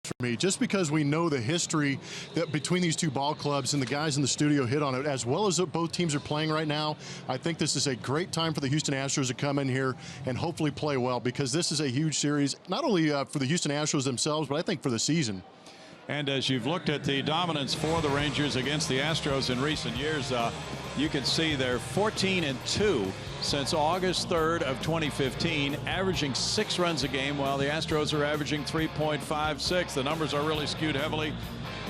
for me, just because we know the history that between these two ball clubs, and the guys in the studio hit on it, as well as both teams are playing right now. I think this is a great time for the Houston Astros to come in here and hopefully play well, because this is a huge series, not only for the Houston Astros themselves, but I think for the season. And as you've looked at the dominance for the Rangers against the Astros in recent years, you can see they're 14-2 since August 3rd of 2015, averaging 6 runs a game, while the Astros are averaging 3.56. The numbers are really skewed heavily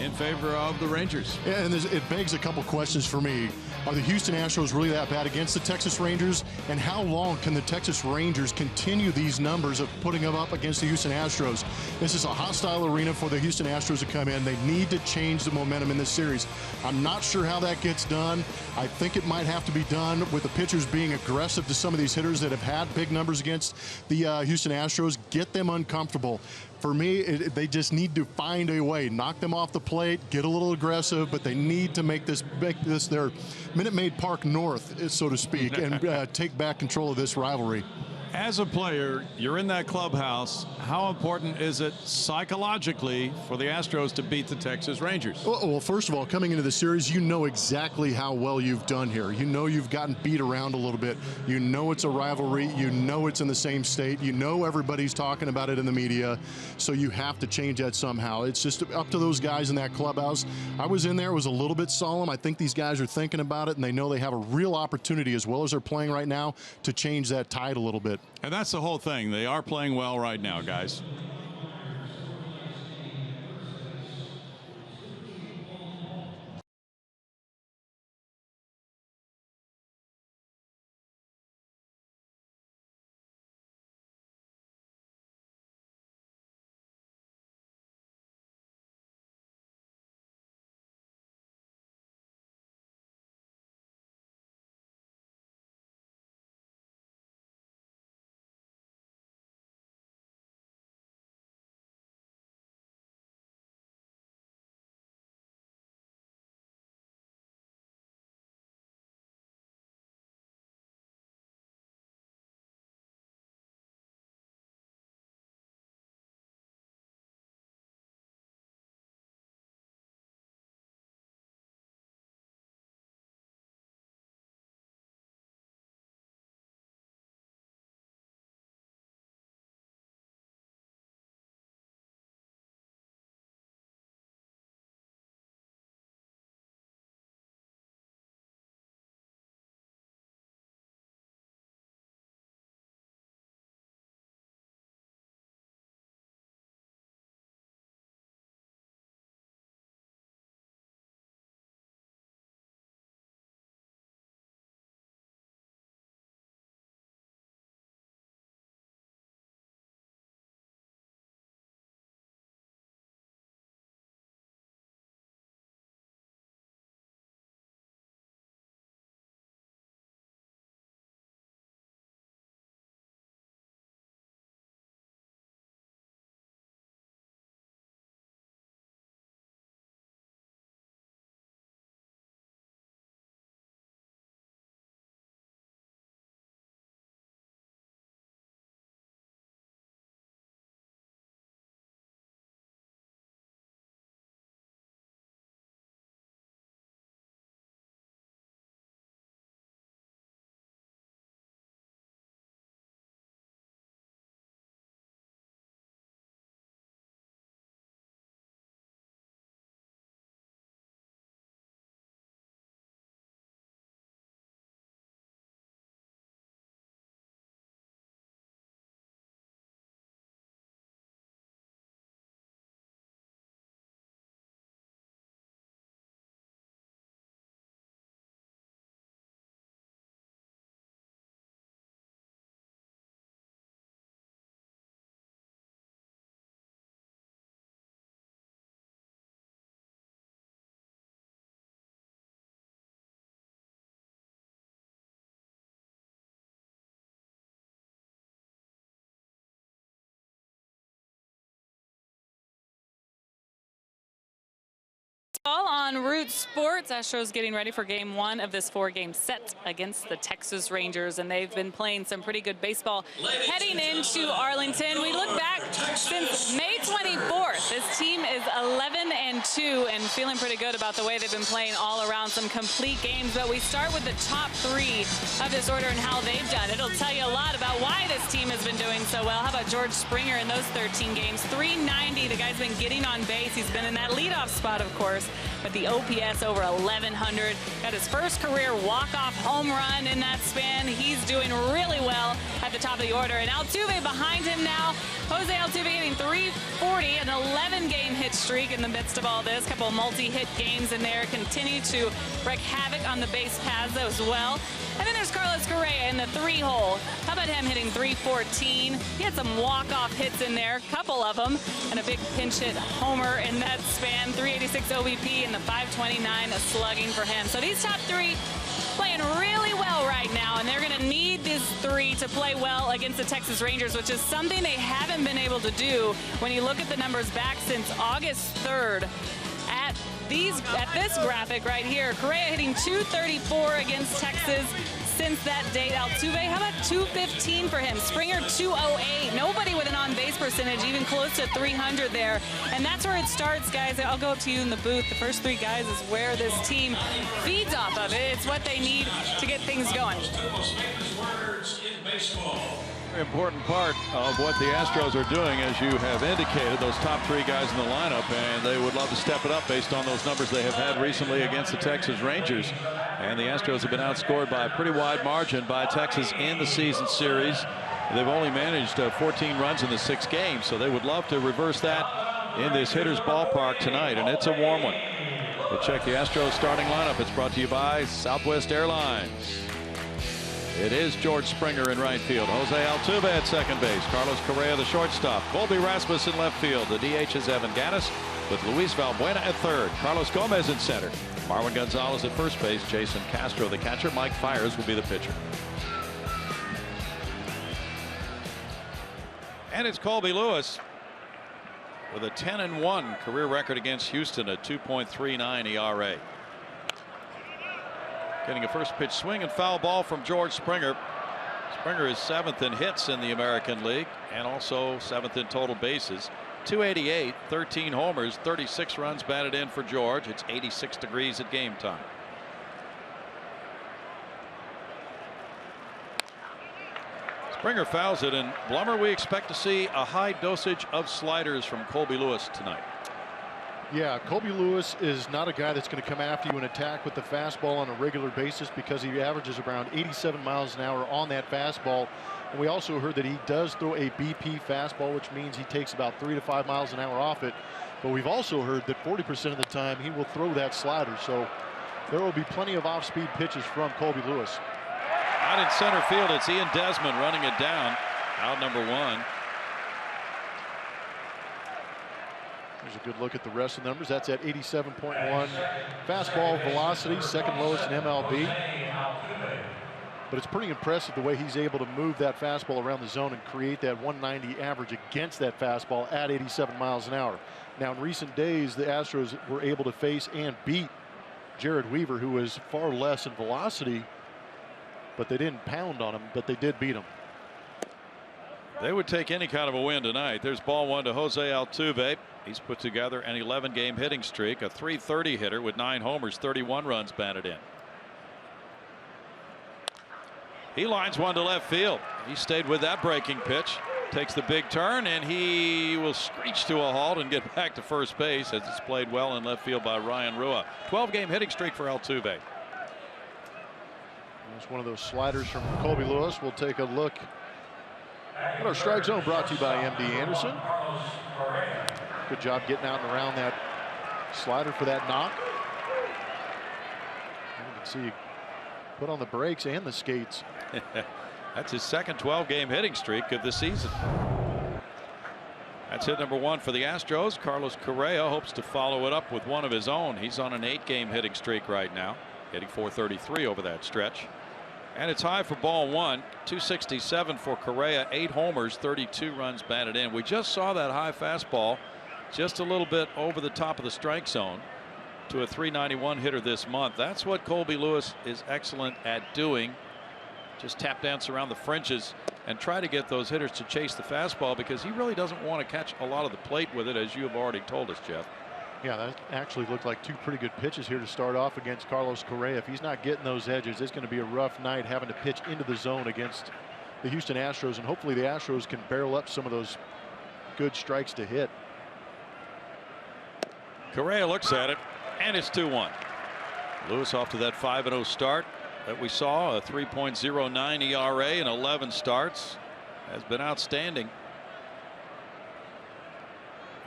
in favor of the Rangers. Yeah, and it begs a couple questions for me. Are the Houston Astros really that bad against the Texas Rangers? And how long can the Texas Rangers continue these numbers of putting them up against the Houston Astros? This is a hostile arena for the Houston Astros to come in. They need to change the momentum in this series. I'm not sure how that gets done. I think it might have to be done with the pitchers being aggressive to some of these hitters that have had big numbers against the Houston Astros. Get them uncomfortable. For me, they just need to find a way, knock them off the plate, get a little aggressive, but they need to make this their Minute Maid Park North, so to speak, and take back control of this rivalry. As a player, you're in that clubhouse. How important is it psychologically for the Astros to beat the Texas Rangers? Well, first of all, coming into the series, you know exactly how well you've done here. You know you've gotten beat around a little bit. You know it's a rivalry. You know it's in the same state. You know everybody's talking about it in the media. So you have to change that somehow. It's just up to those guys in that clubhouse. I was in there. It was a little bit solemn. I think these guys are thinking about it, and they know they have a real opportunity, as well as they're playing right now, to change that tide a little bit. And that's the whole thing. They are playing well right now, guys. All on Root Sports. Astros getting ready for game 1 of this 4-game set against the Texas Rangers, and they've been playing some pretty good baseball heading into Arlington. We look back since May 24th. This team is 11-2 and feeling pretty good about the way they've been playing all around. Some complete games, but we start with the top 3 of this order and how they've done. It'll tell you a lot about why this team has been doing so well. How about George Springer in those 13 games? 390. The guy's been getting on base. He's been in that leadoff spot, of course, but the OPS over 1,100. Got his first career walk-off home run in that span. He's doing really well at the top of the order. And Altuve behind him now. Jose Altuve hitting 340, an 11-game hit streak in the midst of all this. Couple of multi-hit games in there. Continue to wreak havoc on the base paths as well. And then there's Carlos Correa in the 3-hole. How about him hitting 314? He had some walk-off hits in there, couple of them, and a big pinch hit homer in that span. 386 OBP and the 529 slugging for him. So these top 3 playing really well right now, and they're going to need these 3 to play well against the Texas Rangers, which is something they haven't been able to do when you look at the numbers back since August 3rd. At this graphic right here, Correa hitting 234 against Texas since that date. Altuve, how about 215 for him? Springer 208. Nobody with an on-base percentage even close to 300 there. And that's where it starts, guys. I'll go up to you in the booth. The first 3 guys is where this team feeds off of it. It's what they need to get things going. Very important part of what the Astros are doing, as you have indicated, those top 3 guys in the lineup, and they would love to step it up based on those numbers they have had recently against the Texas Rangers. And the Astros have been outscored by a pretty wide margin by Texas in the season series. They've only managed 14 runs in the 6 games, so they would love to reverse that in this hitter's ballpark tonight, and it's a warm one. We'll check the Astros starting lineup. It's brought to you by Southwest Airlines. It is George Springer in right field. Jose Altuve at second base. Carlos Correa, the shortstop. Colby Rasmus in left field. The DH is Evan Gattis with Luis Valbuena at third. Carlos Gomez in center. Marwin Gonzalez at first base. Jason Castro, the catcher. Mike Fiers will be the pitcher. And it's Colby Lewis with a 10-1 career record against Houston, a 2.39 ERA. Getting a first pitch swing and foul ball from George Springer. Springer is 7th in hits in the American League and also 7th in total bases. 288, 13 homers, 36 runs batted in for George. It's 86 degrees at game time. Springer fouls it, and Blummer, we expect to see a high dosage of sliders from Colby Lewis tonight. Yeah, Colby Lewis is not a guy that's going to come after you and attack with the fastball on a regular basis, because he averages around 87 miles an hour on that fastball. And we also heard that he does throw a BP fastball, which means he takes about 3 to 5 miles an hour off it. But we've also heard that 40% of the time he will throw that slider. So there will be plenty of off-speed pitches from Colby Lewis. Out in center field, it's Ian Desmond running it down. Out number 1. Here's a good look at the rest of the numbers. That's at 87.1 fastball velocity, second lowest in MLB. But it's pretty impressive the way he's able to move that fastball around the zone and create that 190 average against that fastball at 87 miles an hour. Now, in recent days, the Astros were able to face and beat Jared Weaver, who was far less in velocity, but they didn't pound on him, but they did beat him. They would take any kind of a win tonight. There's ball 1 to Jose Altuve. He's put together an 11-game hitting streak, a .330 hitter with 9 homers, 31 runs batted in. He lines one to left field. He stayed with that breaking pitch. Takes the big turn, and he will screech to a halt and get back to first base, as it's played well in left field by Ryan Rua. 12-game hitting streak for Altuve. It's one of those sliders from Colby Lewis. We'll take a look at our strike zone, brought to you by MD Anderson. Good job getting out and around that slider for that knock. You can see put on the brakes and the skates. That's his second 12-game hitting streak of the season. That's hit number 1 for the Astros. Carlos Correa hopes to follow it up with one of his own. He's on an 8-game hitting streak right now, hitting .433 over that stretch. And it's high for ball 1. 267 for Correa, 8 homers, 32 runs batted in. We just saw that high fastball just a little bit over the top of the strike zone to a .391 hitter this month. That's what Colby Lewis is excellent at doing. Just tap dance around the fringes and try to get those hitters to chase the fastball, because he really doesn't want to catch a lot of the plate with it, as you have already told us, Jeff. Yeah, that actually looked like 2 pretty good pitches here to start off against Carlos Correa. If he's not getting those edges, it's going to be a rough night having to pitch into the zone against the Houston Astros, and hopefully the Astros can barrel up some of those good strikes to hit. Correa looks at it, and it's 2-1. Lewis off to that 5-0 start that we saw, a 3.09 ERA in 11 starts, has been outstanding.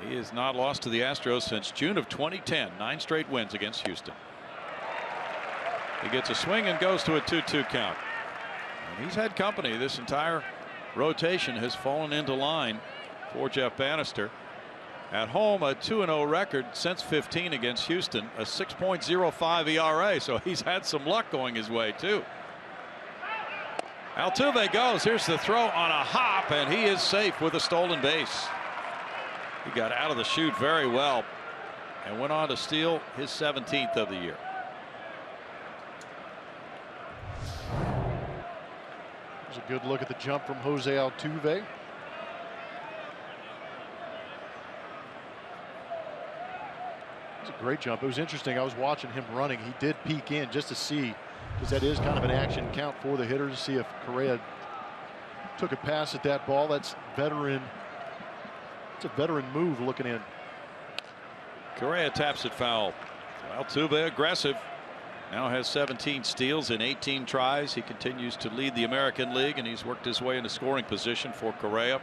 He has not lost to the Astros since June of 2010. 9 straight wins against Houston. He gets a swing and goes to a 2-2 count. And he's had company. This entire rotation has fallen into line for Jeff Bannister. At home, a 2-0 record since 15 against Houston, a 6.05 ERA. So he's had some luck going his way, too. Altuve goes. Here's the throw on a hop, and he is safe with a stolen base. He got out of the chute very well and went on to steal his 17th of the year. There's a good look at the jump from Jose Altuve. It's a great jump. It was interesting. I was watching him running. He did peek in just to see, because that is kind of an action count for the hitter, to see if Correa took a pass at that ball. That's veteran. It's a veteran move looking in. Correa taps it foul. Altuve aggressive. Now has 17 steals in 18 tries. He continues to lead the American League, and he's worked his way into scoring position for Correa.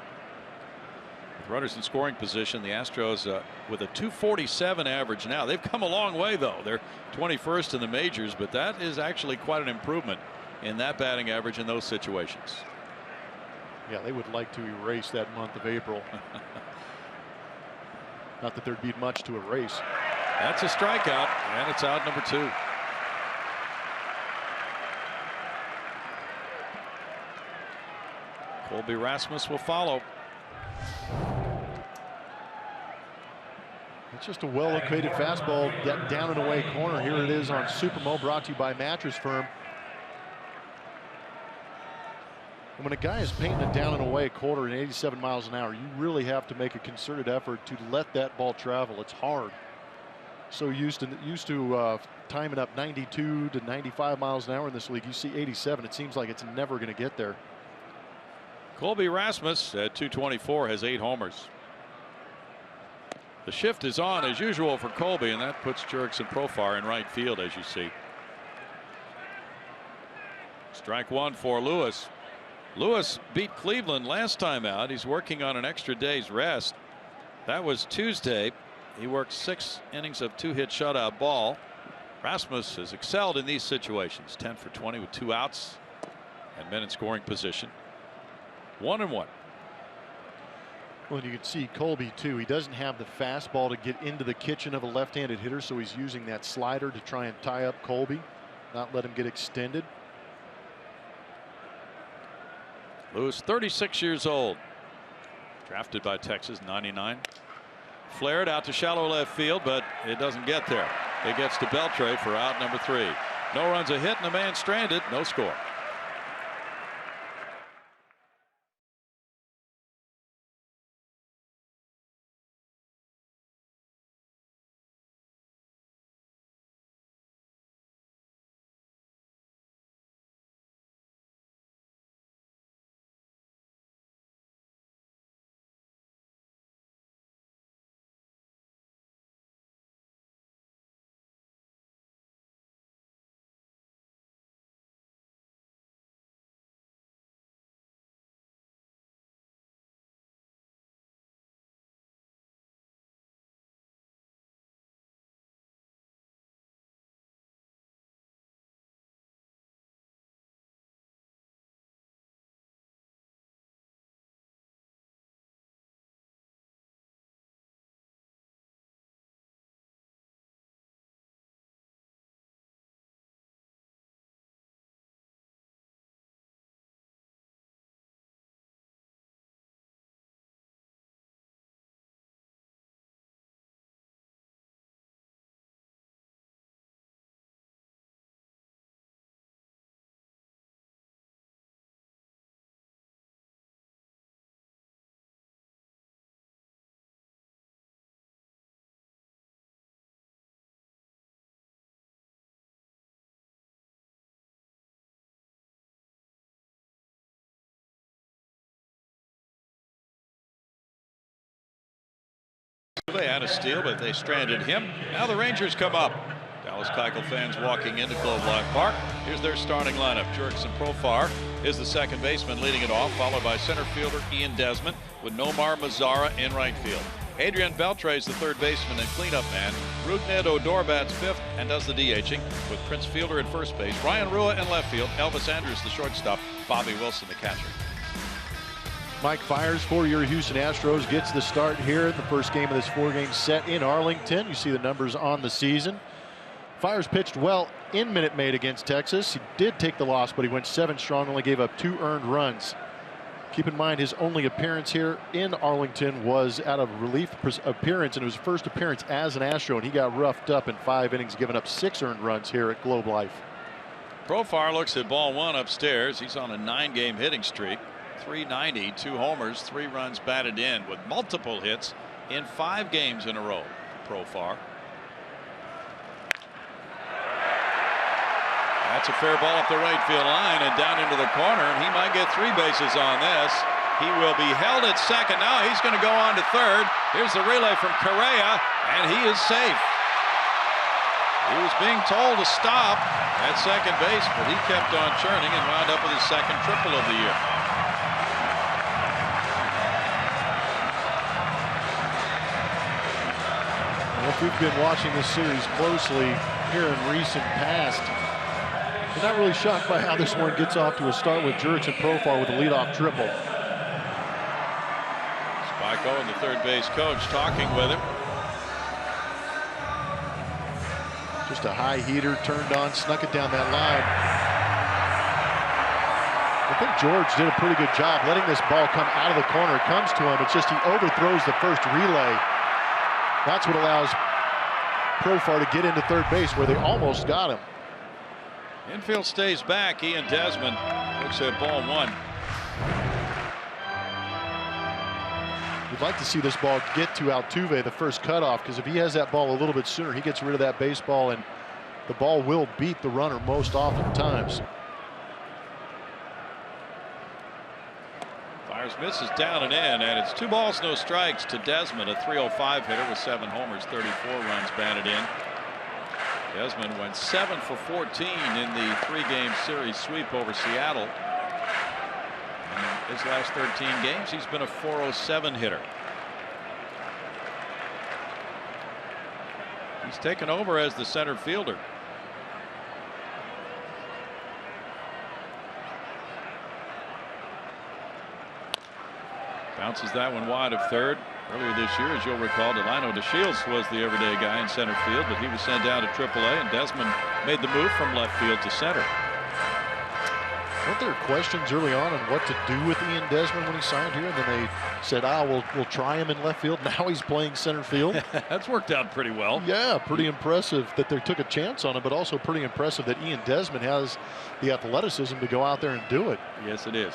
With runners in scoring position, the Astros with a 247 average now. They've come a long way, though. They're 21st in the majors, but that is actually quite an improvement in that batting average in those situations. Yeah, they would like to erase that month of April. Not that there'd be much to erase. That's a strikeout, and it's out number 2. Colby Rasmus will follow. It's just a well-located fastball down and away corner. Here it is on Supermo, brought to you by Mattress Firm. And when a guy is painting a down and away quarter at 87 miles an hour, you really have to make a concerted effort to let that ball travel. It's hard. So used to timing up 92 to 95 miles an hour in this league. You see 87. It seems like it's never going to get there. Colby Rasmus at 224 has 8 homers. The shift is on as usual for Colby, and that puts Jurickson Profar in right field, as you see. Strike 1 for Lewis. Lewis beat Cleveland last time out. He's working on an extra day's rest. That was Tuesday. He worked 6 innings of 2-hit shutout ball. Rasmus has excelled in these situations. 10 for 20 with 2 outs and men in scoring position. 1-1. Well, you can see Colby too. He doesn't have the fastball to get into the kitchen of a left-handed hitter, so he's using that slider to try and tie up Colby, not let him get extended. Lewis, 36 years old, drafted by Texas, 99. Flared out to shallow left field, but it doesn't get there. It gets to Beltre for out number 3. No runs, a hit, and a man stranded. No score. They had a steal, but they stranded him. Now the Rangers come up. Dallas Keuchel fans walking into Globe Life Park. Here's their starting lineup. Jurickson Profar is the second baseman leading it off, followed by center fielder Ian Desmond with Nomar Mazara in right field. Adrian Beltre is the third baseman and cleanup man. Rougned Odor bats fifth and does the DHing with Prince Fielder at first base, Ryan Rua in left field, Elvis Andrus the shortstop, Bobby Wilson the catcher. Mike Fiers, four-year Houston Astros, gets the start here in the first game of this four-game set in Arlington. You see the numbers on the season. Fiers pitched well in Minute Maid against Texas. He did take the loss, but he went 7 strong, only gave up 2 earned runs. Keep in mind his only appearance here in Arlington was at a relief appearance, and it was his first appearance as an Astro, and he got roughed up in 5 innings, giving up 6 earned runs here at Globe Life. Profar looks at ball 1 upstairs. He's on a 9-game hitting streak. 390, 2 homers, 3 runs batted in with multiple hits in 5 games in a row. Profar. That's a fair ball up the right field line and down into the corner, and he might get 3 bases on this. He will be held at second. Now he's going to go on to third. Here's the relay from Correa, and he is safe. He was being told to stop at second base, but he kept on churning and wound up with his second triple of the year. If we've been watching this series closely here in recent past, we're not really shocked by how this one gets off to a start with Jurickson Profar with a leadoff triple. Spyko and the third base coach talking with him. Just a high heater, turned on, snuck it down that line. I think George did a pretty good job letting this ball come out of the corner. It comes to him. It's just he overthrows the first relay. That's what allows Profar to get into third base where they almost got him. Infield stays back. Ian Desmond looks at ball 1. We'd like to see this ball get to Altuve, the first cutoff, because if he has that ball a little bit sooner, he gets rid of that baseball, and the ball will beat the runner most oftentimes. Fiers misses down and in, and it's 2 balls, no strikes to Desmond, a .305 hitter with 7 homers, 34 runs batted in. Desmond went 7 for 14 in the 3-game series sweep over Seattle. In his last 13 games, he's been a .407 hitter. He's taken over as the center fielder. Bounces that one wide of third. Earlier this year, as you'll recall, Delino DeShields was the everyday guy in center field, but he was sent down to AAA, and Desmond made the move from left field to center. Weren't there questions early on what to do with Ian Desmond when he signed here? And then they said, we'll try him in left field. Now he's playing center field. That's worked out pretty well. Yeah, pretty impressive that they took a chance on him, but also pretty impressive that Ian Desmond has the athleticism to go out there and do it. Yes, it is.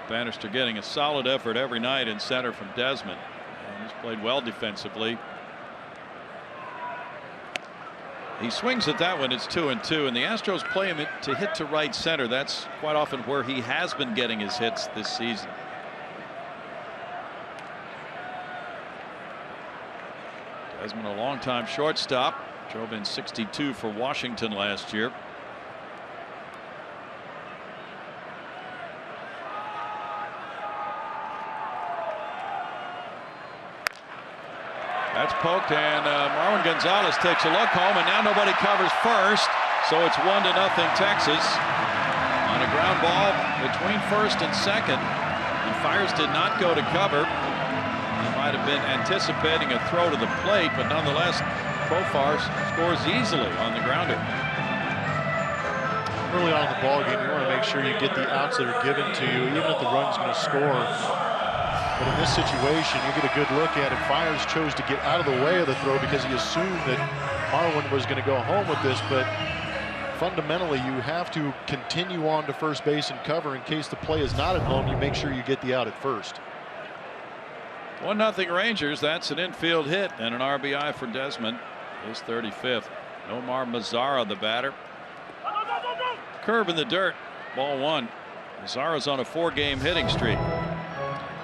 Bannister getting a solid effort every night in center from Desmond. And he's played well defensively. He swings at that one. It's 2-2, and the Astros play him to hit to right center. That's quite often where he has been getting his hits this season. Desmond, a longtime shortstop, drove in 62 for Washington last year. That's poked, and Marwin Gonzalez takes a look home, and now nobody covers first, so it's 1-0 Texas on a ground ball between first and second. And Fiers did not go to cover. He might have been anticipating a throw to the plate, but nonetheless, Profar scores easily on the grounder. Early on in the ball game, you want to make sure you get the outs that are given to you, even if the run's going to score. But in this situation, you get a good look at it. Fiers chose to get out of the way of the throw because he assumed that Marwin was going to go home with this. But fundamentally, you have to continue on to first base and cover in case the play is not at home. You make sure you get the out at first. 1-0 Rangers. That's an infield hit and an RBI for Desmond. His 35th. Nomar Mazara, the batter. Curve in the dirt. Ball 1. Mazara's on a 4-game hitting streak.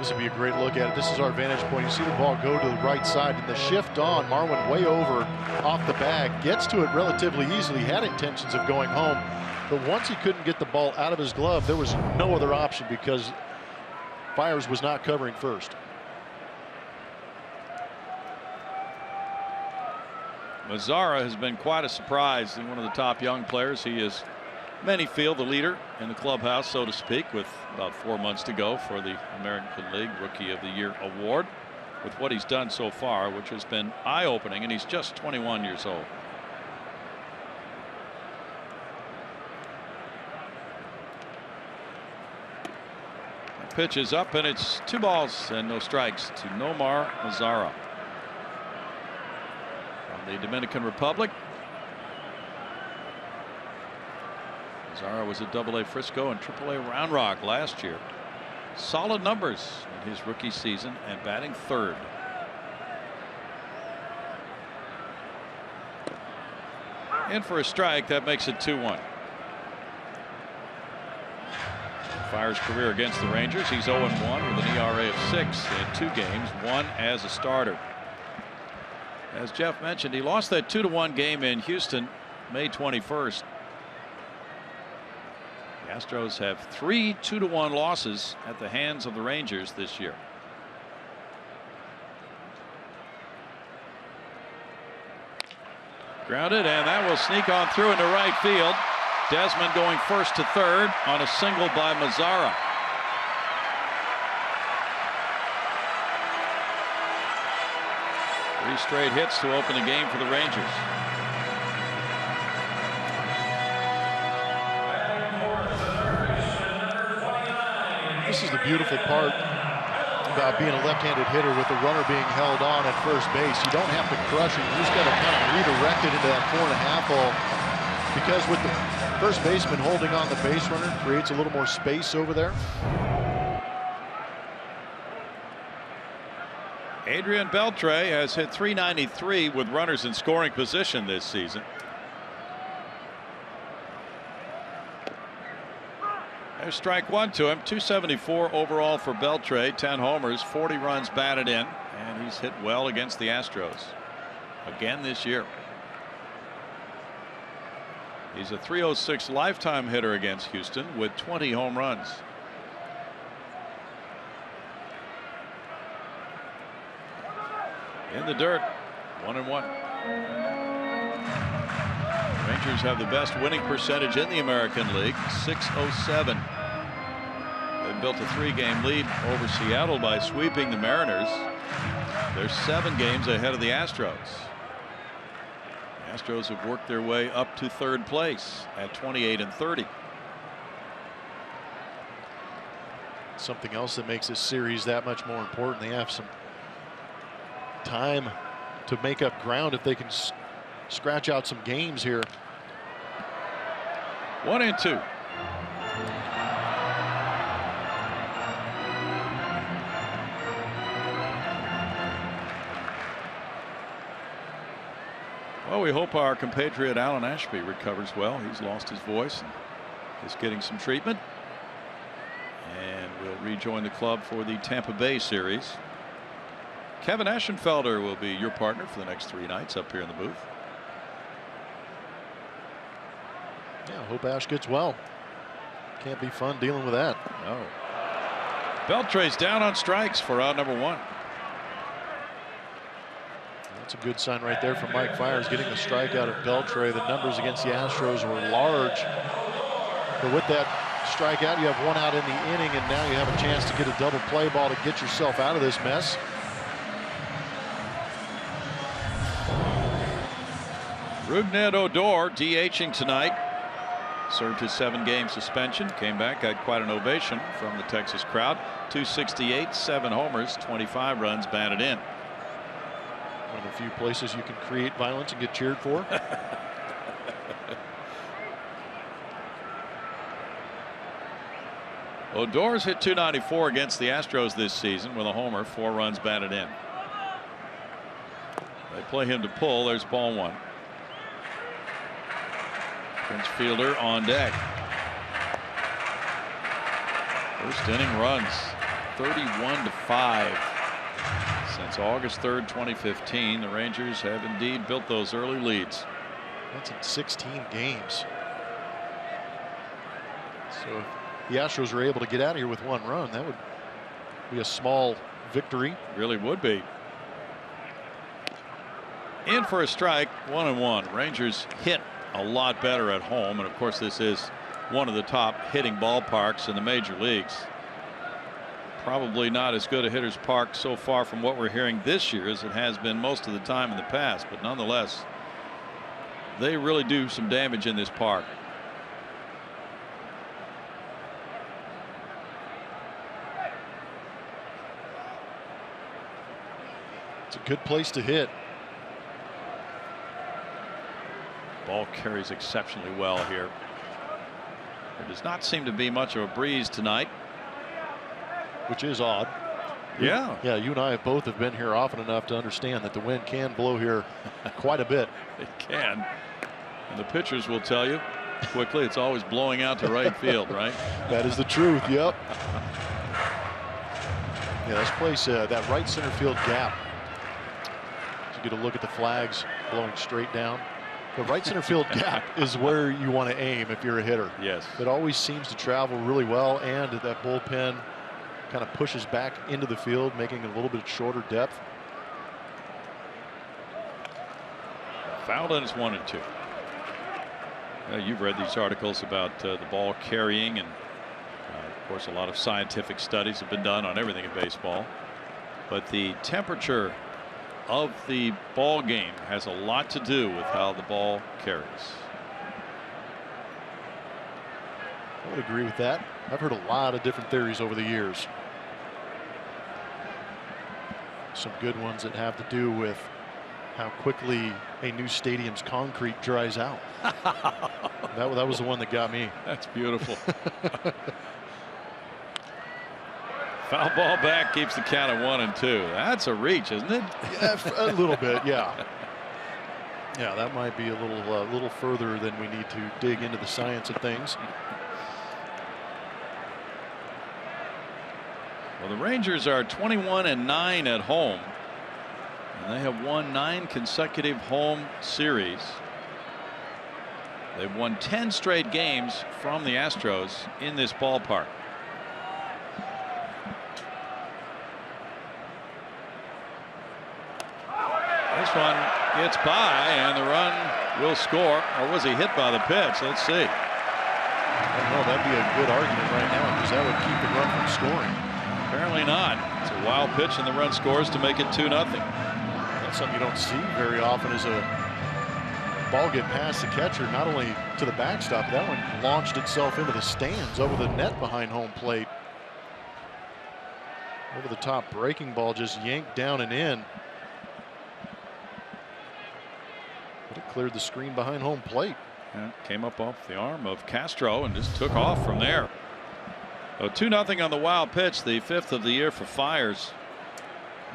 This would be a great look at it. This is our vantage point. You see the ball go to the right side, and the shift on, Marwin way over off the bag, gets to it relatively easily, had intentions of going home, but once he couldn't get the ball out of his glove, there was no other option because Fiers was not covering first. Mazzara has been quite a surprise and one of the top young players. He is, many feel, the leader in the clubhouse, so to speak, with about 4 months to go for the American League Rookie of the Year award, with what he's done so far, which has been eye-opening, and he's just 21 years old. The pitch is up, and it's 2 balls and no strikes to Nomar Mazzara from the Dominican Republic. Mazzara was at AA Frisco and AAA Round Rock last year. Solid numbers in his rookie season and batting third. In for a strike, that makes it 2-1. Fiers' career against the Rangers, he's 0-1 with an ERA of 6 in 2 games, 1 as a starter. As Jeff mentioned, he lost that 2-1 game in Houston May 21st. The Astros have 3 2-1 losses at the hands of the Rangers this year. Grounded, and that will sneak on through into right field. Desmond going first to third on a single by Mazzara. Three straight hits to open the game for the Rangers. This is the beautiful part about being a left-handed hitter with the runner being held on at first base. You don't have to crush it. You just got to kind of redirect it into that 4.5 hole, because with the first baseman holding on the base runner, creates a little more space over there. Adrian Beltre has hit .393 with runners in scoring position this season. There's strike 1 to him. .274 overall for Beltre, 10 homers, 40 runs batted in, and he's hit well against the Astros again this year. He's a .306 lifetime hitter against Houston with 20 home runs. In the dirt, 1-1. Rangers have the best winning percentage in the American League, .607. They built a 3-game lead over Seattle by sweeping the Mariners. They're 7 games ahead of the Astros. The Astros have worked their way up to third place at 28-30. Something else that makes this series that much more important. They have some time to make up ground if they can scratch out some games here. 1-2. Well, we hope our compatriot Alan Ashby recovers well. He's lost his voice and is getting some treatment, and will rejoin the club for the Tampa Bay series. Kevin Aschenfelder will be your partner for the next 3 nights up here in the booth. Yeah, hope Ash gets well. Can't be fun dealing with that. No. Beltre's down on strikes for out number 1. That's a good sign right there from Mike Fiers, getting the strikeout of Beltre. The numbers against the Astros were large, but with that strikeout, you have 1 out in the inning, and now you have a chance to get a double play ball to get yourself out of this mess. Rougned Odor DHing tonight. Served his 7-game suspension. Came back, had quite an ovation from the Texas crowd. .268, 7 homers, 25 runs batted in. One of the few places you can create violence and get cheered for. Odor's hit .294 against the Astros this season with a homer, 4 runs batted in. They play him to pull. There's ball 1. Prince fielder on deck. First inning runs. 31-5. Since August 3rd, 2015, the Rangers have indeed built those early leads. That's in 16 games. So if the Astros are able to get out of here with 1 run, that would be a small victory. Really would be. In for a strike, 1-1. Rangers hit a lot better at home, and of course this is one of the top hitting ballparks in the major leagues. Probably not as good a hitter's park so far from what we're hearing this year as it has been most of the time in the past, but nonetheless they really do some damage in this park. It's a good place to hit. Ball carries exceptionally well here. There does not seem to be much of a breeze tonight, which is odd. Yeah. Yeah, you and I have been here often enough to understand that the wind can blow here quite a bit. It can. And the pitchers will tell you quickly it's always blowing out to right field, right? That is the truth. Yep. Yeah, this place, that right center field gap. You get a look at the flags blowing straight down. The right center field gap is where you want to aim if you're a hitter. Yes. It always seems to travel really well, and that bullpen kind of pushes back into the field, making it a little bit shorter depth. Fouled, and it's 1-2. You've read these articles about the ball carrying, and of course a lot of scientific studies have been done on everything in baseball, but the temperature of the ball game has a lot to do with how the ball carries. I would agree with that. I've heard a lot of different theories over the years. Some good ones that have to do with how quickly a new stadium's concrete dries out. that was the one that got me. That's beautiful. Foul ball back, keeps the count at 1-2. That's a reach, isn't it? Yeah, a little bit, yeah. Yeah, that might be a little further than we need to dig into the science of things. Well, the Rangers are 21-9 at home, and they have won 9 consecutive home series. They've won 10 straight games from the Astros in this ballpark. This one gets by, and the run will score. Or was he hit by the pitch? Let's see. I don't know. That'd be a good argument right now, because that would keep the run from scoring. Apparently not. It's a wild pitch, and the run scores to make it 2-0. That's something you don't see very often, is a ball get past the catcher, not only to the backstop, that one launched itself into the stands over the net behind home plate. Over the top breaking ball, just yanked down and in. But it cleared the screen behind home plate. Yeah, came up off the arm of Castro and just took off from there. So 2-0 on the wild pitch, the 5th of the year for Fiers.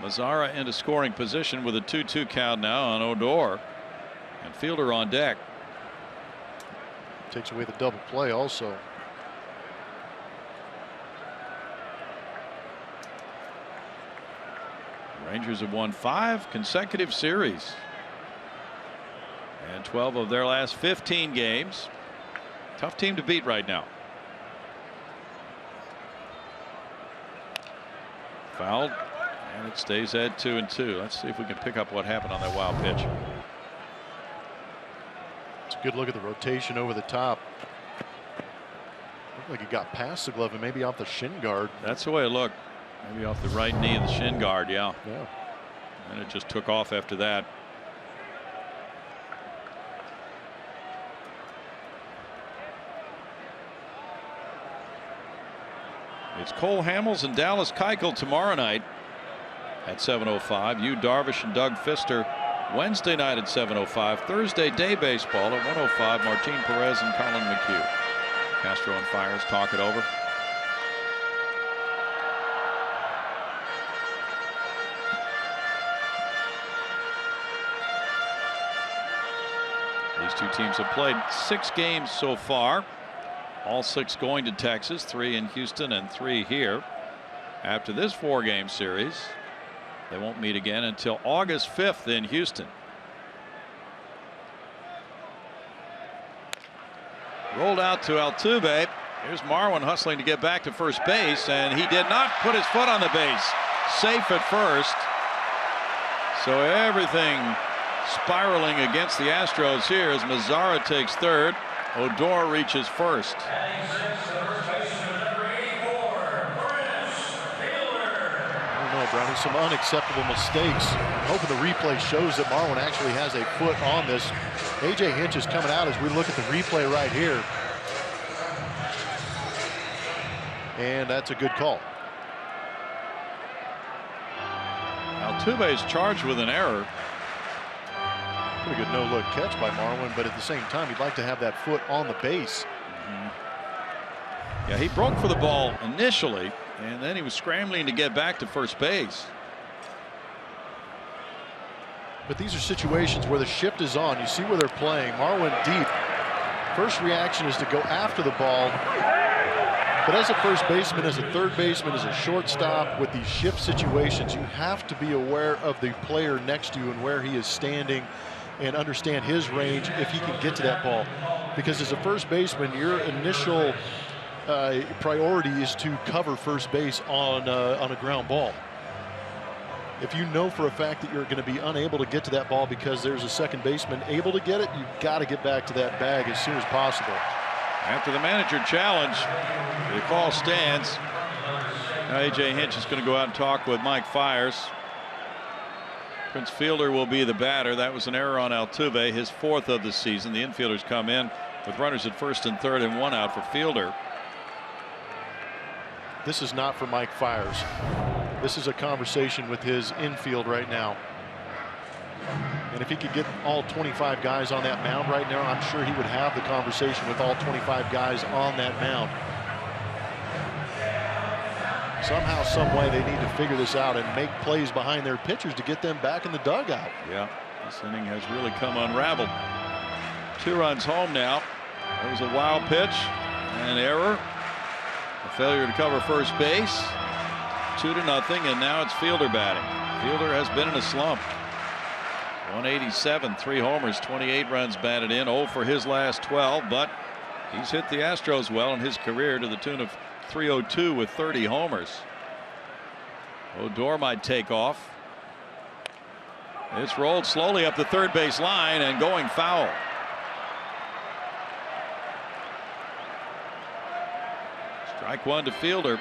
Mazzara into scoring position with a 2-2 count now on Odor, and Fielder on deck. Takes away the double play also. The Rangers have won 5 consecutive series, and 12 of their last 15 games. Tough team to beat right now. Fouled, and it stays at 2-2. Let's see if we can pick up what happened on that wild pitch. It's a good look at the rotation over the top. Looked like it got past the glove and maybe off the shin guard. That's the way it looked. Maybe off the right knee of the shin guard. Yeah. And it just took off after that. It's Cole Hamels and Dallas Keuchel tomorrow night at 7:05. Yu Darvish and Doug Fister Wednesday night at 7:05. Thursday day baseball at 1:05. Martin Perez and Colin McHugh. Castro and Fiers talk it over. These two teams have played 6 games so far. All 6 going to Texas, 3 in Houston and 3 here. after this 4-game series. They won't meet again until August 5th in Houston. Rolled out to Altuve. Here's Marwin hustling to get back to first base, and he did not put his foot on the base. Safe at first. So everything spiraling against the Astros here as Mazzara takes third. Odor reaches first. Brownie, some unacceptable mistakes. I'm hoping the replay shows that Marwin actually has a foot on this. A.J. Hinch is coming out as we look at the replay right here. And that's a good call. Altuve is charged with an error. Pretty good no-look catch by Marwin, but at the same time, you'd like to have that foot on the base. Yeah, he broke for the ball initially, and then he was scrambling to get back to first base. But these are situations where the shift is on. You see where they're playing. Marwin deep. First reaction is to go after the ball. But as a first baseman, as a third baseman, as a shortstop, with these shift situations, you have to be aware of the player next to you and where he is standing and understand his range if he can get to that ball. Because as a first baseman, your initial priority is to cover first base on a ground ball. If you know for a fact that you're going to be unable to get to that ball because there's a second baseman able to get it, you've got to get back to that bag as soon as possible. After the manager challenge, the call stands. Now A.J. Hinch is going to go out and talk with Mike Fiers. Prince Fielder will be the batter. That was an error on Altuve, his 4th of the season. The infielders come in with runners at first and third and 1 out for Fielder. This is not for Mike Fiers. This is a conversation with his infield right now. And if he could get all 25 guys on that mound right now, I'm sure he would have the conversation with all 25 guys on that mound. Somehow, some way, they need to figure this out and make plays behind their pitchers to get them back in the dugout. Yeah, this inning has really come unraveled. 2 runs home now. There was a wild pitch, an error, a failure to cover first base. 2-0, and now it's Fielder batting. Fielder has been in a slump. 187, 3 homers, 28 runs batted in, 0 for his last 12, but he's hit the Astros well in his career to the tune of 302 with 30 homers. Odor might take off. It's rolled slowly up the third base line and going foul. Strike 1 to Fielder.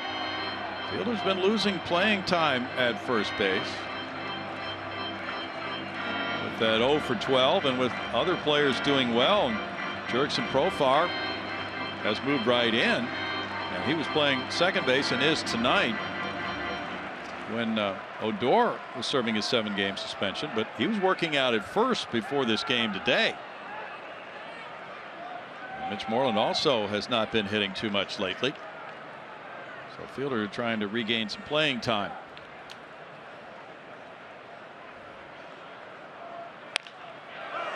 Fielder's been losing playing time at first base. With that 0 for 12 and with other players doing well, Jurickson Profar has moved right in, and he was playing second base and is tonight when Odor was serving his 7-game suspension, but he was working out at first before this game today. And Mitch Moreland also has not been hitting too much lately. So Fielder trying to regain some playing time.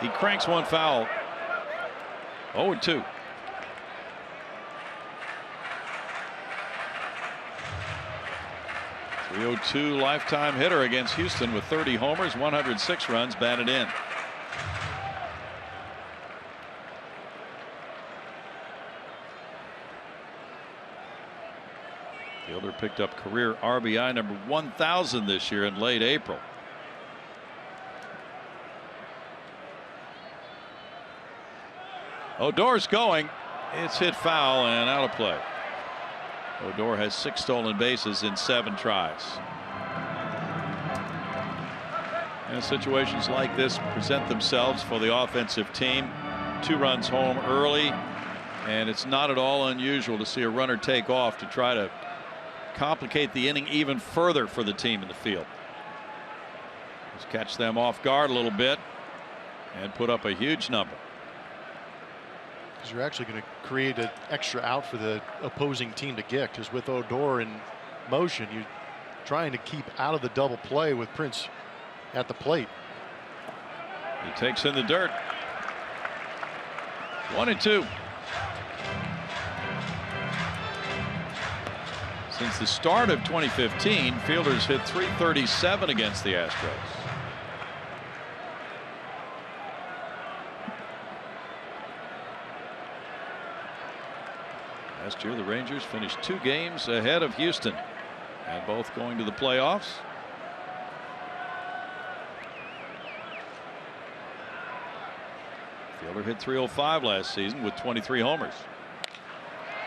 He cranks one foul. 0-2. .302 lifetime hitter against Houston with 30 homers, 106 runs batted in. Fielder picked up career RBI number 1,000 this year in late April. Odor's going. It's hit foul and out of play. Odor has 6 stolen bases in 7 tries. And situations like this present themselves for the offensive team. 2 runs home early, and it's not at all unusual to see a runner take off to try to complicate the inning even further for the team in the field. Just catch them off guard a little bit and put up a huge number. Because you're actually going to create an extra out for the opposing team to get, because with Odor in motion, you're trying to keep out of the double play with Prince at the plate. He takes in the dirt. 1-2. Since the start of 2015, Fielders hit .337 against the Astros. Last year, the Rangers finished 2 games ahead of Houston, and both going to the playoffs. Fielder hit .305 last season with 23 homers.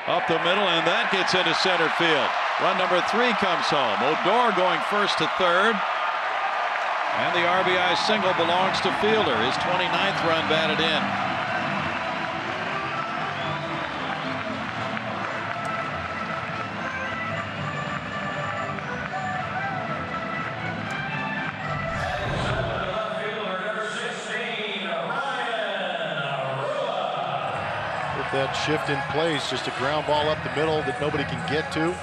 Up the middle, and that gets into center field. Run number 3 comes home. Odor going first to third. And the RBI single belongs to Fielder. His 29th run batted in. That shift in place, just a ground ball up the middle that nobody can get to.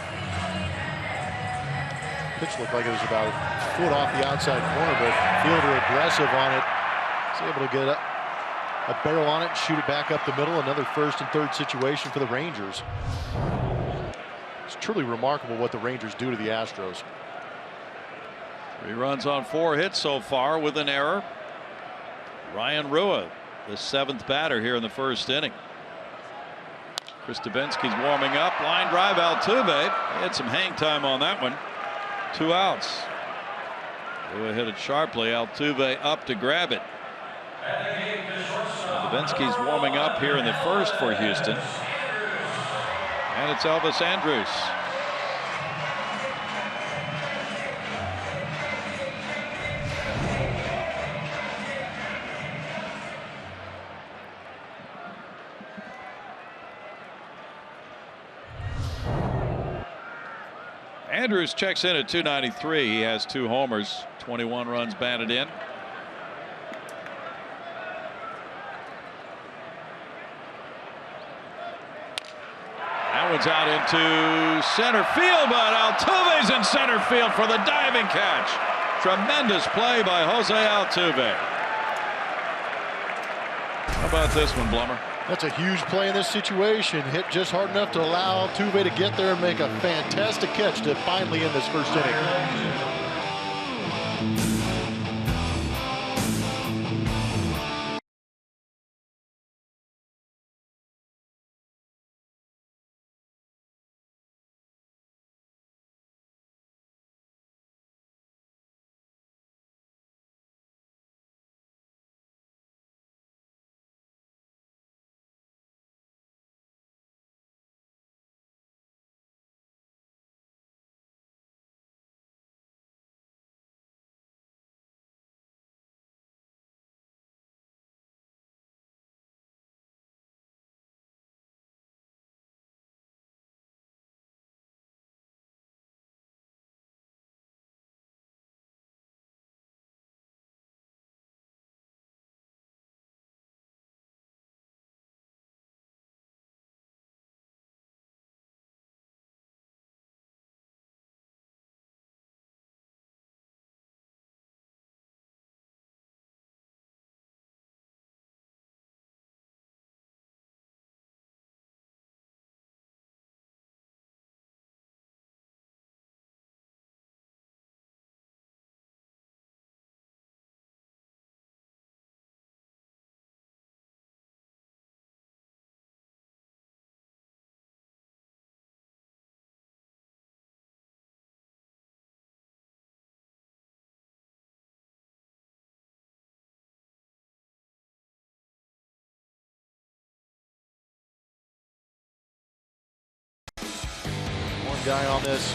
Pitch looked like it was about a foot off the outside corner, but Fielder aggressive on it. Was able to get a barrel on it and shoot it back up the middle. Another first and third situation for the Rangers. It's truly remarkable what the Rangers do to the Astros. 3 runs on 4 hits so far with an error. Ryan Rua, the 7th batter here in the first inning. Chris Davinsky's warming up. Line drive, Altuve. He had some hang time on that one. 2 outs. Rua hit it sharply. Altuve up to grab it. Davinsky's warming up here in the first for Houston. And it's Elvis Andrus. Andrus checks in at .293. He has 2 homers, 21 runs batted in. That one's out into center field, but Altuve's in center field for the diving catch. Tremendous play by Jose Altuve. How about this one, Blummer? That's a huge play in this situation. Hit just hard enough to allow Altuve to get there and make a fantastic catch to finally end this first inning. Guy on this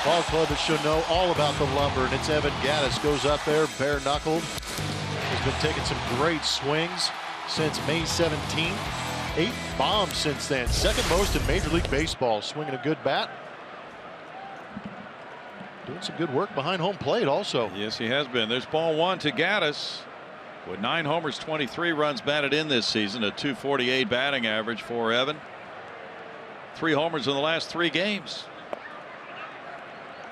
ball club that should know all about the lumber, and it's Evan Gattis. Goes up there bare knuckled. Has been taking some great swings since May 17th. 8 bombs since then. Second most in Major League Baseball. Swinging a good bat. Doing some good work behind home plate also. Yes, he has been. There's ball 1 to Gattis. With 9 homers, 23 runs batted in this season. A .248 batting average for Evan. 3 homers in the last 3 games.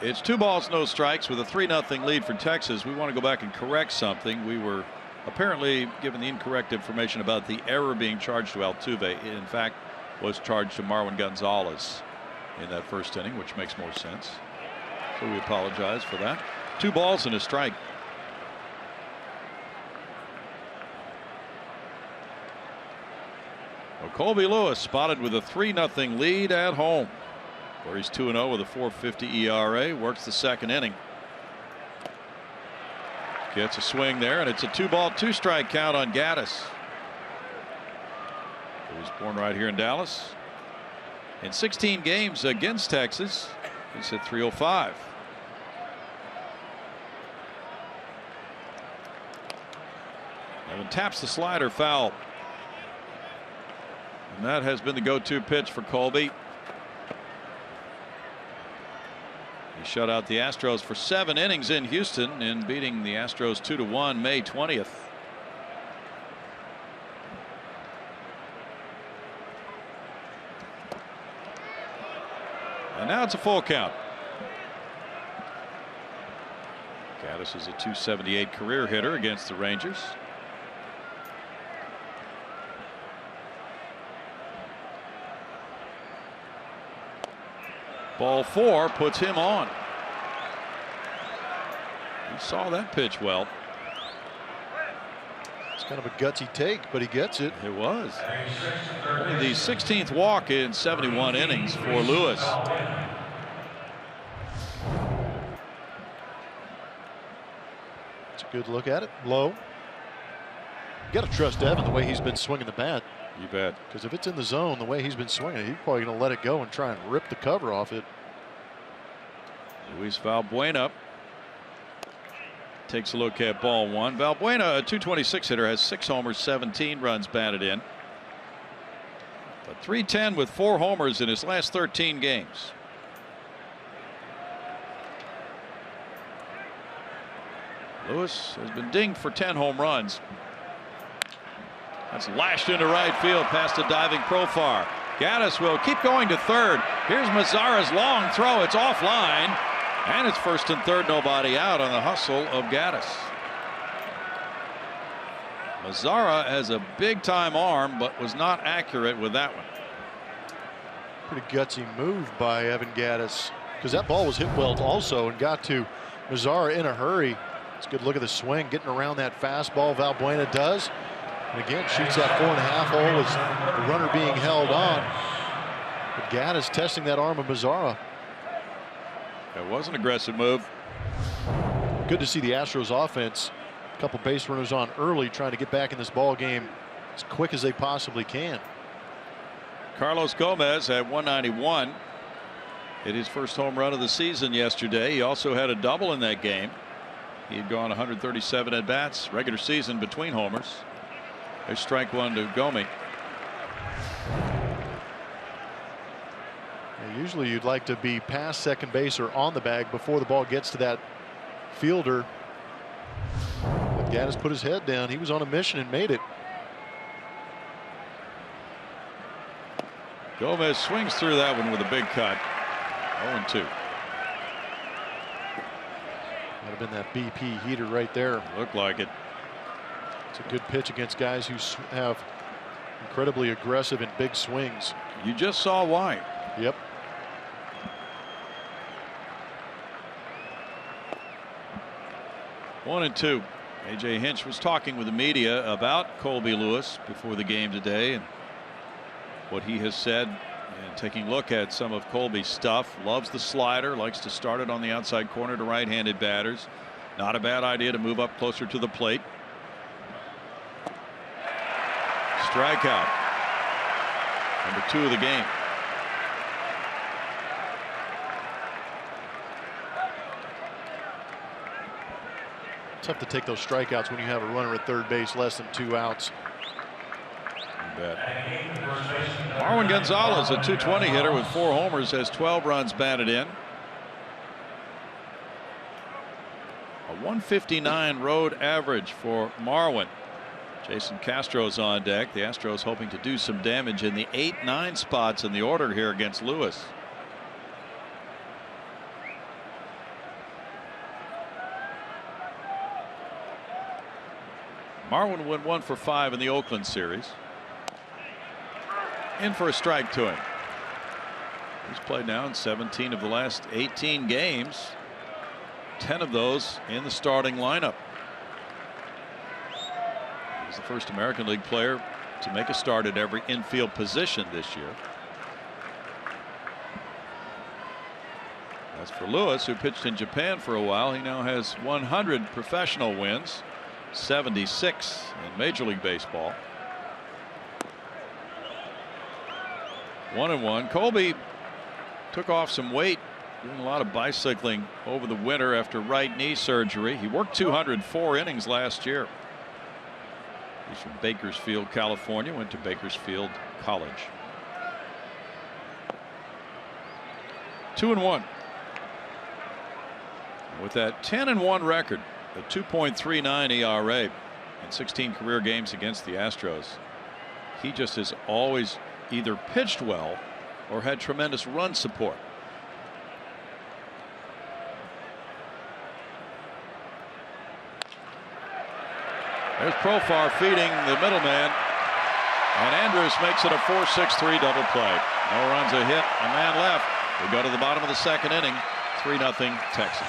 It's 2 balls, no strikes with a 3-0 lead for Texas. We want to go back and correct something. We were apparently given the incorrect information about the error being charged to Altuve. It, in fact, was charged to Marwin Gonzalez. in that first inning, which makes more sense. So we apologize for that. 2 balls and a strike. Well, Colby Lewis spotted with a 3-0 lead at home, where he's 2-0 with a 4.50 ERA. Works the second inning. Gets a swing there, and it's a 2-ball, 2-strike count on Gaddis. He was born right here in Dallas. In 16 games against Texas, he's hit .305. Evan taps the slider foul. And that has been the go-to pitch for Colby. He shut out the Astros for 7 innings in Houston in beating the Astros 2-1 May 20th. And now it's a full count. Gaddis is a .278 career hitter against the Rangers. Ball 4 puts him on. He saw that pitch well. It's kind of a gutsy take, but he gets it. It was. Only the 16th walk in 71 innings for Lewis. It's a good look at it. Low. You got to trust Evan the way he's been swinging the bat. You bet. Because if it's in the zone the way he's been swinging, he's probably going to let it go and try and rip the cover off it. Luis Valbuena takes a look at ball 1. Valbuena, a .226 hitter, has 6 homers, 17 runs batted in. But .310 with 4 homers in his last 13 games. Lewis has been dinged for 10 home runs. That's lashed into right field past a diving Profar. Gaddis will keep going to third. Here's Mazara's long throw. It's offline. And it's first and third, nobody out on the hustle of Gaddis. Mazara has a big time arm, but was not accurate with that one. Pretty gutsy move by Evan Gaddis, because that ball was hit well also and got to Mazara in a hurry. It's a good look at the swing, getting around that fastball. Valbuena does. And again, shoots that 4.5 hole as the runner being held on. But Gaddis testing that arm of Mazara. That was an aggressive move. Good to see the Astros offense. A couple base runners on early, trying to get back in this ball game as quick as they possibly can. Carlos Gomez had 191. Hit his first home run of the season yesterday. He also had a double in that game. He had gone 137 at bats regular season between homers. There's strike 1 to Gomi. Usually you'd like to be past second base or on the bag before the ball gets to that fielder. But Gaddis put his head down. He was on a mission and made it. Gomez swings through that one with a big cut. 0-2. Might have been that BP heater right there. Looked like it. It's a good pitch against guys who have incredibly aggressive and big swings. You just saw why. Yep. One and two. A.J. Hinch was talking with the media about Colby Lewis before the game today and what he has said, and taking a look at some of Colby's stuff. Loves the slider, likes to start it on the outside corner to right-handed batters. Not a bad idea to move up closer to the plate. Strikeout. Number 2 of the game. Tough to take those strikeouts when you have a runner at third base, less than 2 outs. You bet. Marwin Gonzalez, a .220 hitter with 4 homers, has 12 runs batted in. A .159 road average for Marwin. Jason Castro's on deck. The Astros hoping to do some damage in the 8-9 spots in the order here against Lewis. Marwin went 1 for 5 in the Oakland series. In for a strike to him. He's played now in 17 of the last 18 games. 10 of those in the starting lineup. He's the first American League player to make a start at every infield position this year. As for Lewis, who pitched in Japan for a while, he now has 100 professional wins, 76 in Major League Baseball. 1-1. Colby took off some weight, doing a lot of bicycling over the winter after right knee surgery. He worked 204 innings last year. He's from Bakersfield, California, went to Bakersfield College. 2-1. With that 10-1 record, a 2.39 ERA in 16 career games against the Astros, he just has always either pitched well or had tremendous run support. There's Profar feeding the middleman, and Andrus makes it a 4-6-3 double play. No runs, a hit, a man left. We go to the bottom of the second inning, 3-0 Texas.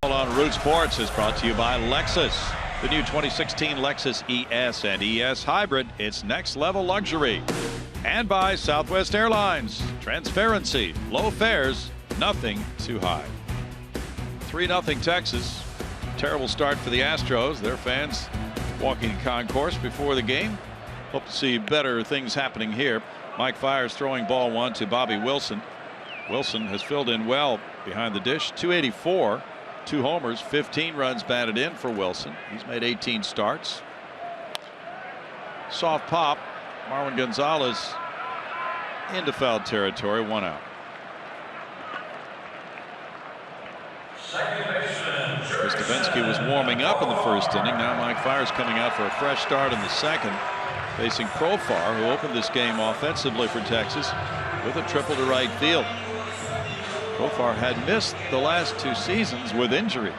On Root Sports is brought to you by Lexus. The new 2016 Lexus ES and ES Hybrid, it's next level luxury. And by Southwest Airlines. Transparency, low fares, nothing too high. 3-0 Texas. Terrible start for the Astros. Their fans walking concourse before the game. Hope to see better things happening here. Mike Fiers throwing ball one to Bobby Wilson. Wilson has filled in well behind the dish. 284. 2 homers, 15 runs batted in for Wilson. He's made 18 starts. Soft pop. Marwin Gonzalez into foul territory, 1 out. Chris Davinsky was warming up in the first inning. Now Mike Fiers coming out for a fresh start in the second, facing Profar, who opened this game offensively for Texas with a triple to right field. Profar had missed the last 2 seasons with injuries,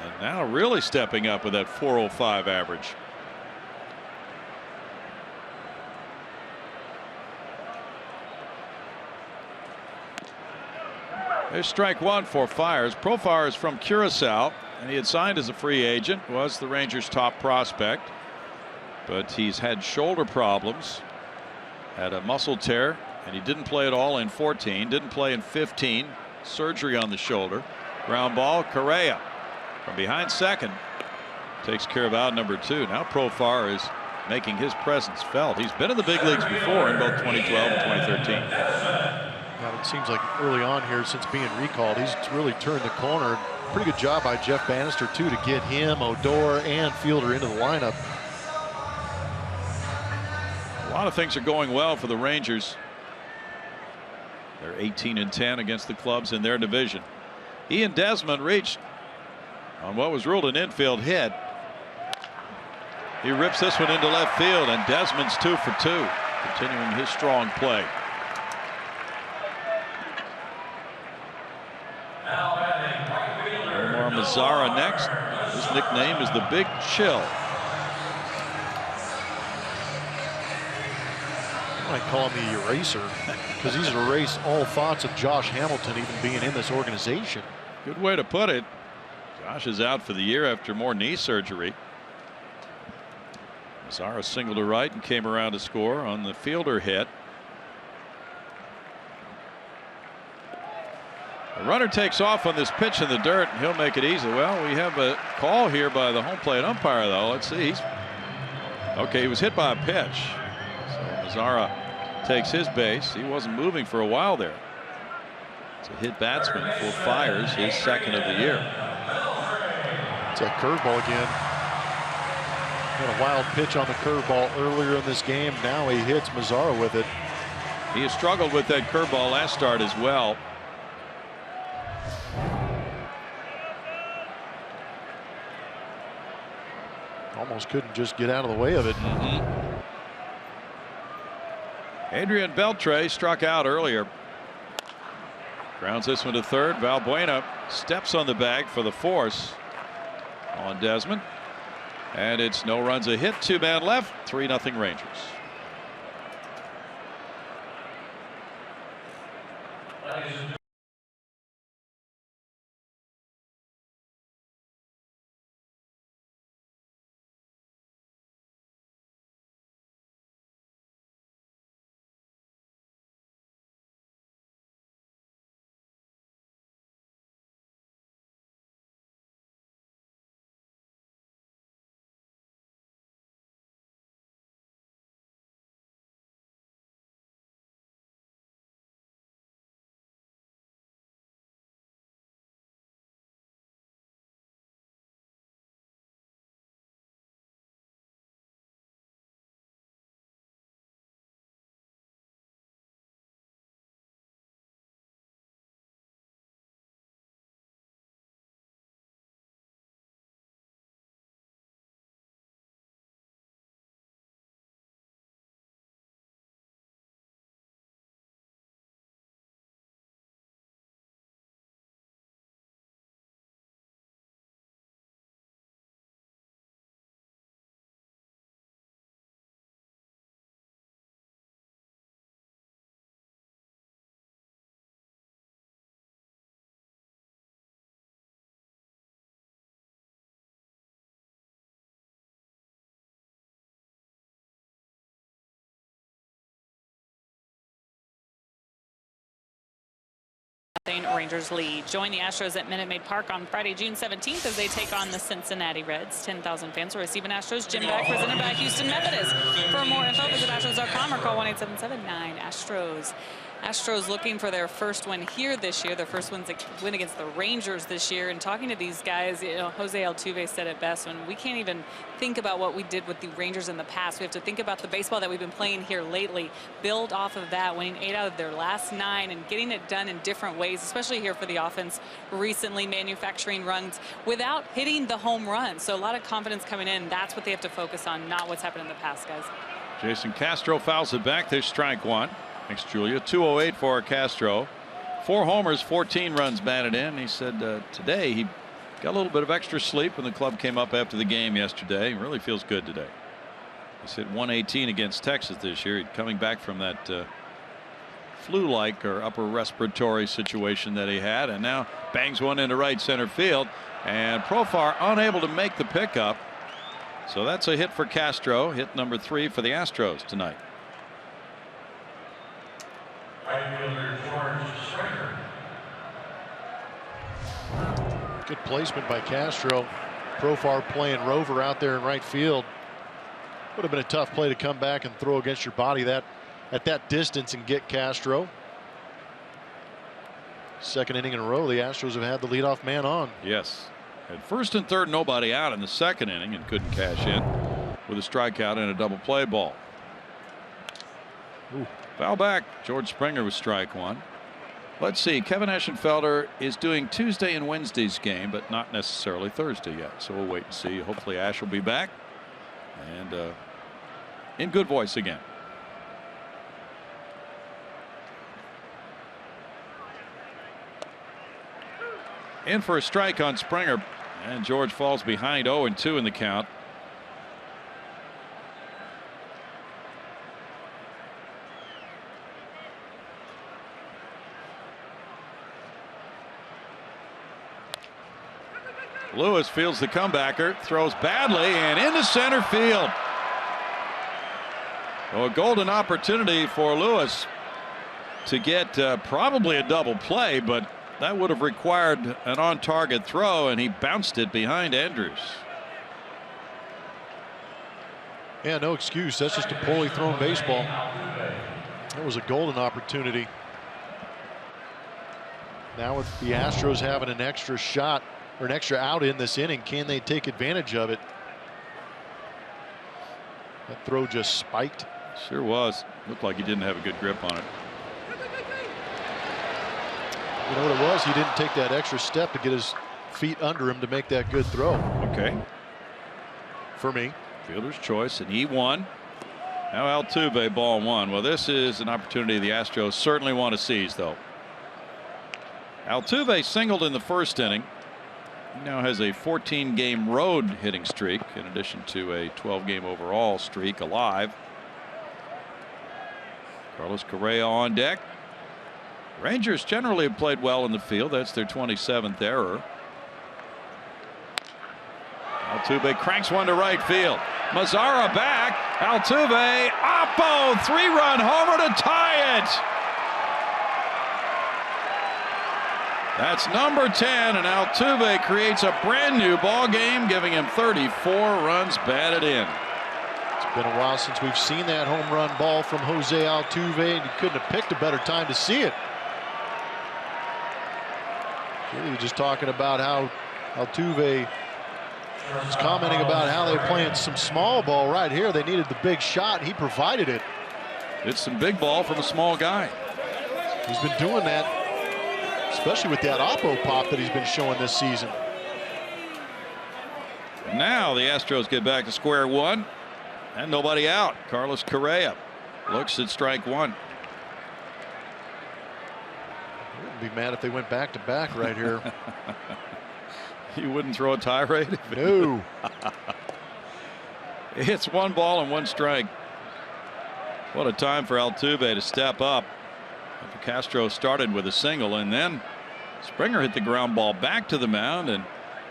and now really stepping up with that .405 average. There's strike one for Fiers. Profar is from Curacao, and he had signed as a free agent, was the Rangers' top prospect, but he's had shoulder problems, had a muscle tear, and he didn't play at all in 14, didn't play in 15, surgery on the shoulder. Ground ball, Correa from behind second takes care of out number 2. Now Profar is making his presence felt. He's been in the big leagues before in both 2012 and 2013. Now it seems like early on here, since being recalled, he's really turned the corner. Pretty good job by Jeff Bannister, too, to get him, Odor, and Fielder into the lineup. A lot of things are going well for the Rangers. They're 18-10 against the clubs in their division. Ian Desmond reached on what was ruled an infield hit. He rips this one into left field, and Desmond's 2 for 2, continuing his strong play. Omar Mazzara next. His nickname is the Big Chill. I might call him the Eraser because he's erased all thoughts of Josh Hamilton even being in this organization. Good way to put it. Josh is out for the year after more knee surgery. Mazzara singled to right and came around to score on the Fielder hit. The runner takes off on this pitch in the dirt, and he'll make it easy. Well, we have a call here by the home plate umpire, though. Let's see. Okay, he was hit by a pitch. So Mazzara takes his base. He wasn't moving for a while there. It's a hit batsman for Fiers, his second of the year. It's a curveball again. Got a wild pitch on the curveball earlier in this game. Now he hits Mazzara with it. He has struggled with that curveball last start as well. Almost couldn't just get out of the way of it. Adrian Beltre struck out earlier. Grounds this one to third. Valbuena steps on the bag for the force on Desmond. And it's no runs, a hit, 2-man left, 3-0 Rangers. Rangers lead. Join the Astros at Minute Maid Park on Friday, June 17th as they take on the Cincinnati Reds. 10,000 fans will receive an Astros gym bag presented by Houston Methodist. For more info, visit Astros.com or call 1-877-9-ASTROS. Astros looking for their first win here this year. Their first win against the Rangers this year. And talking to these guys, you know, Jose Altuve said it best, when we can't even think about what we did with the Rangers in the past. We have to think about the baseball that we've been playing here lately. Build off of that, winning 8 out of their last 9 and getting it done in different ways, especially here for the offense recently, manufacturing runs without hitting the home run. So a lot of confidence coming in. That's what they have to focus on, not what's happened in the past, guys. Jason Castro fouls it back. There's strike one. Thanks, Julia. 208 for Castro. 4 homers, 14 runs batted in. He said today he got a little bit of extra sleep when the club came up after the game yesterday. He really feels good today. He's hit 118 against Texas this year. He's coming back from that flu-like or upper respiratory situation that he had, and now bangs one into right center field, and Profar unable to make the pickup. So that's a hit for Castro, hit number 3 for the Astros tonight. Good placement by Castro. Profar playing rover out there in right field. Would have been a tough play to come back and throw against your body at that distance and get Castro. Second inning in a row, the Astros have had the leadoff man on. Yes. At first and third, nobody out in the second inning, and couldn't cash in with a strikeout and a double play ball. Ooh. Foul back. George Springer with strike one. Let's see. Kevin Eschenfelder is doing Tuesday and Wednesday's game, but not necessarily Thursday yet. So we'll wait and see. Hopefully Ash will be back and in good voice again. In for a strike on Springer, and George falls behind 0-2 in the count. Lewis fields the comebacker, throws badly and into center field. So a golden opportunity for Lewis to get probably a double play, but that would have required an on-target throw, and he bounced it behind Andrews. Yeah, no excuse. That's just a poorly thrown baseball. That was a golden opportunity. Now with the Astros having an extra shot or an extra out in this inning, can they take advantage of it? That throw just spiked. Sure was. Looked like he didn't have a good grip on it. You know what it was? He didn't take that extra step to get his feet under him to make that good throw. Okay. For me. Fielder's choice, and E1. Now Altuve, ball one. Well, this is an opportunity the Astros certainly want to seize, though. Altuve singled in the first inning. He now has a 14-game road hitting streak, in addition to a 12-game overall streak alive. Carlos Correa on deck. Rangers generally have played well in the field. That's their 27th error. Altuve cranks one to right field. Mazzara back. Altuve. Oppo. 3-run homer to tie it. That's number 10, and Altuve creates a brand new ball game, giving him 34 runs batted in. It's been a while since we've seen that home run ball from Jose Altuve, and you couldn't have picked a better time to see it. Really just talking about how Altuve was commenting about how they're playing some small ball right here. They needed the big shot. He provided it. It's some big ball from a small guy. He's been doing that, especially with that Oppo pop that he's been showing this season. Now the Astros get back to square one, and nobody out. Carlos Correa looks at strike one. I wouldn't be mad if they went back to back right here. You wouldn't throw a tirade? No. It's one ball and one strike. What a time for Altuve to step up. Castro started with a single, and then Springer hit the ground ball back to the mound, and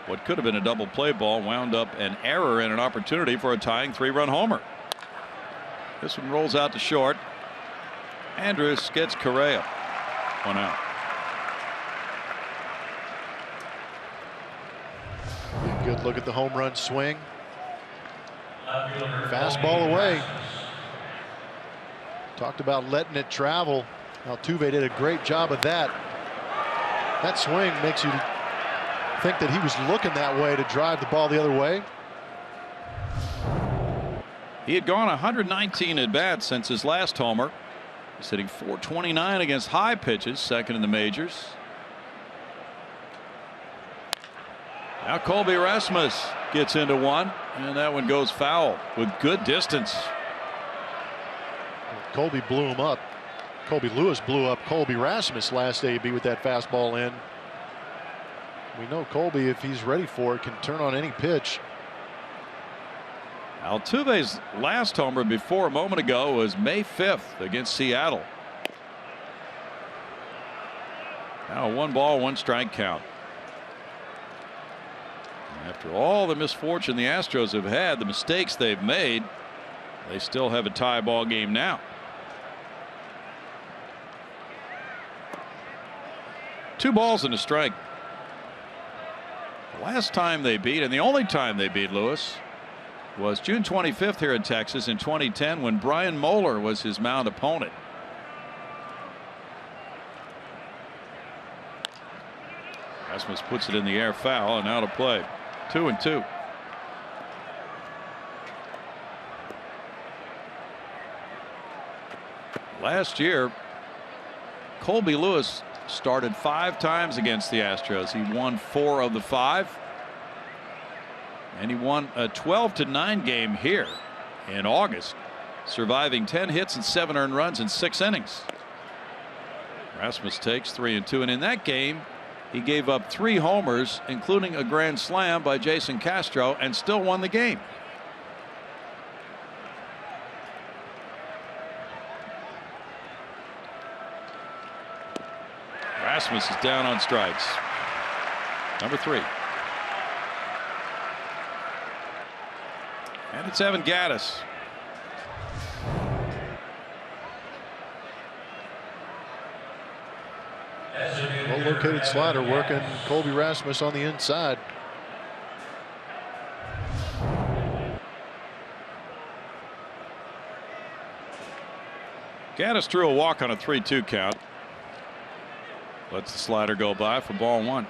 what could have been a double play ball wound up an error and an opportunity for a tying 3-run homer. This one rolls out to short. Andrus gets Correa. One out. Good look at the home run swing. Fastball away. Talked about letting it travel. Altuve did a great job of that. That swing makes you think that he was looking that way to drive the ball the other way. He had gone 119 at bats since his last homer. He's hitting .429 against high pitches, second in the majors. Now Colby Rasmus gets into one, and that one goes foul with good distance. Colby blew him up. Colby Lewis blew up Colby Rasmus last AB with that fastball in. We know Colby, if he's ready for it, can turn on any pitch. Altuve's last homer before a moment ago was May 5th against Seattle. Now 1 ball, 1 strike count. After all the misfortune the Astros have had, the mistakes they've made, they still have a tie ball game now. 2 balls and a strike. The last time they beat, and the only time they beat Lewis, was June 25th here in Texas in 2010 when Brian Moeller was his mound opponent. Rasmus puts it in the air, foul, and out of play. 2-2. Last year, Colby Lewis started 5 times against the Astros. He won 4 of the 5. And he won a 12-9 game here in August, surviving 10 hits and 7 earned runs in 6 innings. Rasmus takes 3-2, and in that game he gave up 3 homers, including a grand slam by Jason Castro, and still won the game. Rasmus is down on strikes. Number 3. And it's Evan Gattis. Well-located slider working Colby Rasmus on the inside. Gattis drew a walk on a 3-2 count. Lets the slider go by for ball 1.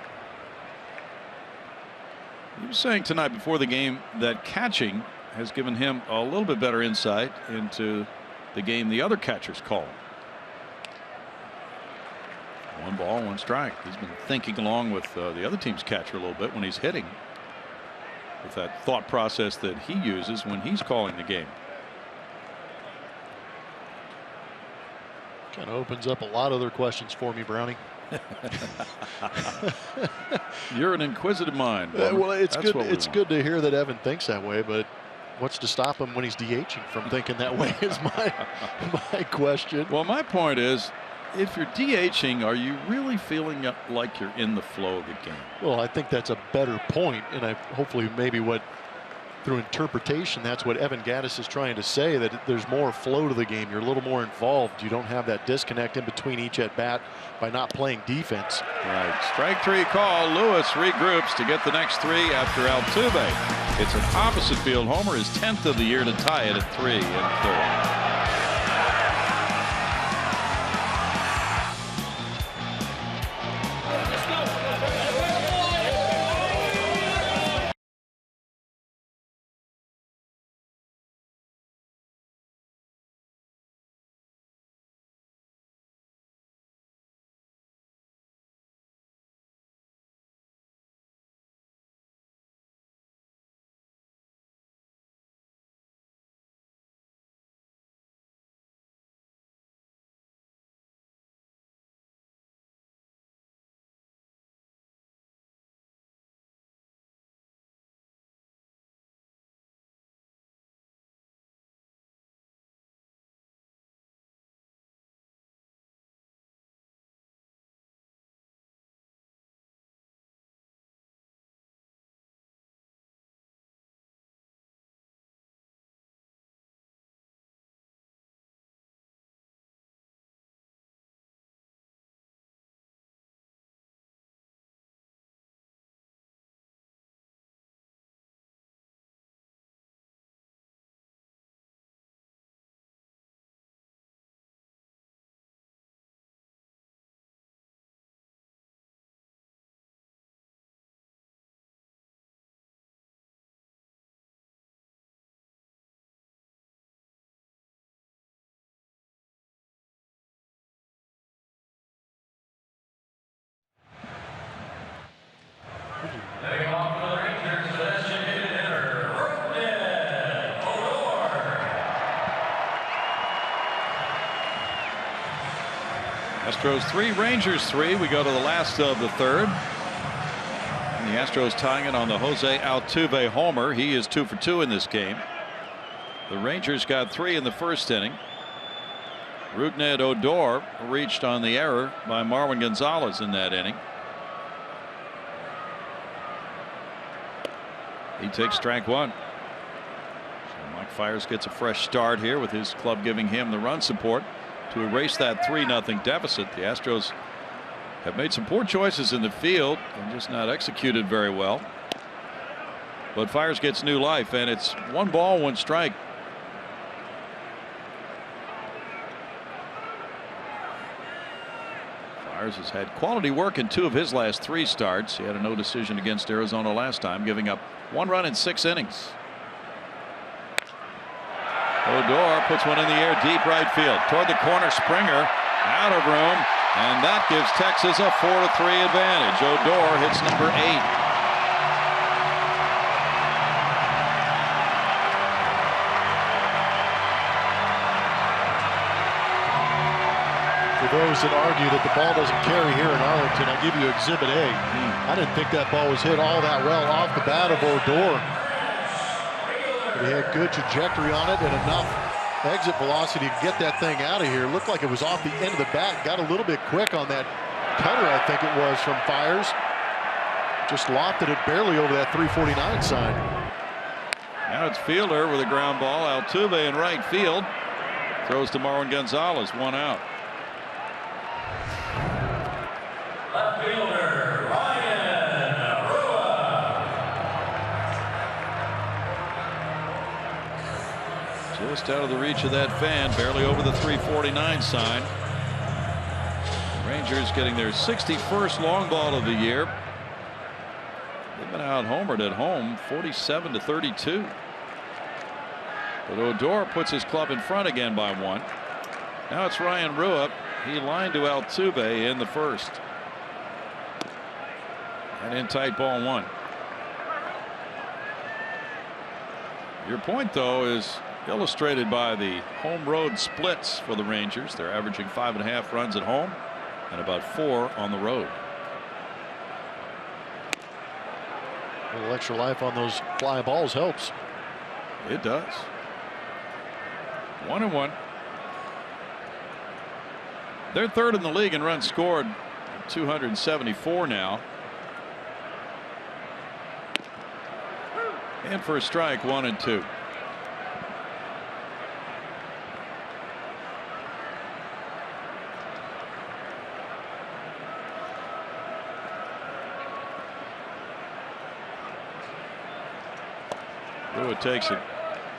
He was saying tonight before the game that catching has given him a little bit better insight into the game the other catchers call. 1 ball, 1 strike. He's been thinking along with the other team's catcher a little bit when he's hitting, with that thought process that he uses when he's calling the game. Kind of opens up a lot of other questions for me, Brownie. You're an inquisitive mind. Well, it's good. It's good to hear that Evan thinks that way, but what's to stop him when he's DHing from thinking that way is my question. Well, my point is, if you're DHing, are you really feeling like you're in the flow of the game? Well, I think that's a better point, and hopefully maybe through interpretation, that's what Evan Gattis is trying to say, that there's more flow to the game. You're a little more involved. You don't have that disconnect in between each at bat by not playing defense. Right. Strike 3 call. Lewis regroups to get the next 3 after Altuve. It's an opposite field homer, his 10th of the year, to tie it at 3 and 4. Astros 3, Rangers 3. We go to the last of the 3rd. And the Astros tying it on the Jose Altuve homer. He is 2 for 2 in this game. The Rangers got 3 in the 1st inning. Rougned Odor reached on the error by Marwin Gonzalez in that inning. He takes strike 1. So Mike Fiers gets a fresh start here with his club giving him the run support to erase that 3-0 deficit. The Astros have made some poor choices in the field and just not executed very well. But Fiers gets new life, and it's 1 ball, 1 strike. Fires has had quality work in 2 of his last 3 starts. He had a no decision against Arizona last time, giving up 1 run in 6 innings. Odor puts one in the air deep right field toward the corner. Springer out of room, and that gives Texas a 4-3 advantage. Odor hits number 8. For those that argue that the ball doesn't carry here in Arlington, I'll give you Exhibit A. I didn't think that ball was hit all that well off the bat of Odor. But he had good trajectory on it and enough exit velocity to get that thing out of here. Looked like it was off the end of the bat. Got a little bit quick on that cutter, I think it was, from Fires. Just lofted it barely over that 349 sign. Now it's Fielder with a ground ball. Altuve in right field. Throws to Marwin Gonzalez. 1 out. Left fielder Ryan Rua. Just out of the reach of that fan, barely over the 349 sign. Rangers getting their 61st long ball of the year. They've been out homered at home 47-32. But Odor puts his club in front again by 1. Now it's Ryan Rua. He lined to Altuve in the first. And in tight, ball 1. Your point, though, is illustrated by the home road splits for the Rangers. They're averaging 5.5 runs at home and about 4 on the road. A little extra life on those fly balls helps. It does. 1-1. They're third in the league in runs scored, 274 now. And for a strike, 1-2. Rua takes it.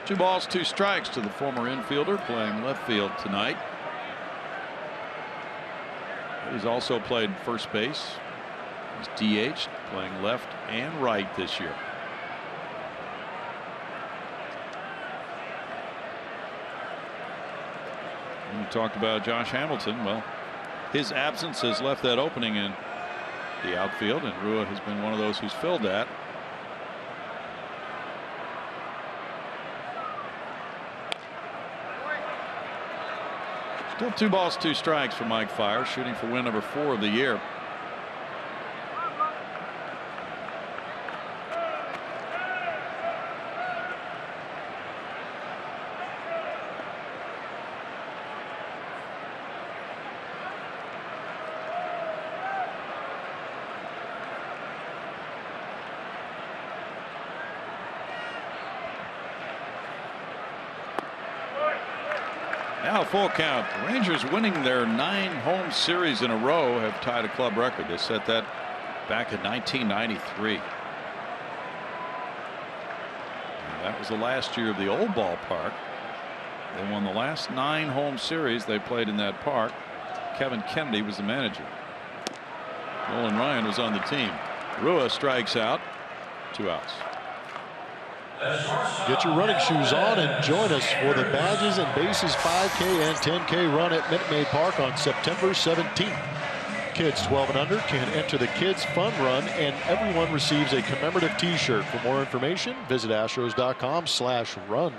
2 balls, 2 strikes to the former infielder playing left field tonight. He's also played first base. He's DH, playing left and right this year. We talked about Josh Hamilton. Well, his absence has left that opening in the outfield, and Rua has been one of those who's filled that. Still 2 balls, 2 strikes for Mike Fiers, shooting for win number 4 of the year. Now full count. The Rangers winning their 9 home series in a row have tied a club record. They set that back in 1993. And that was the last year of the old ballpark. They won the last 9 home series they played in that park. Kevin Kennedy was the manager. Nolan Ryan was on the team. Rua strikes out. 2 outs. Get your running shoes on and join us for the Badges and Bases 5K and 10K run at Minute Maid Park on September 17th. Kids 12 and under can enter the Kids Fun Run, and everyone receives a commemorative T-shirt. For more information, visit astros.com/run.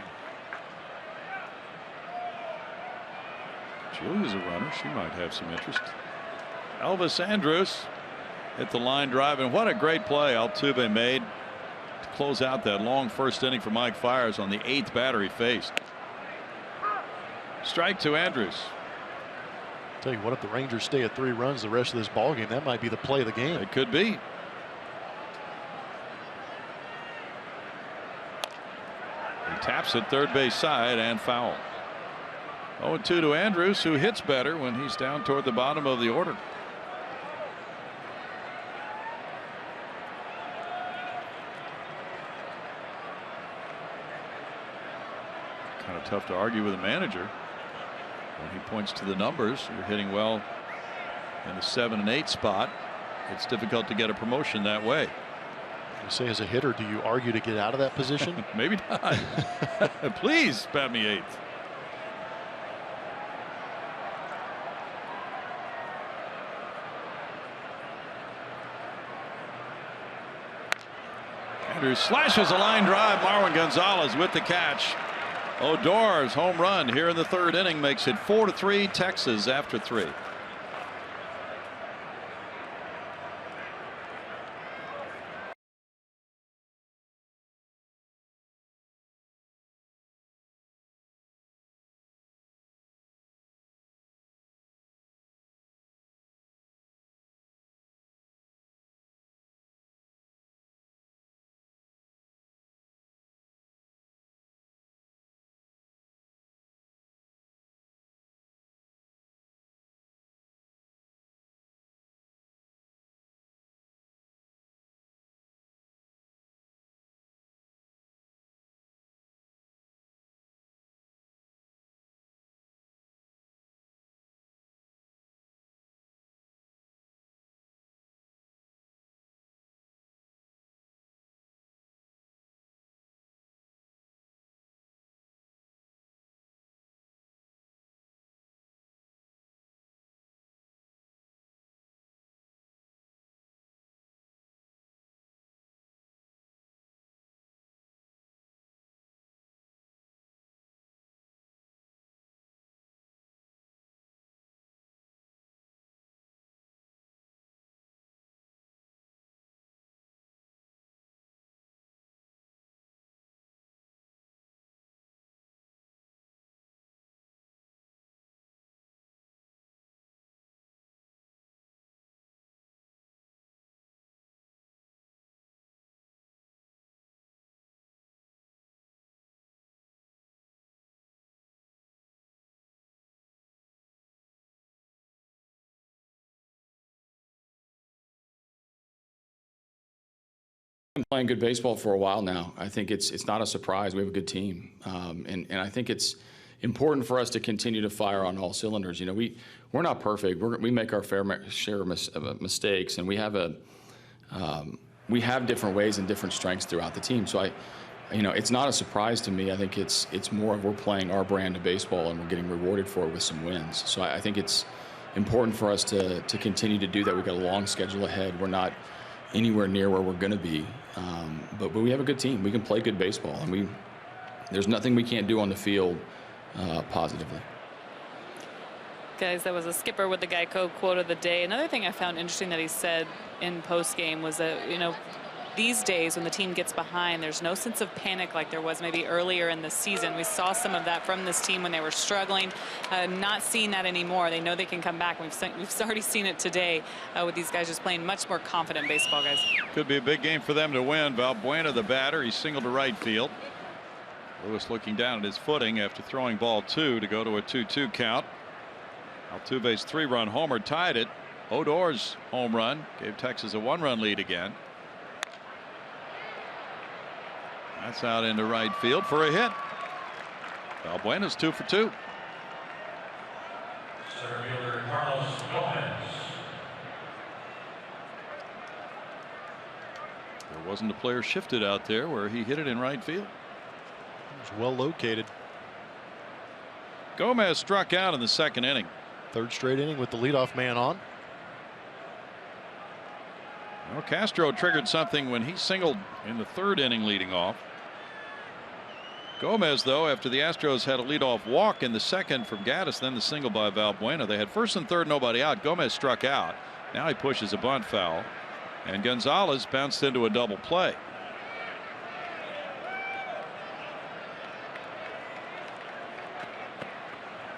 Julia's a runner. She might have some interest. Elvis Andrus hit the line drive, and what a great play Altuve made to close out that long first inning for Mike Fiers on the 8th batter he faced. Strike to Andrus. Tell you what, if the Rangers stay at 3 runs the rest of this ball game, that might be the play of the game. It could be. He taps it third base side and foul. 0-2 to Andrus, who hits better when he's down toward the bottom of the order. Kind of tough to argue with a manager when he points to the numbers. You're hitting well in the 7 and 8 spot. It's difficult to get a promotion that way. You say, as a hitter, do you argue to get out of that position? Maybe not. Please bat me 8th. Andrews slashes a line drive. Marwin Gonzalez with the catch. Odor's home run here in the 3rd inning makes it 4-3 Texas after 3. Been playing good baseball for a while now. I think it's not a surprise. We have a good team, and I think it's important for us to continue to fire on all cylinders. You know, we're not perfect. We make our fair share of mistakes, and we have different ways and different strengths throughout the team. So it's not a surprise to me. I think it's more of we're playing our brand of baseball and we're getting rewarded for it with some wins. So I think it's important for us to continue to do that. We've got a long schedule ahead. We're not anywhere near where we're going to be, but we have a good team. We can play good baseball, and there's nothing we can't do on the field positively. Guys, that was a Skipper with the Geico quote of the day. Another thing I found interesting that he said in post-game was that, these days when the team gets behind, there's no sense of panic like there was maybe earlier in the season. We saw some of that from this team when they were struggling. Not seeing that anymore. They know they can come back. We've already seen it today with these guys just playing much more confident baseball, guys. Could be a big game for them to win. Valbuena, the batter, he singled to right field. Lewis looking down at his footing after throwing ball 2 to go to a 2-2 count. Altuve's 3-run homer tied it. Odor's home run gave Texas a 1-run lead again. That's out into right field for a hit. Valbuena's 2 for 2. Center fielder Carlos Gomez. There wasn't a player shifted out there where he hit it in right field. It was well located. Gomez struck out in the 2nd inning. 3rd straight inning with the leadoff man on. Well, Castro triggered something when he singled in the 3rd inning leading off. Gomez, though, after the Astros had a leadoff walk in the 2nd from Gaddis, then the single by Valbuena. They had 1st and 3rd, nobody out. Gomez struck out. Now he pushes a bunt foul, and Gonzalez bounced into a double play.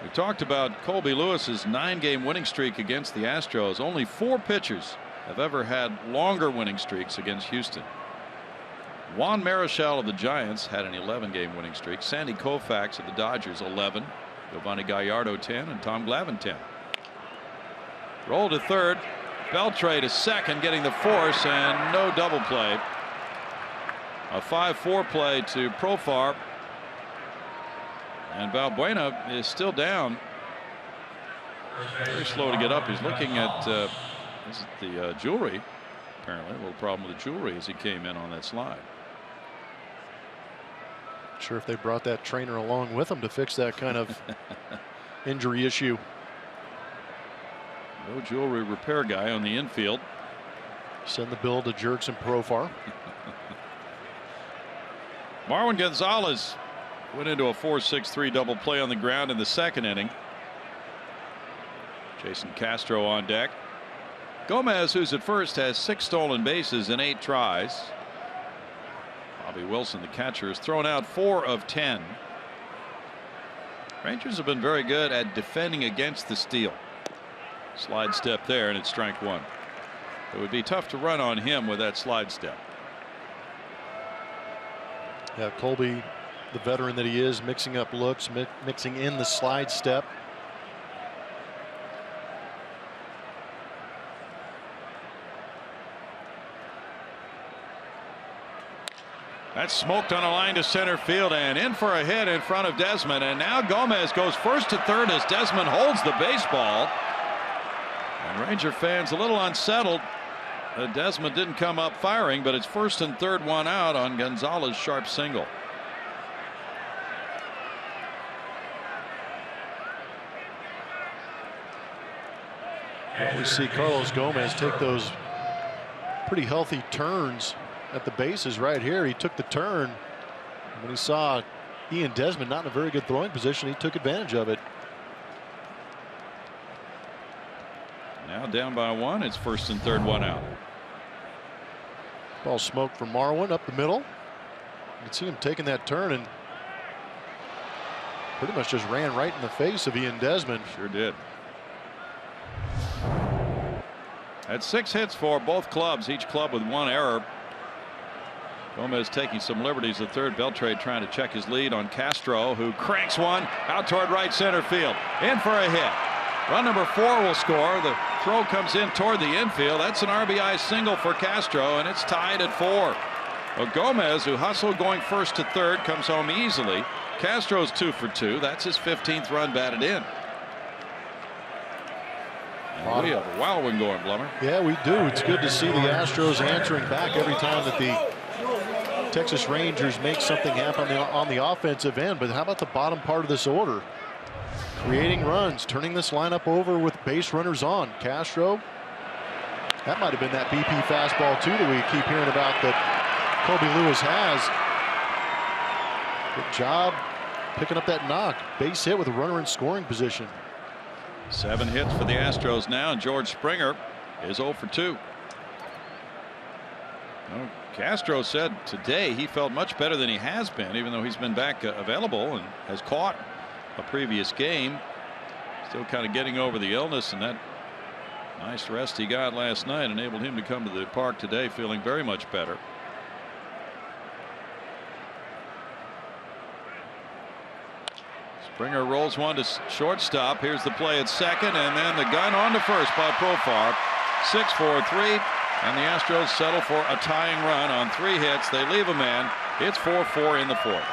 We talked about Colby Lewis's 9-game winning streak against the Astros. Only 4 pitchers have ever had longer winning streaks against Houston. Juan Marichal of the Giants had an 11-game winning streak. Sandy Koufax of the Dodgers 11. Giovanni Gallardo 10 and Tom Glavine 10. Roll to 3rd. Beltre to 2nd, getting the force, and no double play. A 5-4 play to Profar. And Valbuena is still down. Very slow to get up. He's looking at the jewelry. Apparently, a little problem with the jewelry as he came in on that slide. Not sure if they brought that trainer along with them to fix that kind of injury issue. No jewelry repair guy on the infield. Send the bill to Jerks and Profar. Marwin Gonzalez went into a 4-6-3 double play on the ground in the second inning. Jason Castro on deck. Gomez, who's at first, has 6 stolen bases in 8 tries. Bobby Wilson, the catcher, has thrown out 4 of 10. Rangers have been very good at defending against the steal. Slide step there, and it's strike 1. It would be tough to run on him with that slide step. Yeah, Colby, the veteran that he is, mixing up looks, mixing in the slide step. That's smoked on a line to center field and in for a hit in front of Desmond. And now Gomez goes first to third as Desmond holds the baseball. And Ranger fans a little unsettled. Desmond didn't come up firing, but it's first and third, 1 out on Gonzalez's sharp single. Well, we see Carlos Gomez take those pretty healthy turns at the bases right here. He took the turn. When he saw Ian Desmond not in a very good throwing position, he took advantage of it. Now down by 1. It's first and third, 1 out. Ball smoked from Marwin up the middle. You can see him taking that turn and pretty much just ran right in the face of Ian Desmond. Sure did. That's 6 hits for both clubs, each club with 1 error. Gomez taking some liberties at third. Beltre trying to check his lead on Castro, who cranks one out toward right center field. In for a hit. Run number 4 will score. The throw comes in toward the infield. That's an RBI single for Castro, and it's tied at 4. Well, Gomez, who hustled going first to third, comes home easily. Castro's 2 for 2. That's his 15th run batted in. And we have a wild one going, Blummer. Yeah, we do. It's good to see the Astros answering back every time that the Texas Rangers make something happen on the offensive end. But how about the bottom part of this order? Creating runs, turning this lineup over with base runners on. Castro, that might have been that BP fastball too that we keep hearing about that Kobe Lewis has. Good job picking up that knock. Base hit with a runner in scoring position. 7 hits for the Astros now, and George Springer is 0 for 2. Well, Castro said today he felt much better than he has been, even though he's been back available and has caught a previous game. Still kind of getting over the illness, and that nice rest he got last night enabled him to come to the park today feeling very much better. Springer rolls one to shortstop. Here's the play at second, and then the gun on to first by Profar. 6-4-3, and the Astros settle for a tying run on 3 hits. They leave a man. It's 4-4 in the 4th.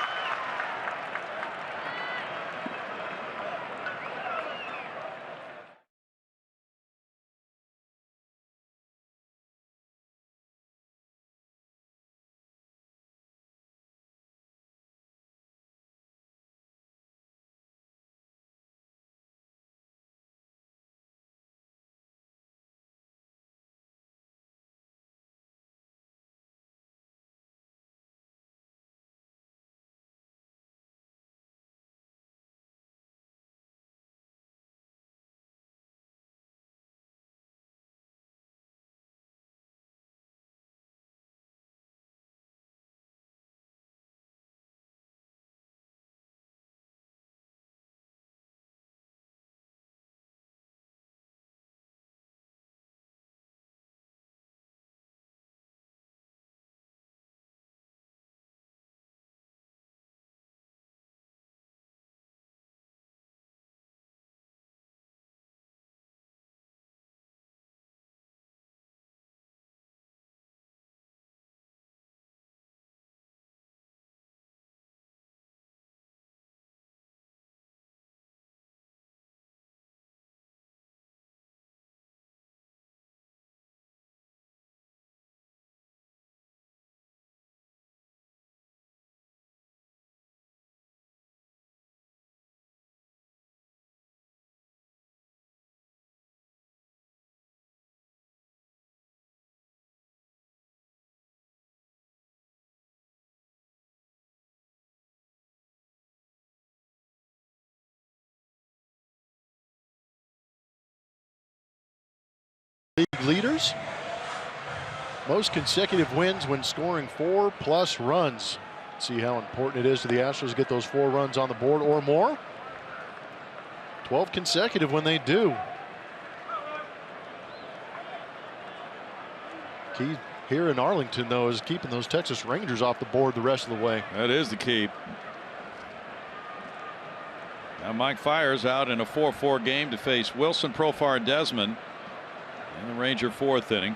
leaders. Most consecutive wins when scoring 4+ runs. See how important it is to the Astros to get those 4 runs on the board or more. 12 consecutive when they do. Key here in Arlington, though, is keeping those Texas Rangers off the board the rest of the way. That is the key. Now Mike Fiers out in a 4-4 game to face Wilson, Profar, and Desmond in the Ranger 4th inning.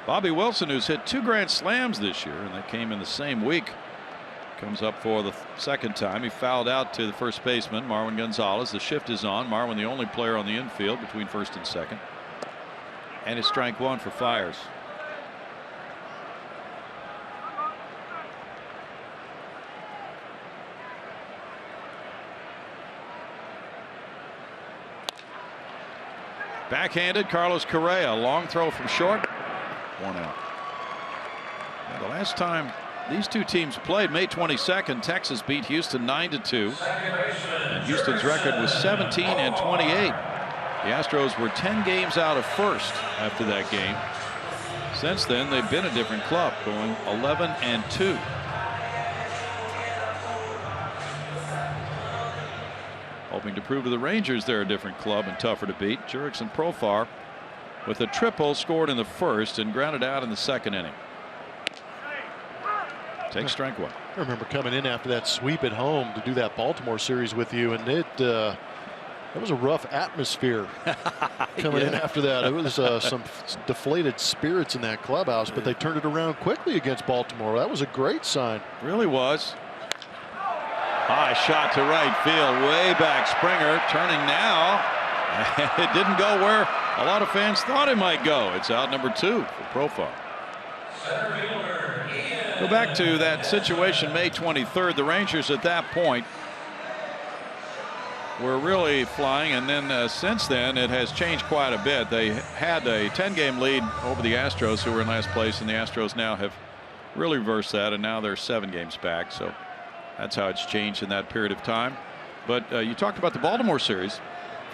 Bobby Wilson, who's hit 2 grand slams this year, and that came in the same week, comes up for the second time. He fouled out to the first baseman, Marwin Gonzalez. The shift is on. Marwin, the only player on the infield between first and second. And it's strike 1 for Fiers. Backhanded, Carlos Correa, long throw from short, 1 out. Now, the last time these two teams played, May 22nd, Texas beat Houston 9-2. And Houston's record was 17-28. The Astros were 10 games out of first after that game. Since then, they've been a different club, going 11-2. Hoping to prove to the Rangers they're a different club and tougher to beat. Jurickson and Profar with a triple scored in the first and grounded out in the second inning. Takes strike 1. I remember coming in after that sweep at home to do that Baltimore series with you, and it was a rough atmosphere coming in after that. It was some deflated spirits in that clubhouse, but they turned it around quickly against Baltimore. That was a great sign. Really was. High shot to right field, way back. Springer turning now. It didn't go where a lot of fans thought it might go. It's out number 2 for Profar. Go back to that situation May 23rd. The Rangers at that point were really flying, and then since then it has changed quite a bit. They had a 10-game lead over the Astros, who were in last place, and the Astros now have really reversed that, and now they're 7 games back. So that's how it's changed in that period of time. But you talked about the Baltimore series.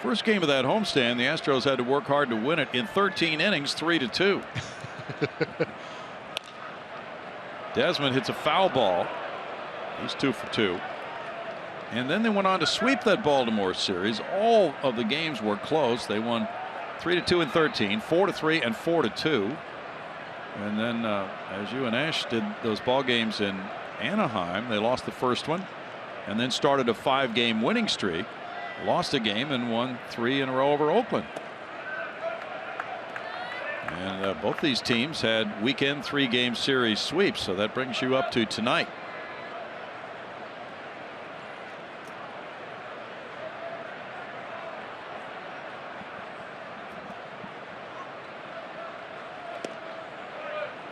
First game of that homestand, the Astros had to work hard to win it in 13 innings, 3-2. Desmond hits a foul ball. He's 2 for 2. And then they went on to sweep that Baltimore series. All of the games were close. They won 3-2 in 13, 4-3, and 4-2. And then, as you and Ash did those ball games in Anaheim, they lost the first one and then started a 5-game winning streak, lost a game, and won 3 in a row over Oakland. And both these teams had weekend 3-game series sweeps, so that brings you up to tonight.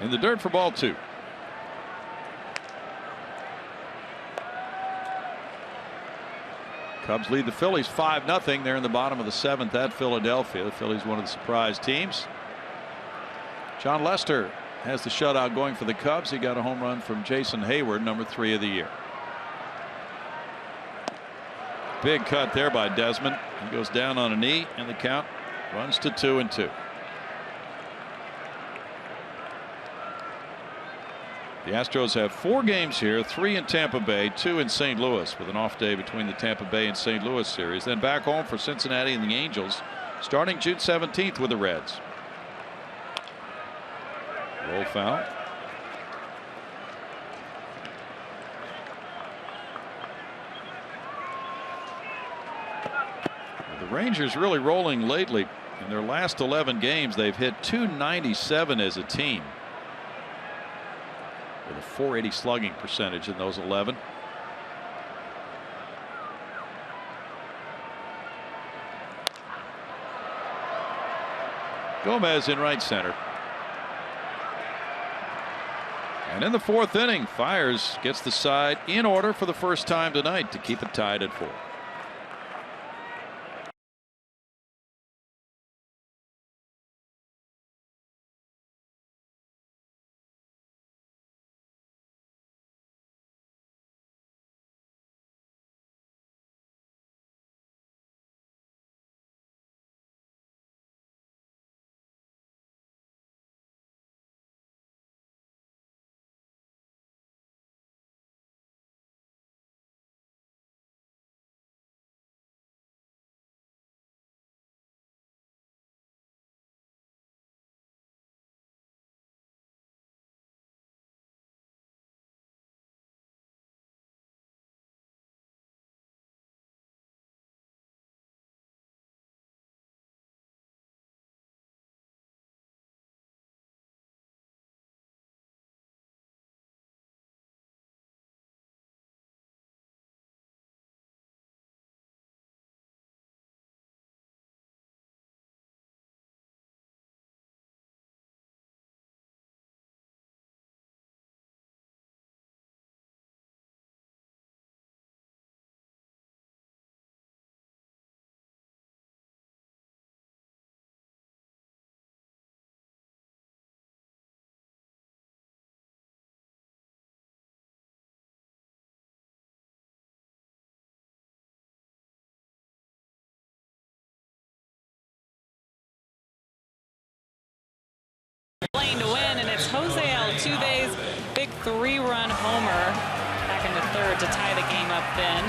In the dirt for ball 2. Cubs lead the Phillies 5-0. They're in the bottom of the 7th at Philadelphia. The Phillies, one of the surprise teams. John Lester has the shutout going for the Cubs. He got a home run from Jason Hayward, number 3 of the year. Big cut there by Desmond. He goes down on a knee, and the count runs to 2-2. The Astros have 4 games here, 3 in Tampa Bay, 2 in St. Louis, with an off day between the Tampa Bay and St. Louis series. Then back home for Cincinnati and the Angels, starting June 17th with the Reds. Roll foul. The Rangers really rolling lately. In their last 11 games, they've hit .297 as a team, with a .480 slugging percentage in those 11. Gomez in right center. And in the 4th inning, Fiers gets the side in order for the first time tonight to keep it tied at 4. 3-run homer back in the third to tie the game up then.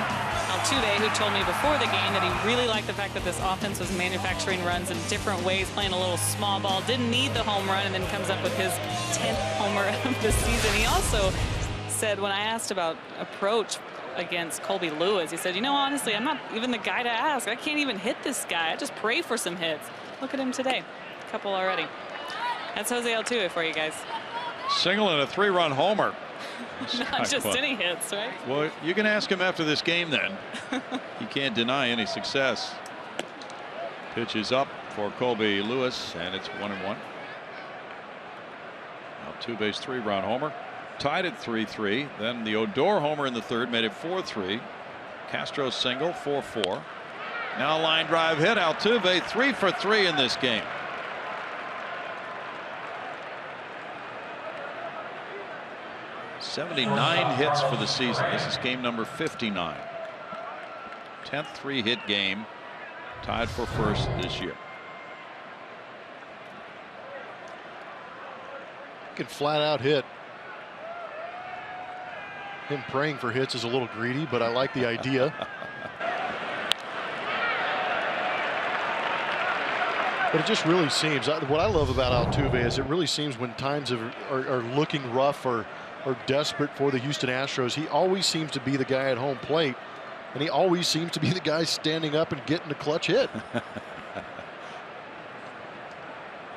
Altuve, who told me before the game that he really liked the fact that this offense was manufacturing runs in different ways, playing a little small ball, didn't need the home run, and then comes up with his 10th homer of the season. He also said, when I asked about approach against Colby Lewis, he said, you know, honestly, I'm not even the guy to ask. I can't even hit this guy. I just pray for some hits. Look at him today. A couple already. That's Jose Altuve for you guys. Single and a 3-run homer. Not just any hits, right? Well, you can ask him after this game then. He can't deny any success. Pitch is up for Colby Lewis, and it's 1-1. Altuve's 3-run homer. Tied at 3-3. Then the Odor homer in the third made it 4-3. Castro single, 4-4. Now a line drive hit. Altuve 3 for 3 in this game. '79 hits for the season. This is game number 59. 10th 3-hit game. Tied for first this year. Can flat out hit. Him praying for hits is a little greedy, but I like the idea. But it just really seems, what I love about Altuve is it really seems when times are looking rough or desperate for the Houston Astros, he always seems to be the guy at home plate, and he always seems to be the guy standing up and getting a clutch hit.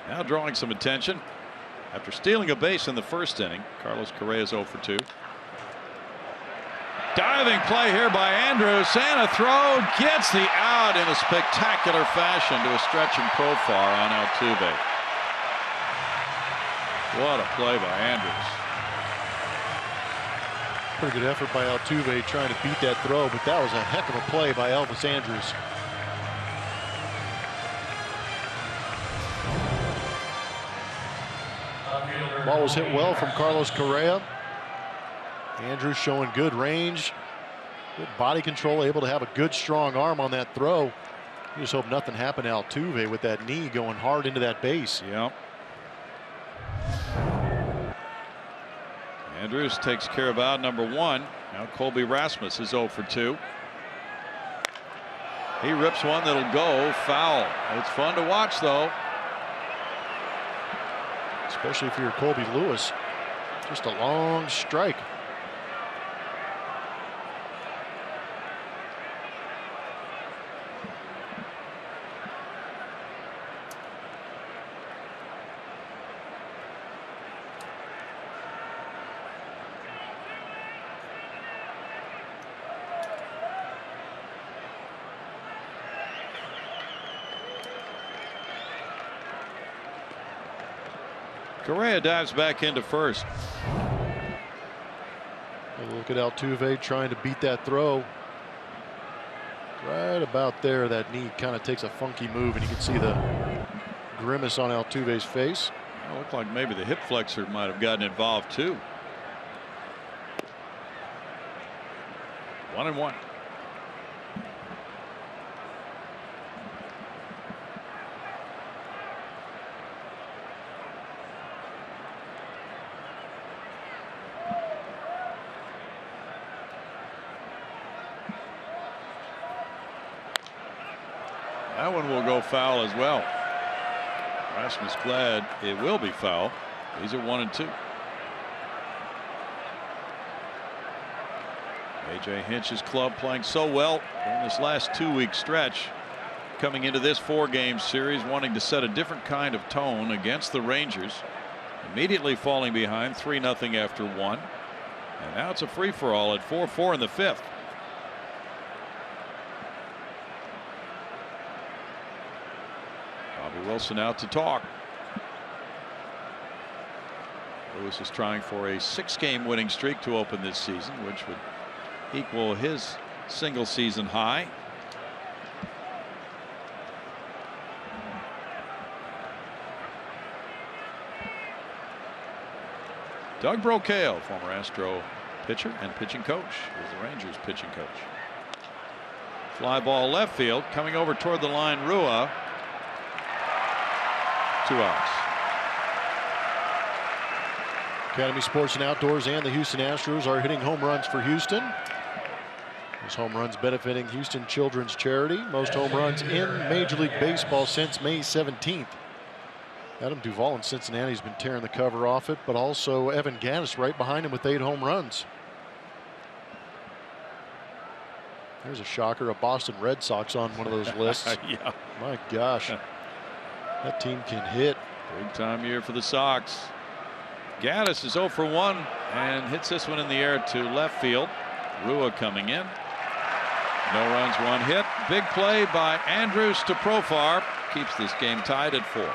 Now drawing some attention after stealing a base in the first inning. Carlos Correa is 0 for 2. Diving play here by Andrews, and a throw gets the out in a spectacular fashion to a stretching Profar on Altuve. What a play by Andrews. Pretty good effort by Altuve trying to beat that throw, but that was a heck of a play by Elvis Andrews. Ball was hit well from Carlos Correa. Andrews showing good range, good body control, able to have a good strong arm on that throw. You just hope nothing happened to Altuve with that knee going hard into that base. Yep. Andrews takes care of out number 1. Now Colby Rasmus is 0 for 2. He rips one that'll go foul. It's fun to watch though. Especially if you're Colby Lewis. Just a long strike. Correa dives back into first. Look at Altuve trying to beat that throw. Right about there, that knee kind of takes a funky move, and you can see the grimace on Altuve's face. It looked like maybe the hip flexor might have gotten involved too. 1-1. That one will go foul as well. Rasmus glad it will be foul. He's at 1-2. A.J. Hinch's club playing so well in this last 2-week stretch, coming into this 4-game series wanting to set a different kind of tone against the Rangers, immediately falling behind 3-0 after 1, and now it's a free-for-all at 4-4 in the 5th. Bobby Wilson out to talk. Lewis is trying for a 6-game winning streak to open this season, which would equal his single season high. Doug Brocail, former Astro pitcher and pitching coach, is the Rangers pitching coach. Fly ball left field, coming over toward the line. Rua. 2 outs. Academy Sports and Outdoors and the Houston Astros are hitting home runs for Houston. Those home runs benefiting Houston Children's Charity. Most home runs in Major League Baseball since May 17th. Adam Duvall in Cincinnati has been tearing the cover off it, but also Evan Gattis right behind him with 8 home runs. There's a shocker, a Boston Red Sox on one of those lists. Yeah. My gosh, that team can hit. Big time year for the Sox. Gattis is 0 for 1 and hits this one in the air to left field. Rua coming in. No runs, 1 hit. Big play by Andrews to Profar. Keeps this game tied at 4.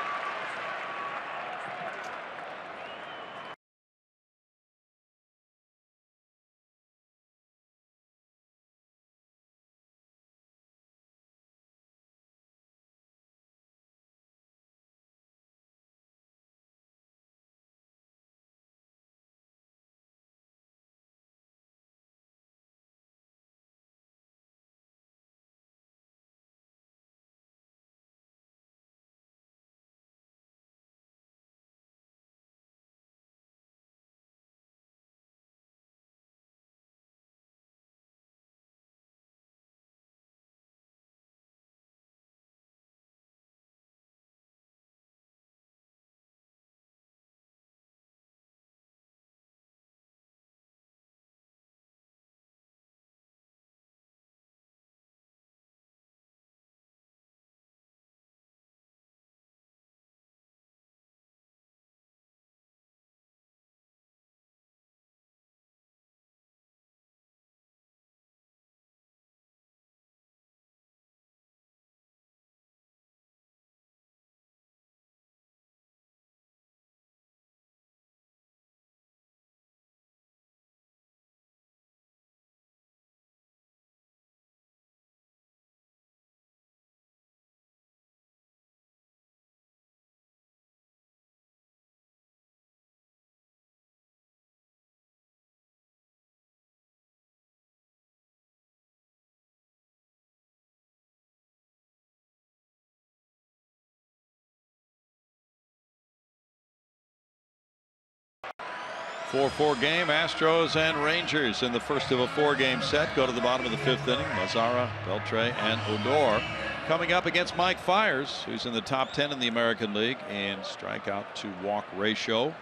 A 4-4 game. Astros and Rangers in the first of a 4-game set. Go to the bottom of the 5th inning. Mazara, Beltre, and Odor coming up against Mike Fiers, who's in the top 10 in the American League in strikeout to walk ratio,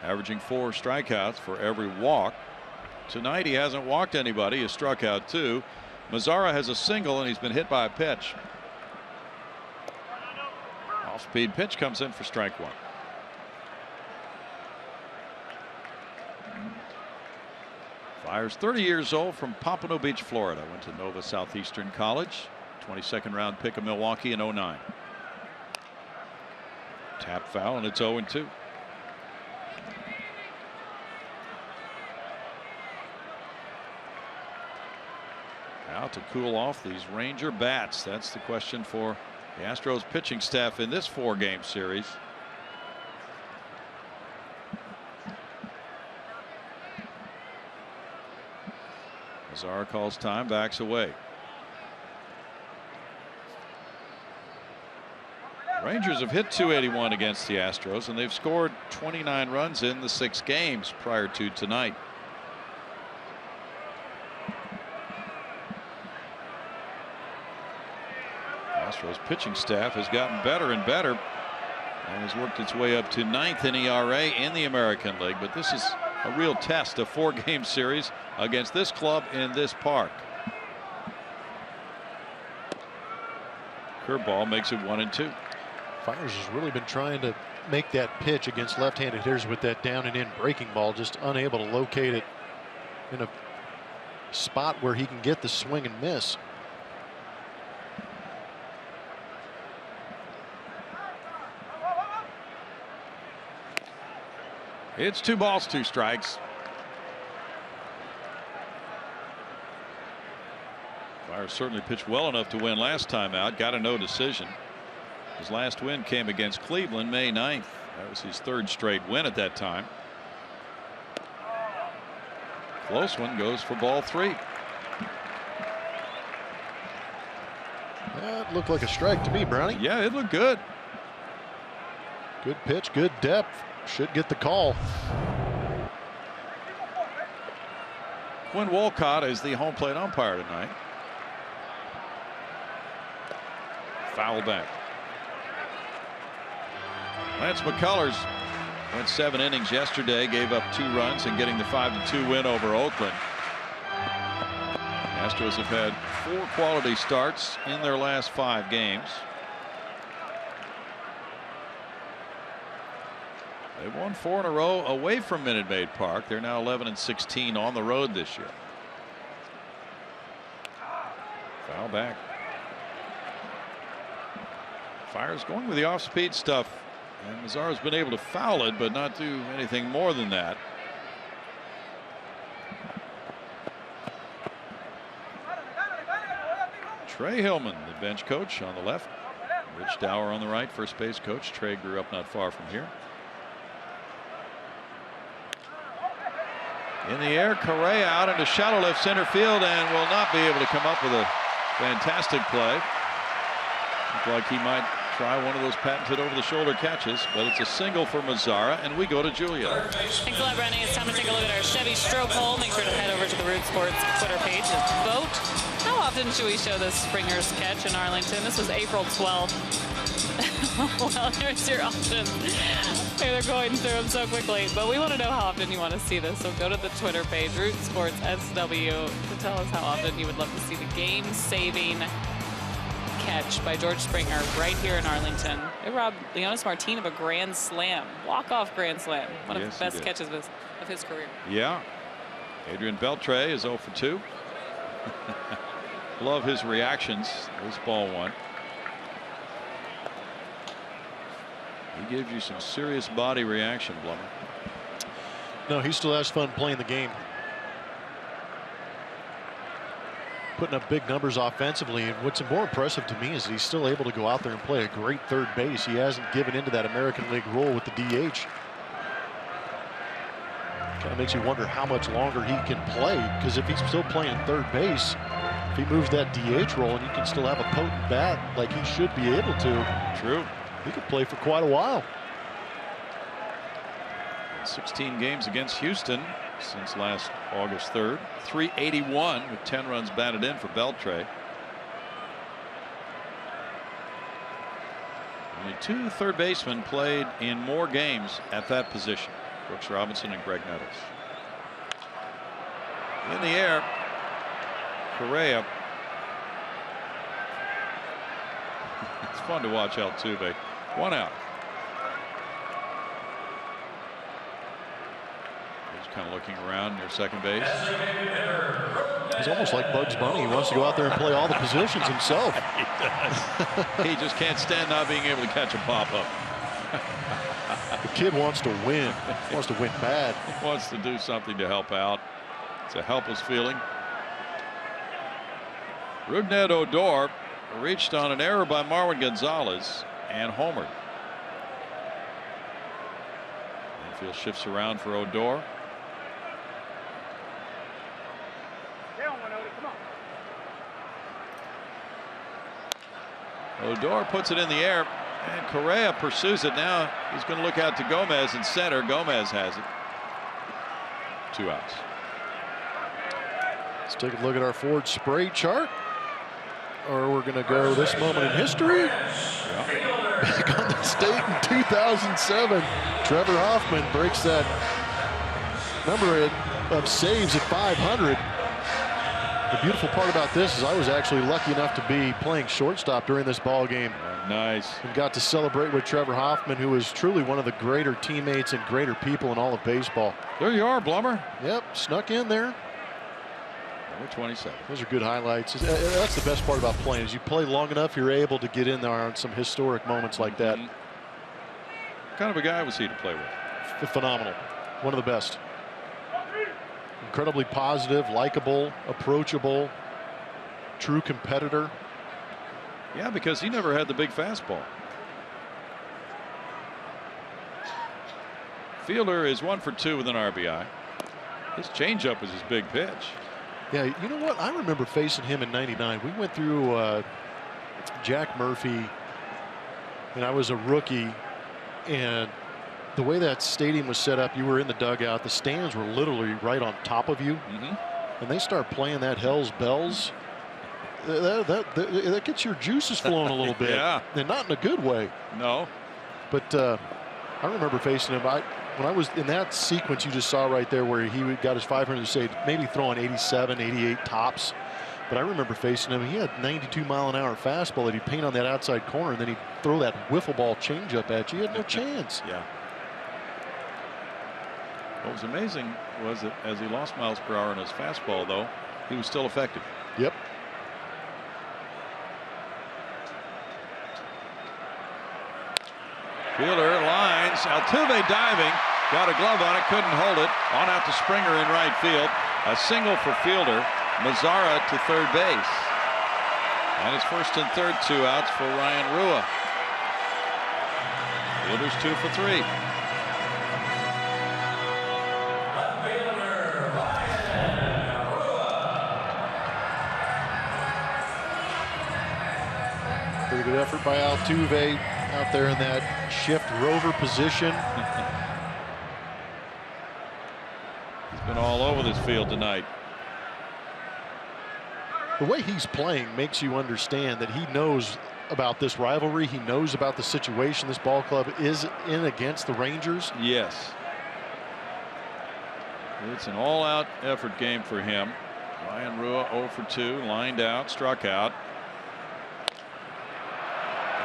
averaging 4 strikeouts for every walk. Tonight he hasn't walked anybody. He struck out 2. Mazara has a single and he's been hit by a pitch. Off-speed pitch comes in for strike 1. Fiers, 30 years old, from Pompano Beach, Florida. Went to Nova Southeastern College. 22nd round pick of Milwaukee in 09. Tap foul, and it's 0-2. Now to cool off these Ranger bats. That's the question for the Astros pitching staff in this 4-game series. Mazara calls time, backs away. Rangers have hit .281 against the Astros, and they've scored 29 runs in the 6 games prior to tonight. Astros pitching staff has gotten better and better and has worked its way up to 9th in ERA in the American League, but this is a real test, a 4-game series against this club in this park. Curveball makes it 1-2. Fiers has really been trying to make that pitch against left-handed hitters with that down and in breaking ball, just unable to locate it in a spot where he can get the swing and miss. It's 2 balls, 2 strikes. Fiers certainly pitched well enough to win last time out. Got a no decision. His last win came against Cleveland May 9th. That was his 3rd straight win at that time. Close one, goes for ball 3. That looked like a strike to me, Brownie. Yeah, it looked good. Good pitch, good depth. Should get the call. Quinn Wolcott is the home plate umpire tonight. Foul back. Lance McCullers went 7 innings yesterday, gave up 2 runs and getting the 5-2 win over Oakland. Astros have had 4 quality starts in their last 5 games. They've won 4 in a row away from Minute Maid Park. They're now 11-16 on the road this year. Foul back. Fiers going with the off-speed stuff, and Mazara's been able to foul it but not do anything more than that. Trey Hillman, the bench coach, on the left. Rich Dower on the right, first base coach. Trey grew up not far from here. In the air, Correa out into shallow left center field and will not be able to come up with a fantastic play. Looked like he might try one of those patented over-the-shoulder catches, but it's a single for Mazara, and we go to Julia. Thanks a lot, Brennan. It's time to take a look at our Chevy stroke hole. Make sure to head over to the Root Sports Twitter page and vote. How often should we show this Springer's catch in Arlington? This was April 12th. Well, here's your options. They're going through them so quickly, but we want to know how often you want to see this. So go to the Twitter page, Root Sports SW, to tell us how often you would love to see the game-saving catch by George Springer right here in Arlington. It robbed Leonys Martin of a grand slam, walk-off grand slam, one of the best catches of his career. Yeah. Adrian Beltre is 0 for 2. Love his reactions. This ball 1. He gives you some serious body reaction, Blummer. No, he still has fun playing the game. Putting up big numbers offensively, and what's more impressive to me is he's still able to go out there and play a great third base. He hasn't given into that American League role with the DH. Kind of makes you wonder how much longer he can play, because if he's still playing third base, if he moves that DH role and you can still have a potent bat like he should be able to. True. He could play for quite a while. 16 games against Houston since last August 3rd. 381 with 10 runs batted in for Beltre. Only 2 third basemen played in more games at that position. Brooks Robinson and Greg Nettles. In the air, Correa. It's fun to watch Altuve. 1 out. He's kind of looking around near second base. He's almost like Bugs Bunny. He wants to go out there and play all the positions himself. He does. He just can't stand not being able to catch a pop-up. The kid wants to win. He wants to win bad. He wants to do something to help out. It's a helpless feeling. Rougned Odor reached on an error by Marwin Gonzalez and homered. Infield shifts around for Odor. Odor puts it in the air, and Correa pursues it. Now he's going to look out to Gomez in center. Gomez has it. 2 outs. Let's take a look at our Ford spray chart. Or we're going to go this moment in history. Yeah. Back on the state in 2007. Trevor Hoffman breaks that number of saves at 500. The beautiful part about this is I was actually lucky enough to be playing shortstop during this ball game. Nice. And got to celebrate with Trevor Hoffman, who is truly one of the greater teammates and greater people in all of baseball. There you are, Blummer. Yep, snuck in there. Number 27. Those are good highlights. That's the best part about playing, is you play long enough, you're able to get in there on some historic moments like that. What kind of a guy was he to play with? Phenomenal. One of the best. Incredibly positive, likable, approachable, true competitor. Yeah, because he never had the big fastball. Fielder is 1 for 2 with an RBI. His changeup was his big pitch. Yeah, you know what? I remember facing him in '99. We went through Jack Murphy, and I was a rookie. And the way that stadium was set up, you were in the dugout. The stands were literally right on top of you. and they start playing that Hell's Bells, that gets your juices flowing a little bit. Yeah. And not in a good way. No. But I remember facing him. When I was in that sequence you just saw right there where he got his 500 say maybe throwing 87, 88 tops. But I remember facing him. He had 92-mile-an-hour fastball that he'd paint on that outside corner, and then he'd throw that wiffle ball changeup at you. He had no chance. Yeah. What was amazing was that as he lost miles per hour in his fastball, though, he was still effective. Yep. Fielder lines. Altuve diving. Got a glove on it. Couldn't hold it. On out to Springer in right field. A single for Fielder. Mazzara to third base. And his first and third 2 outs for Ryan Rua. Fielder's 2 for 3. Pretty good effort by Altuve out there in that shift rover position. He's been all over this field tonight. The way he's playing makes you understand that he knows about this rivalry. He knows about the situation this ball club is in against the Rangers. Yes. It's an all-out effort game for him. Ryan Rua 0 for 2, lined out, struck out.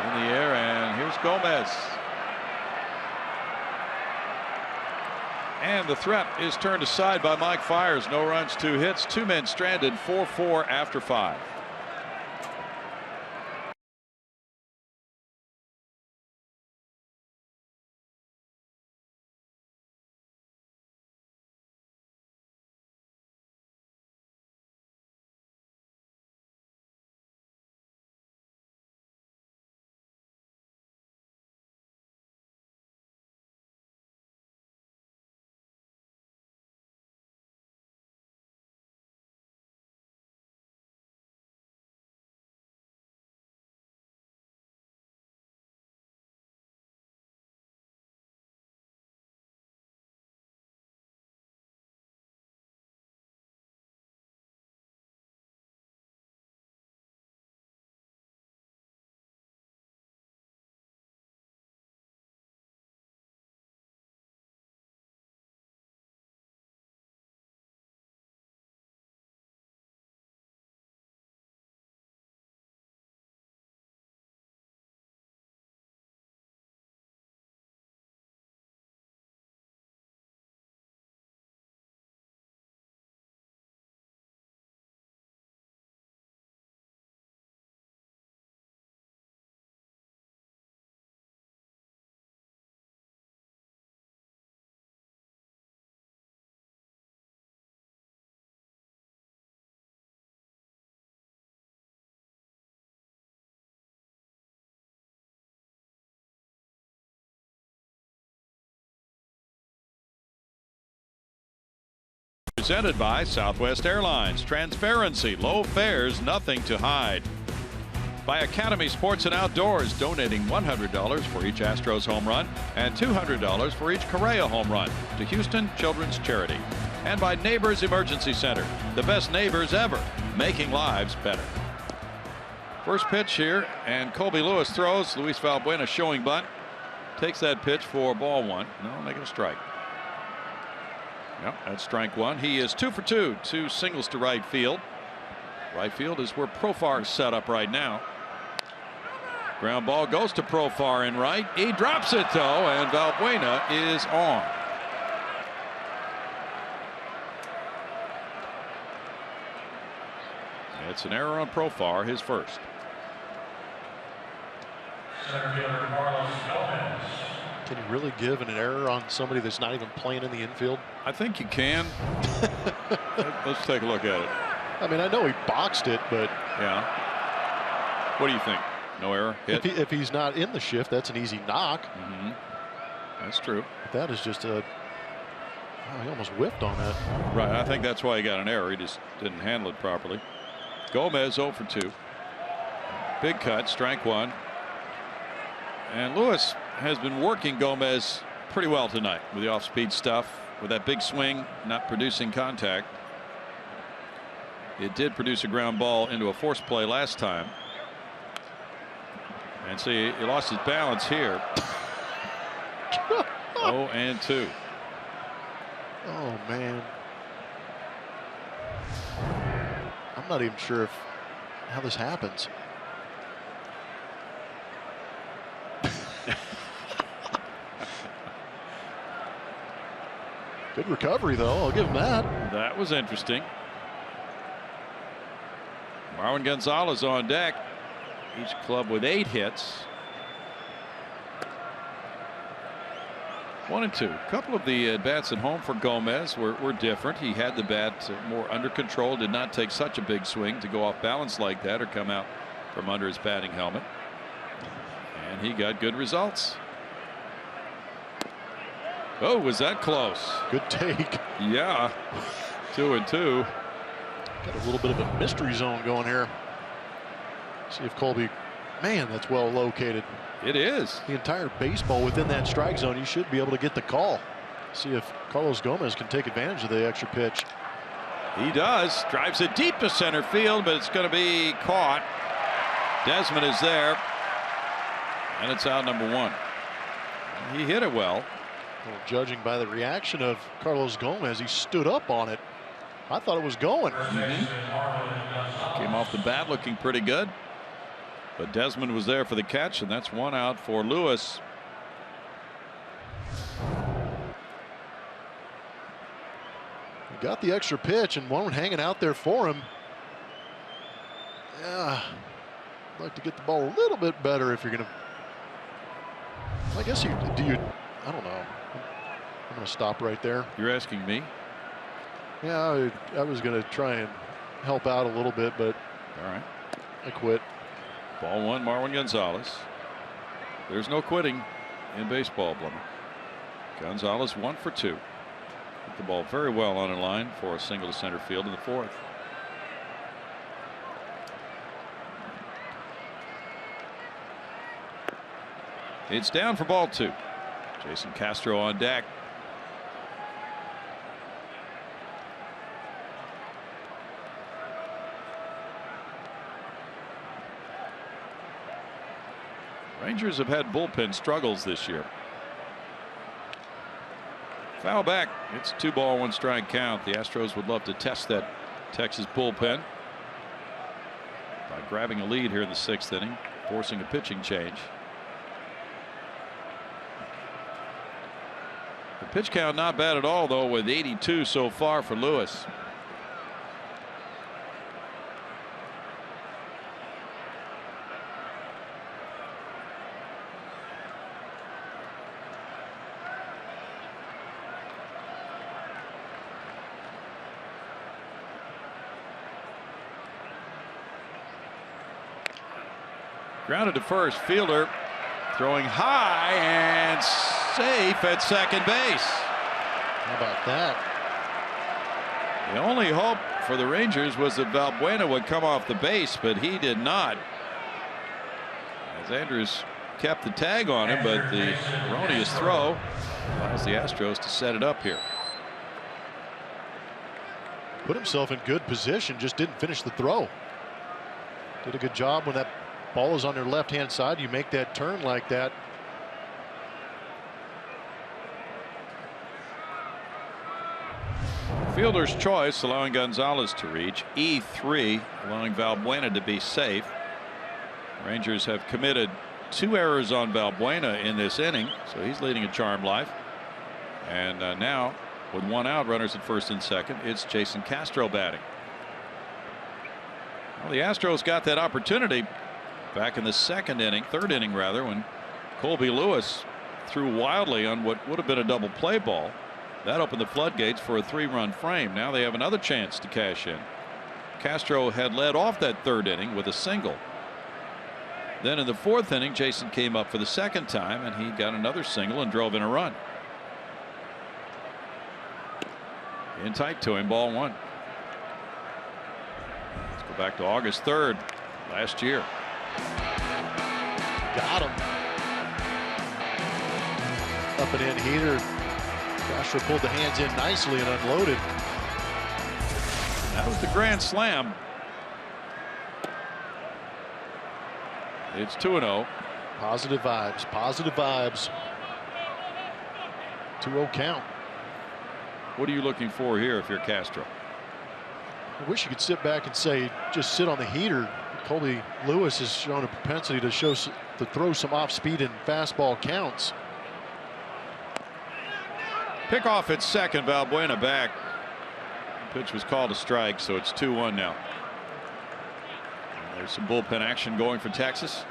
In the air, and here's Gomez. And the threat is turned aside by Mike Fiers. No runs, 2 hits, 2 men stranded, 4-4 after 5. Presented by Southwest Airlines. Transparency, low fares, nothing to hide. By Academy Sports and Outdoors, donating $100 for each Astros home run and $200 for each Correa home run to Houston Children's Charity. And by Neighbors Emergency Center, the best neighbors ever, making lives better. First pitch here, and Colby Lewis throws. Luis Valbuena showing bunt. Takes that pitch for ball 1. No, make it a strike. Yep, that's strike 1. He is 2 for 2. 2 singles to right field. Right field is where Profar is set up right now. Ground ball goes to Profar in right. He drops it though, and Valbuena is on. It's an error on Profar, his first. Center fielder Carlos Gomez. Can you really give an error on somebody that's not even playing in the infield? I think you can. Let's take a look at it. I mean, I know he boxed it, but yeah. What do you think? No error? Hit? If he's not in the shift, that's an easy knock. Mm-hmm. That's true. That is just a. Oh, he almost whipped on that. Right. I think that's why he got an error. He just didn't handle it properly. Gomez 0 for 2. Big cut, strike 1. And Lewis has been working Gomez pretty well tonight with the off-speed stuff, with that big swing, not producing contact. It did produce a ground ball into a force play last time. And see, he lost his balance here. 0-2. Oh, man. I'm not even sure how this happens. Good recovery, though. I'll give him that. That was interesting. Marwin Gonzalez on deck. Each club with 8 hits. 1-2. A couple of the at-bats at home for Gomez were different. He had the bat more under control, did not take such a big swing to go off balance like that or come out from under his batting helmet. And he got good results. Oh, was that close? Good take. Yeah. 2-2. Got a little bit of a mystery zone going here. See if Colby, man, that's well located. It is. The entire baseball within that strike zone. You should be able to get the call. See if Carlos Gomez can take advantage of the extra pitch. He does. Drives it deep to center field, but it's going to be caught. Desmond is there. And it's out number 1. He hit it well. Well, judging by the reaction of Carlos Gomez, he stood up on it. I thought it was going. Came off the bat looking pretty good. But Desmond was there for the catch, and that's 1 out for Lewis. He got the extra pitch and one hanging out there for him. Yeah, I'd like to get the ball a little bit better if you're going to. I guess I don't know. I'm going to stop right there. You're asking me? Yeah, I was going to try and help out a little bit, but all right, I quit. Ball 1, Marwin Gonzalez. There's no quitting in baseball, Blummer. Gonzalez 1 for 2. Hit the ball very well on a line for a single to center field in the 4th. It's down for ball 2. Jason Castro on deck. Rangers have had bullpen struggles this year. Foul back. It's 2-ball, 1 strike count. The Astros would love to test that Texas bullpen by grabbing a lead here in the 6th inning, forcing a pitching change. The pitch count not bad at all, though, with 82 so far for Lewis. Grounded to first. Fielder throwing high and safe at second base. How about that? The only hope for the Rangers was that Valbuena would come off the base, but he did not. As Andrews kept the tag on him, but the erroneous throw allows the Astros to set it up here. Put himself in good position, just didn't finish the throw. Did a good job when that ball is on their left-hand side. You make that turn like that. Fielder's choice, allowing Gonzalez to reach. E3, allowing Valbuena to be safe. Rangers have committed 2 errors on Valbuena in this inning, so he's leading a charmed life. And now, with 1 out, runners at first and second, it's Jason Castro batting. Well, the Astros got that opportunity back in the 2nd inning, 3rd inning rather, when Colby Lewis threw wildly on what would have been a double play ball. That opened the floodgates for a 3-run frame. Now they have another chance to cash in. Castro had led off that 3rd inning with a single. Then in the 4th inning, Jason came up for the 2nd time, and he got another single and drove in a run. In tight to him, ball 1. Let's go back to August 3rd last year. Got him. Up and in heater. Castro pulled the hands in nicely and unloaded. That was the grand slam. It's 2-0. Positive vibes. Positive vibes. 2-0 count. What are you looking for here if you're Castro? I wish you could sit back and say just sit on the heater. Colby Lewis has shown a propensity to throw some off speed and fastball counts. Pick off at second. Valbuena back. Pitch was called a strike, so it's 2-1 now. And there's some bullpen action going for Texas.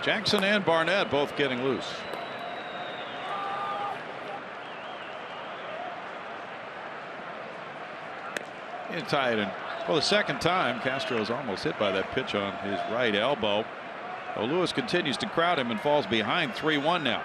Jackson and Barnett both getting loose. And tie it in. For the second time, Castro is almost hit by that pitch on his right elbow. So Lewis continues to crowd him and falls behind 3-1 now.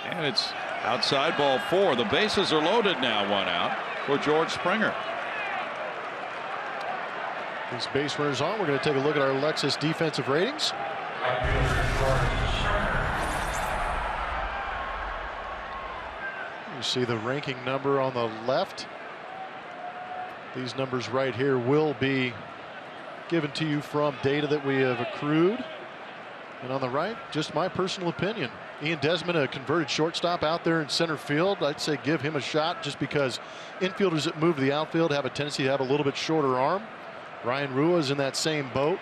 And it's outside, ball 4. The bases are loaded now. 1 out for George Springer. These base runners on. We're going to take a look at our Lexus defensive ratings. You see the ranking number on the left. These numbers right here will be given to you from data that we have accrued. And on the right, just my personal opinion. Ian Desmond, a converted shortstop out there in center field. I'd say give him a shot just because infielders that move to the outfield have a tendency to have a little bit shorter arm. Ryan Rua is in that same boat.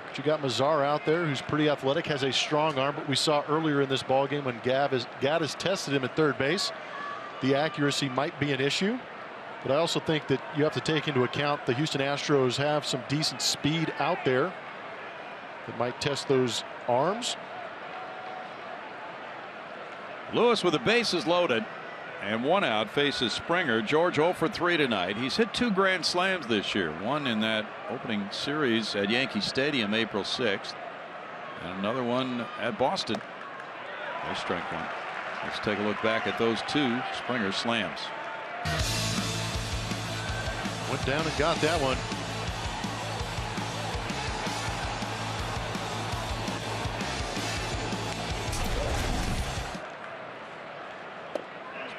But you got Mazar out there who's pretty athletic, has a strong arm, but we saw earlier in this ballgame when Gaddis tested him at third base, the accuracy might be an issue. But I also think that you have to take into account the Houston Astros have some decent speed out there that might test those arms. Lewis with the bases loaded and 1 out faces Springer. George 0 for 3 tonight. He's hit 2 grand slams this year. One in that opening series at Yankee Stadium April 6th. And another one at Boston. There's strike 1. Let's take a look back at those 2 Springer slams. Went down and got that one.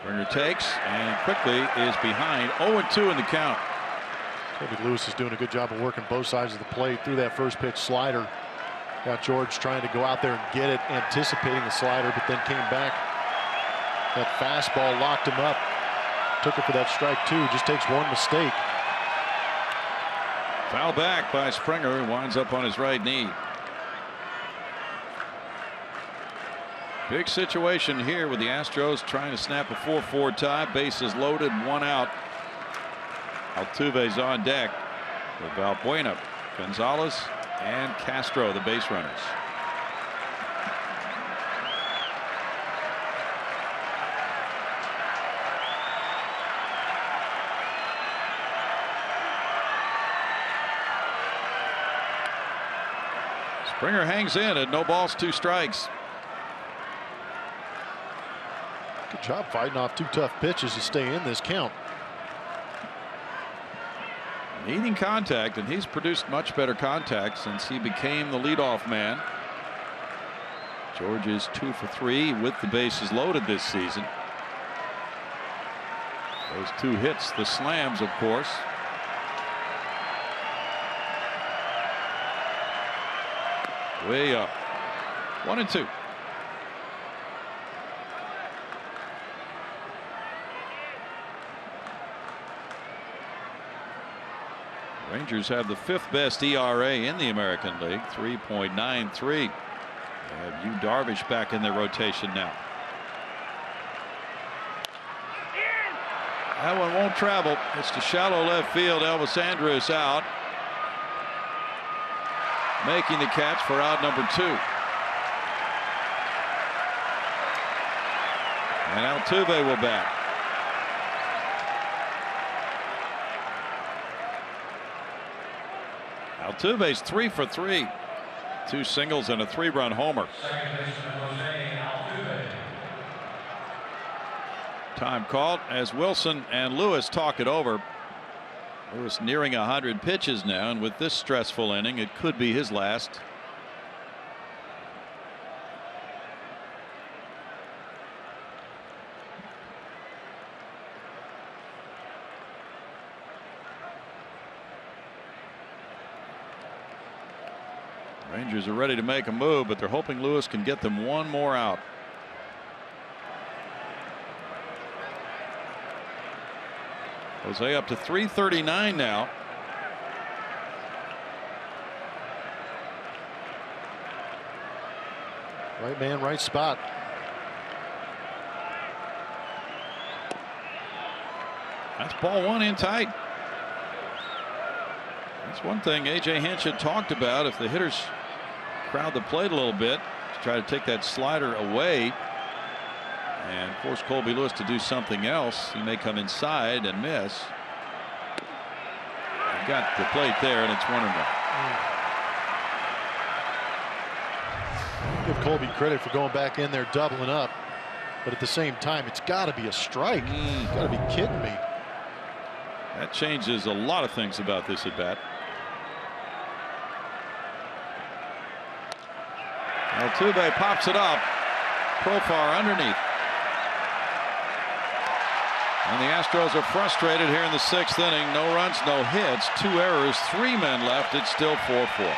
Springer takes and quickly is behind. 0-2 in the count. Colby Lewis is doing a good job of working both sides of the plate through that first pitch slider. Got George trying to go out there and get it, anticipating the slider, but then came back. That fastball locked him up. Took it for that strike 2. Just takes one mistake. Foul back by Springer. Winds up on his right knee. Big situation here with the Astros trying to snap a 4-4 tie. Bases loaded, 1 out. Altuve's on deck with Valbuena, Gonzalez, and Castro, the base runners. Springer hangs in at no balls, 2 strikes. Good job fighting off 2 tough pitches to stay in this count. Needing contact, and he's produced much better contact since he became the leadoff man. George is 2 for 3 with the bases loaded this season. Those 2 hits, the slams, of course. Way up. 1-2. Rangers have the 5th best ERA in the American League, 3.93. Have Yu Darvish back in their rotation now. That one won't travel. It's to shallow left field. Elvis Andrus out. Making the catch for out number 2. And Altuve will bat. Altuve's 3 for 3. 2 singles and a 3-run homer. Time called as Wilson and Lewis talk it over. Lewis nearing 100 pitches now, and with this stressful inning, it could be his last. Rangers are ready to make a move, but they're hoping Lewis can get them one more out. Jose up to 339 now. Right man, right spot. That's ball 1 in tight. That's one thing A.J. Hinch had talked about. If the hitters crowd the plate a little bit to try to take that slider away and force Colby Lewis to do something else, he may come inside and miss. He got the plate there, and it's 1-1. Give Colby credit for going back in there, doubling up, but at the same time, it's got to be a strike. You got to be kidding me. That changes a lot of things about this at bat. Altuve pops it up. Profar underneath. And the Astros are frustrated here in the 6th inning. No runs, no hits, 2 errors, 3 men left. It's still 4-4.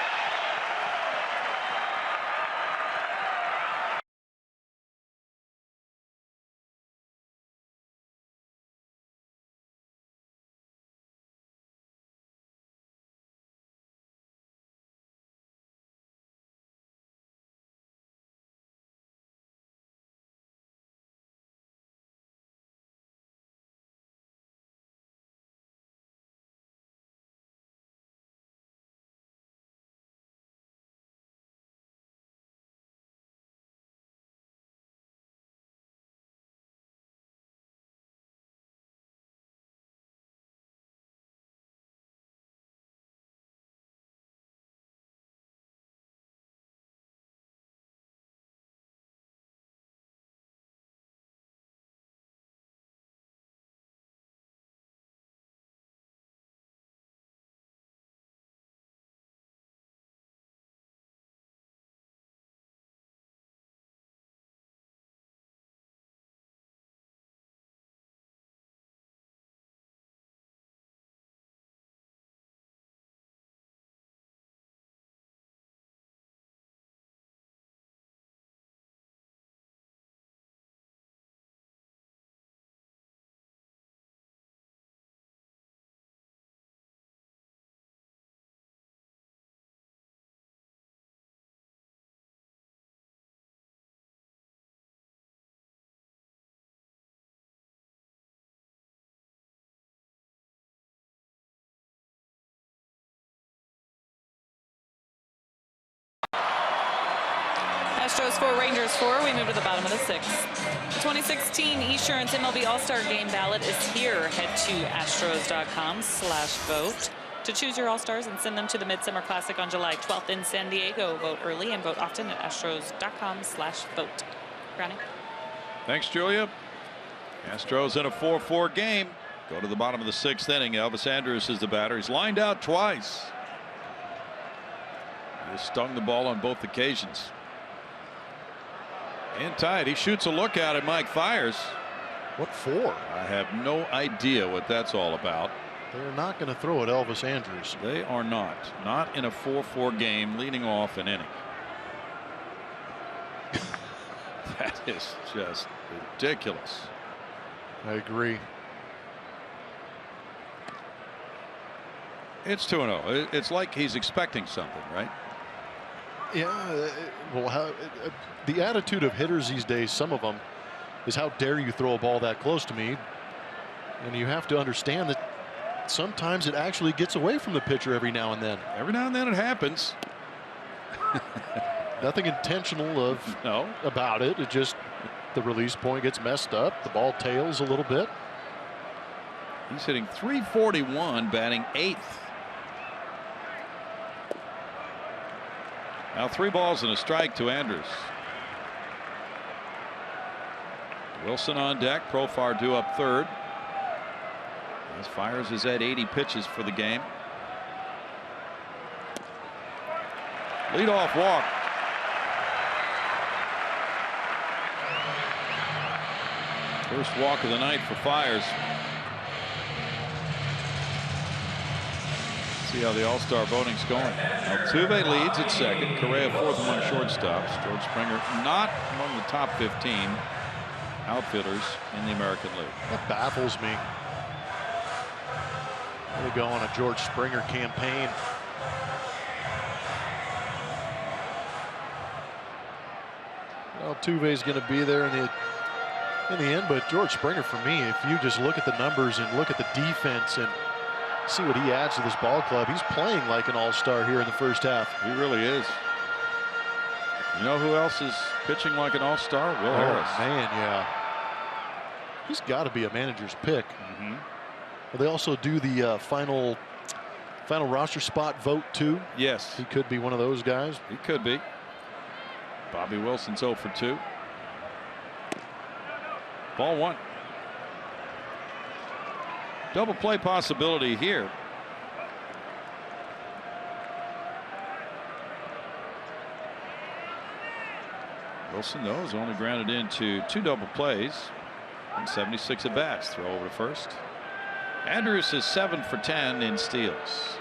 Astros 4, Rangers 4. We move to the bottom of the 6th. The 2016 Esurance MLB All-Star Game ballot is here. Head to astros.com/vote to choose your All-Stars and send them to the Midsummer Classic on July 12th in San Diego. Vote early and vote often at astros.com/vote. Brownie. Thanks, Julia. Astros in a 4-4 game. Go to the bottom of the 6th inning. Elvis Andrus is the batter. He's lined out twice. He stung the ball on both occasions. In tight. He shoots a look out at Mike Fiers. What for? I have no idea what that's all about. They're not going to throw at Elvis Andrus. They are not. Not in a 4-4 game leading off an inning. That is just ridiculous. I agree. It's 2-0. It's like he's expecting something, right? Yeah. Well, the attitude of hitters these days, some of them, is how dare you throw a ball that close to me? And you have to understand that sometimes it actually gets away from the pitcher every now and then. Every now and then it happens. Nothing intentional about it. It just the release point gets messed up. The ball tails a little bit. He's hitting .341, batting 8th. Now 3 balls and a strike to Andrews. Wilson on deck. Profar due up third. As Fires is at 80 pitches for the game. Leadoff walk. First walk of the night for Fires. See how the All-Star voting's going. Altuve leads at second. Correa fourth among shortstops. George Springer not among the top 15 outfielders in the American League. That baffles me. They go on a George Springer campaign. Altuve's going to be there in the end, but George Springer, for me, if you just look at the numbers and look at the defense and see what he adds to this ball club, he's playing like an all-star here in the first half. He really is. You know who else is pitching like an all-star? Will Harris. Man, yeah. He's got to be a manager's pick. Well, they also do the final roster spot vote too. Yes. He could be one of those guys. He could be. Bobby Wilson's 0 for 2. Ball 1. Double play possibility here. Wilson, though, is only grounded into 2 double plays and 76 at bats. Throw over to first. Andrews is 7 for 10 in steals.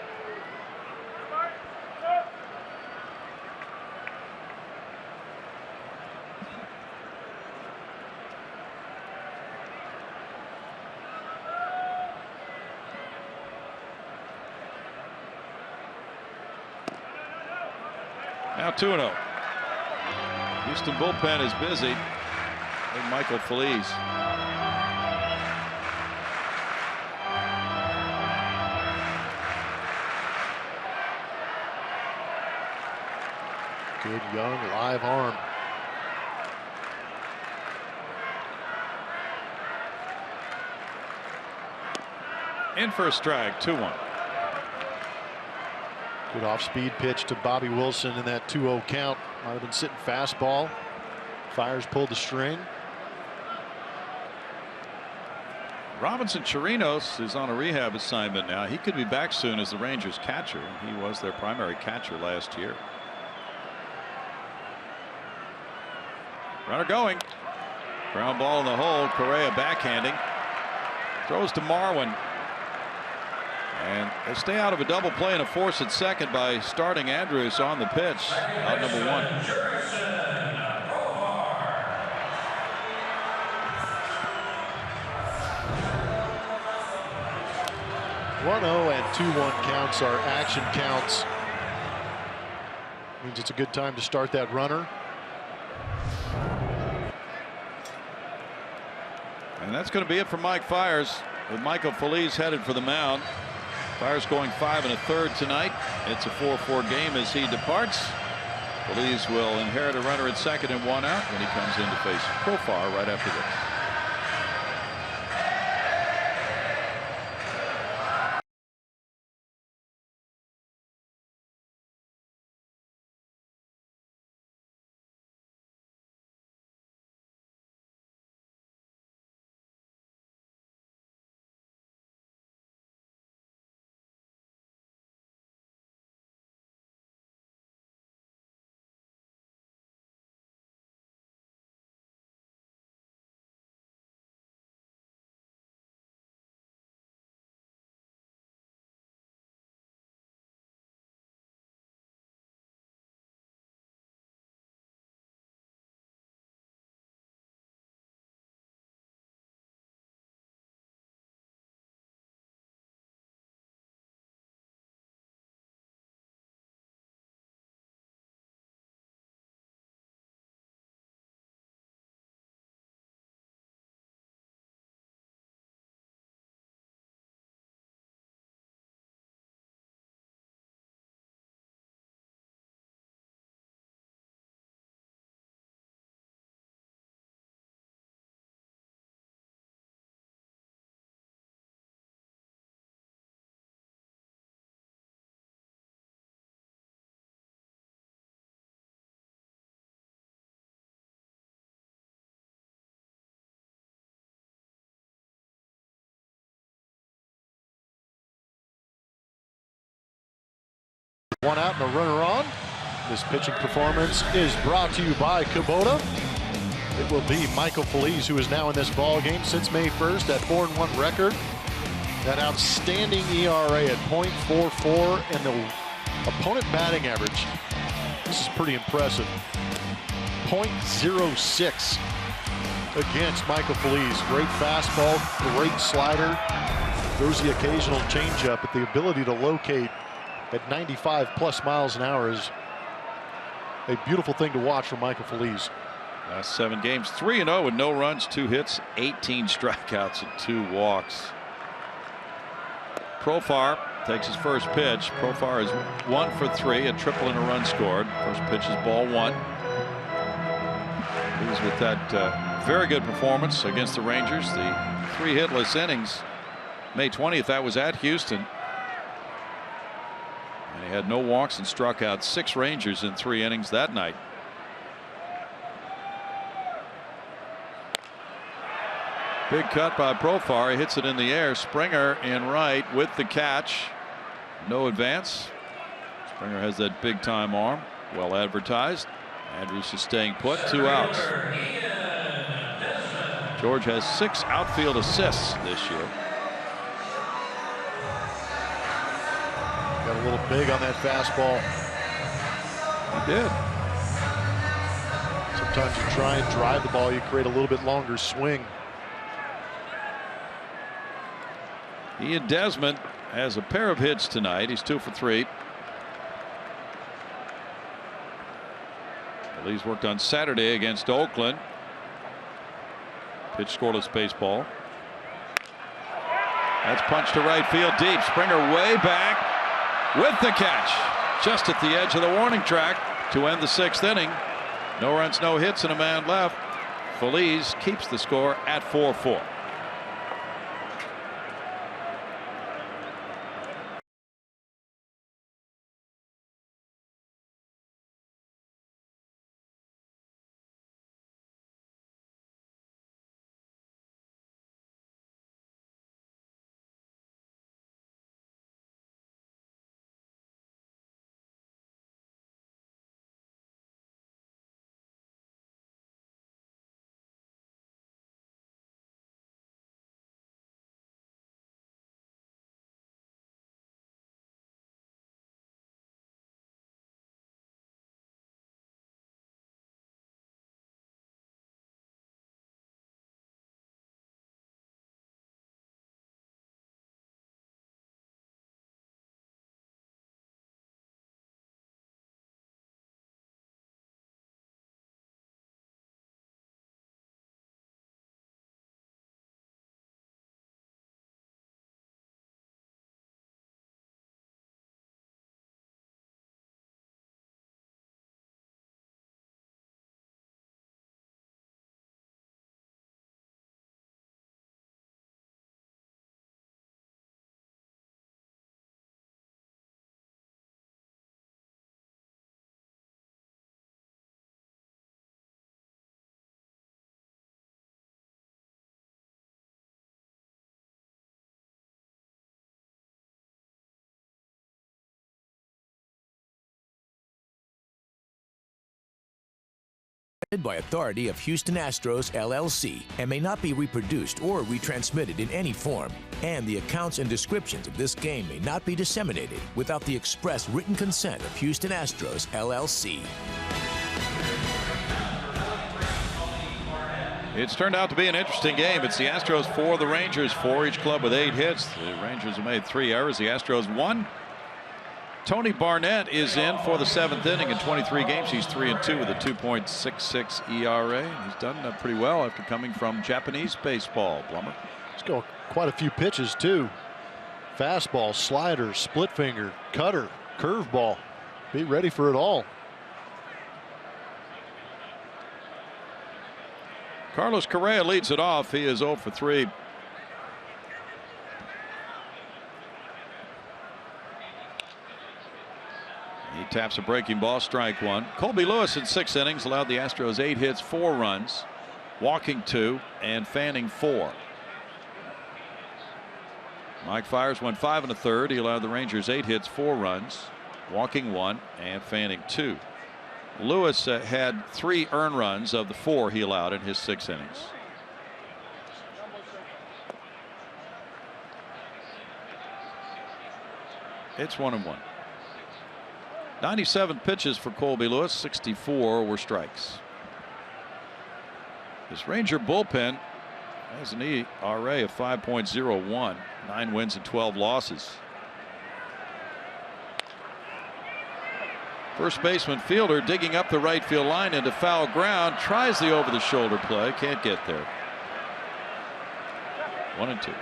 Now 2-0. Houston bullpen is busy. And Michael Phillies. Good young live arm. In for a strike. 2-1. Good off-speed pitch to Bobby Wilson in that 2-0 count. Might have been sitting fastball. Fires pulled the string. Robinson Chirinos is on a rehab assignment now. He could be back soon as the Rangers catcher. He was their primary catcher last year. Runner going. Ground ball in the hole. Correa backhanding. Throws to Marwin. And they stay out of a double play and a force at second by starting Andrews on the pitch. Out number 1. 1-0 and 2-1 counts are action counts. Means it's a good time to start that runner. And that's going to be it for Mike Fiers, with Michael Feliz headed for the mound. Fiers going 5 1/3 tonight. It's a 4-4 game as he departs. Feliz will inherit a runner at second and 1 out when he comes in to face Profar right after this. One out and a runner on. This pitching performance is brought to you by Kubota. It will be Michael Phillies, who is now in this ball game since May 1st, that 4-1 record. That outstanding ERA at .44 and the opponent batting average. This is pretty impressive. .06 against Michael Phillies. Great fastball, great slider. Throws the occasional changeup, but the ability to locate at 95+ miles an hour is a beautiful thing to watch from Michael Phillies. Last 7 games, 3-0 with no runs, 2 hits, 18 strikeouts, and 2 walks. Profar takes his first pitch. Profar is 1 for 3, a triple and a run scored. First pitch is ball 1. He's with that very good performance against the Rangers. The 3 hitless innings. May 20th, that was at Houston. And he had no walks and struck out 6 Rangers in 3 innings that night. Big cut by Profar. He hits it in the air. Springer in right with the catch. No advance. Springer has that big time arm. Well advertised. Andrews is staying put. 2 outs. George has 6 outfield assists this year. Got a little big on that fastball. He did. Sometimes you try and drive the ball, you create a little bit longer swing. Ian Desmond has a pair of hits tonight. He's 2 for 3. Phillies worked on Saturday against Oakland. Pitch scoreless baseball. That's punched to right field deep. Springer way back with the catch. Just at the edge of the warning track to end the 6th inning. No runs, no hits, and a man left. Phillies keeps the score at 4-4. By authority of Houston Astros, LLC, and may not be reproduced or retransmitted in any form. And the accounts and descriptions of this game may not be disseminated without the express written consent of Houston Astros, LLC. It's turned out to be an interesting game. It's the Astros 4, the Rangers 4, each club with 8 hits. The Rangers have made 3 errors. The Astros 1. Tony Barnett is in for the 7th inning. In 23 games, he's 3-2 with a 2.66 ERA. He's done pretty well after coming from Japanese baseball. Blummer. He's got quite a few pitches too. Fastball, slider, split finger, cutter, curveball. Be ready for it all. Carlos Correa leads it off. He is 0 for 3. He taps a breaking ball, strike 1. Colby Lewis in 6 innings allowed the Astros 8 hits, 4 runs, walking 2, and fanning 4. Mike Fiers went 5 1/3. He allowed the Rangers 8 hits, 4 runs, walking 1 and fanning 2. Lewis had 3 earned runs of the 4 he allowed in his 6 innings. It's 1-1. 97 pitches for Colby Lewis. 64 were strikes. This Ranger bullpen has an ERA of 5.01. 9 wins and 12 losses. First baseman Fielder digging up the right field line into foul ground. Tries the over the shoulder play. Can't get there. 1-2.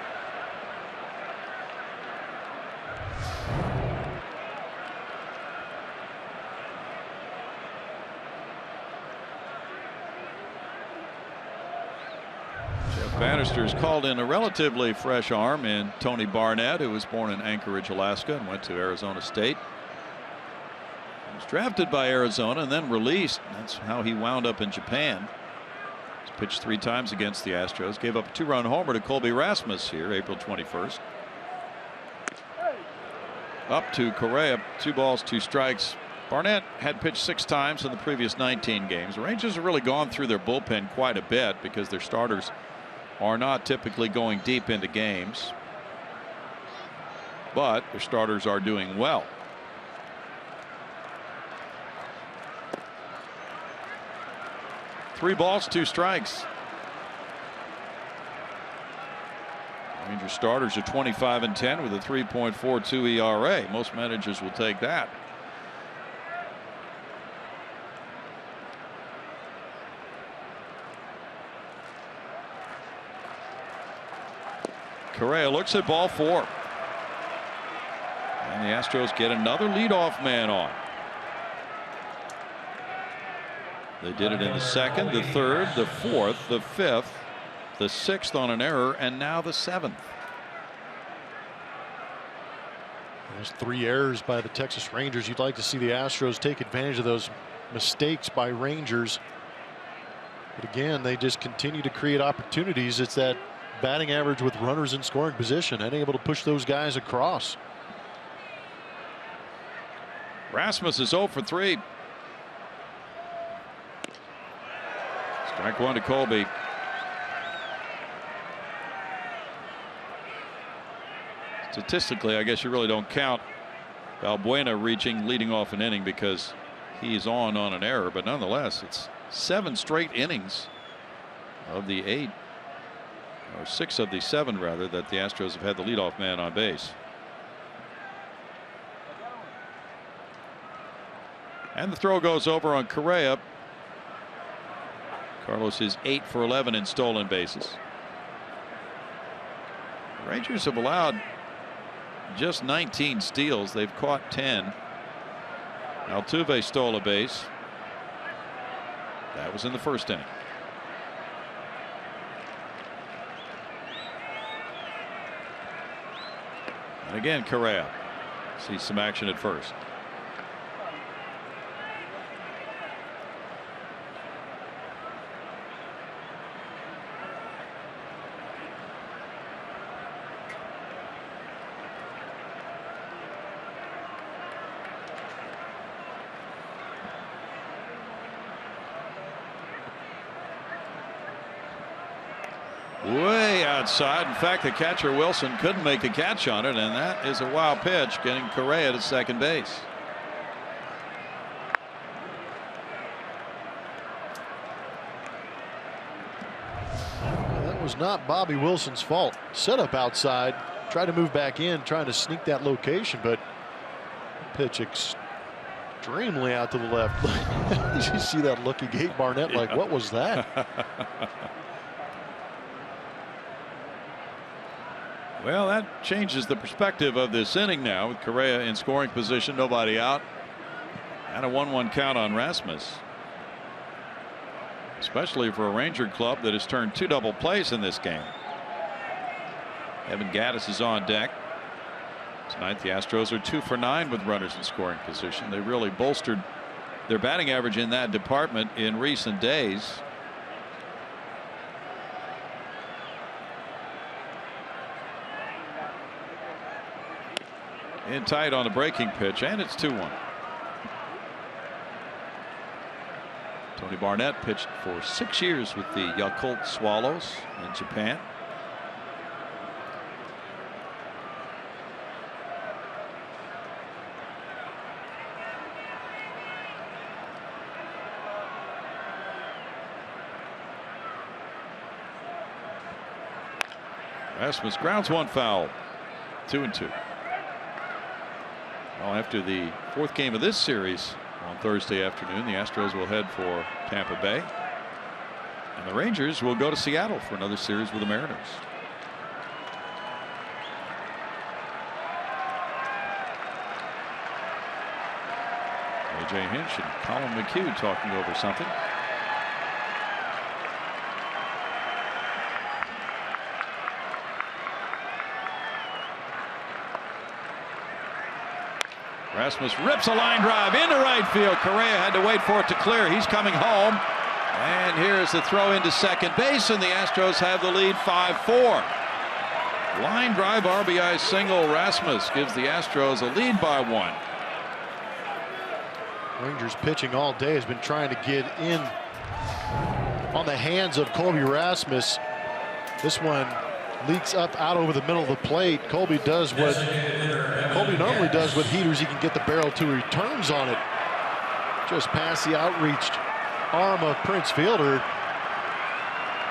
Bannister's called in a relatively fresh arm in Tony Barnett, who was born in Anchorage, Alaska, and went to Arizona State. He was drafted by Arizona and then released. That's how he wound up in Japan. He's pitched 3 times against the Astros. Gave up a 2-run homer to Colby Rasmus here, April 21st. Up to Correa, 2 balls, 2 strikes. Barnett had pitched 6 times in the previous 19 games. The Rangers have really gone through their bullpen quite a bit because their starters are not typically going deep into games, but their starters are doing well. Three balls, 2 strikes. Ranger starters are 25-10 with a 3.42 ERA. Most managers will take that. Correa looks at ball 4. And the Astros get another leadoff man on. They did it in the 2nd, the 3rd, the 4th, the 5th, the 6th on an error, and now the 7th. There's 3 errors by the Texas Rangers. You'd like to see the Astros take advantage of those mistakes by Rangers. But again, they just continue to create opportunities. It's that batting average with runners in scoring position, unable to push those guys across. Rasmus is 0 for 3. Strike 1 to Colby. Statistically, I guess you really don't count Valbuena leading off an inning because he's on an error, but nonetheless, it's 7 straight innings of the 8. Or 6 of the 7 rather that the Astros have had the leadoff man on base. And the throw goes over on Correa. Carlos is 8 for 11 in stolen bases. The Rangers have allowed just 19 steals. They've caught 10. Altuve stole a base. That was in the 1st inning. And again, Correa sees some action at first. Way outside. In fact, the catcher Wilson couldn't make the catch on it, and that is a wild pitch, getting Correa to second base. That was not Bobby Wilson's fault. Set up outside, tried to move back in, trying to sneak that location, but pitch extremely out to the left. Did you see that look he gave Barnett? Like, what was that? Well, that changes the perspective of this inning now with Correa in scoring position, nobody out, and a 1-1 count on Rasmus. Especially for a Ranger club that has turned 2 double plays in this game. Evan Gattis is on deck. Tonight the Astros are 2 for 9 with runners in scoring position. They really bolstered their batting average in that department in recent days. in tight on the breaking pitch, and it's 2-1. Tony Barnett pitched for 6 years with the Yakult Swallows in Japan. Rasmus grounds one foul. 2-2. Well, after the 4th game of this series on Thursday afternoon, the Astros will head for Tampa Bay, and the Rangers will go to Seattle for another series with the Mariners. A.J. Hinch and Colin McHugh talking over something. Rasmus rips a line drive into right field. Correa had to wait for it to clear. He's coming home. And here's the throw into second base, and the Astros have the lead 5-4. Line drive RBI single. Rasmus gives the Astros a lead by 1. Rangers pitching all day has been trying to get in on the hands of Colby Rasmus. This one leaks up out over the middle of the plate. Colby does what Colby normally does with heaters. He can get the barrel to. He turns on it just past the outreached arm of Prince Fielder.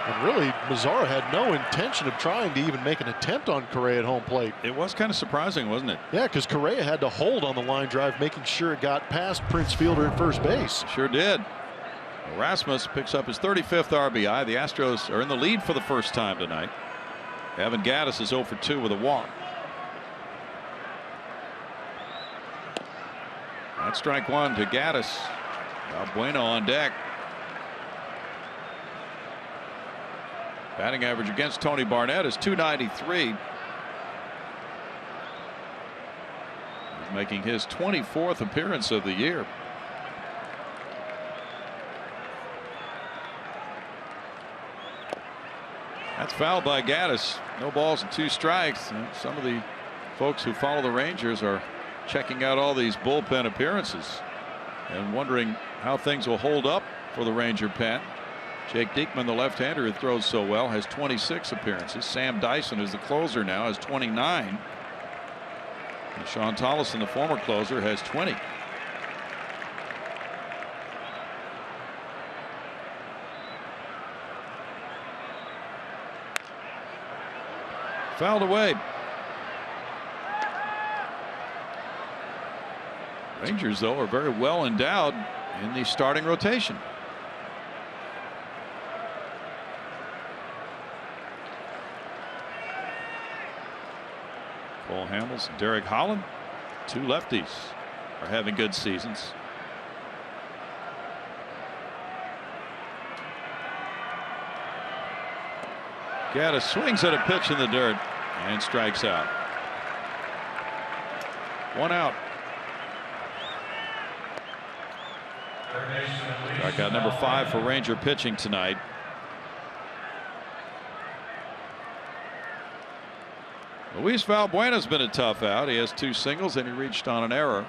And really, Mazzara had no intention of trying to even make an attempt on Correa at home plate. It was kind of surprising, wasn't it? Yeah, because Correa had to hold on the line drive, making sure it got past Prince Fielder at first base. Sure did. Rasmus picks up his 35th RBI. The Astros are in the lead for the first time tonight. Evan Gattis is 0 for 2 with a walk. That's strike 1 to Gattis. Bueno on deck. Batting average against Tony Barnett is .293. He's making his 24th appearance of the year. That's fouled by Gattis. No balls and 2 strikes. And some of the folks who follow the Rangers are checking out all these bullpen appearances and wondering how things will hold up for the Ranger pen. Jake Diekman, the left-hander who throws so well, has 26 appearances. Sam Dyson, who's the closer now, has 29. And Sean Tollison, the former closer, has 20. Fouled away. Rangers, though, are very well endowed in the starting rotation. Cole Hamels and Derek Holland, 2 lefties, are having good seasons. Gattis swings at a pitch in the dirt and strikes out. 1 out. Strikeout number 5 for Ranger pitching tonight. Luis Valbuena's been a tough out. He has 2 singles and he reached on an error.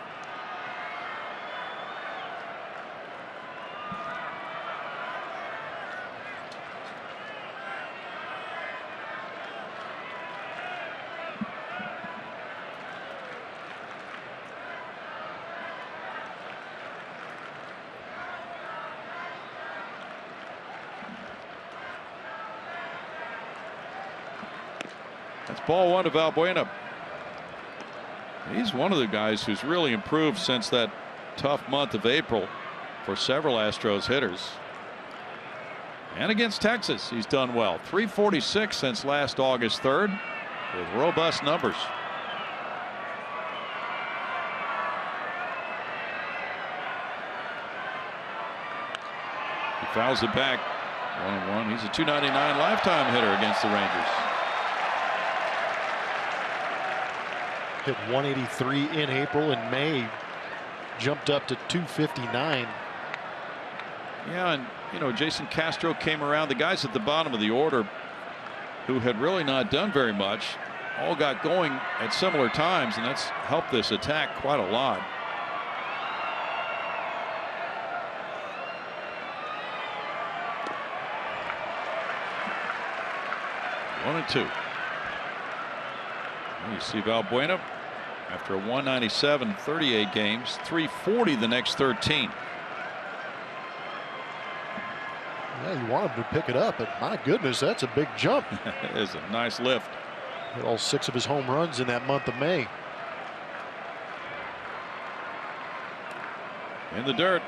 That's ball 1 to Valbuena. He's one of the guys who's really improved since that tough month of April for several Astros hitters. And against Texas, he's done well. .346 since last August 3rd with robust numbers. He fouls it back. 1-1. He's a .299 lifetime hitter against the Rangers. Hit 183 in April. and May jumped up to 259. Yeah, and you know, Jason Castro came around. The guys at the bottom of the order who had really not done very much all got going at similar times, and that's helped this attack quite a lot. One and two. And you see Valbuena after a 197, 38 games, 340 the next 13. Yeah, you want him to pick it up, but my goodness, that's a big jump. It is a nice lift. Hit all 6 of his home runs in that month of May. In the dirt.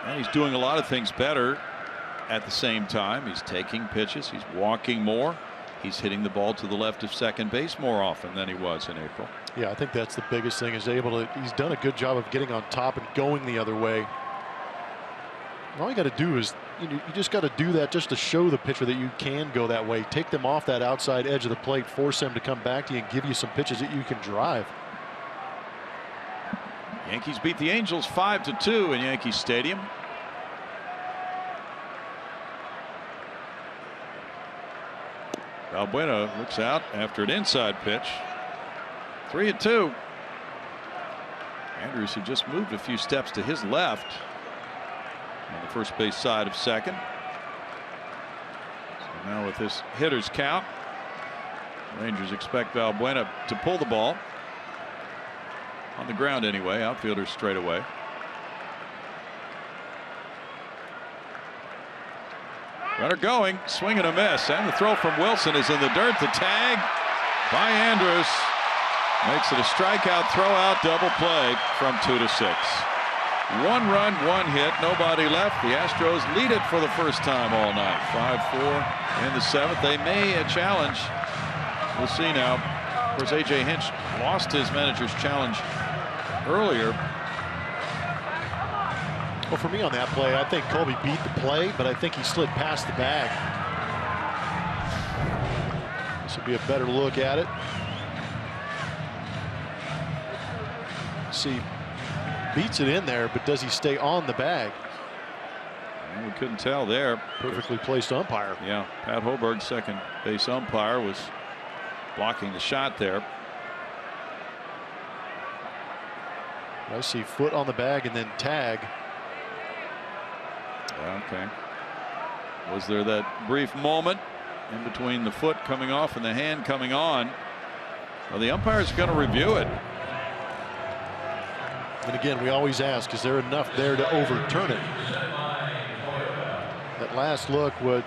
And he's doing a lot of things better at the same time. He's taking pitches. He's walking more. He's hitting the ball to the left of second base more often than he was in April. Yeah, I think that's the biggest thing, is he's done a good job of getting on top and going the other way. All you got to do is, you just got to do that just to show the pitcher that you can go that way. Take them off that outside edge of the plate, force them to come back to you and give you some pitches that you can drive. Yankees beat the Angels 5-2 in Yankee Stadium. Valbuena looks out after an inside pitch. 3-2. Andrews had just moved a few steps to his left on the first base side of second. So now with this hitter's count, Rangers expect Valbuena to pull the ball on the ground anyway. Outfielders straight away. Runner going, swing and a miss, and the throw from Wilson is in the dirt. The tag by Andrews makes it a strikeout, throw out, double play from 2-6. 1 run, 1 hit, nobody left. The Astros lead it for the first time all night. 5-4 in the 7th. They may challenge. We'll see now. Of course, A.J. Hinch lost his manager's challenge earlier. Well, for me on that play, I think Colby beat the play, but I think he slid past the bag. This would be a better look at it. See, beats it in there, but does he stay on the bag? Well, we couldn't tell there. Perfectly placed umpire. Yeah, Pat Hoberg, second base umpire, was blocking the shot there. I see foot on the bag and then tag. Okay. Was there that brief moment in between the foot coming off and the hand coming on? Well, the umpire's going to review it. And again, we always ask, is there enough there to overturn it? That last look would,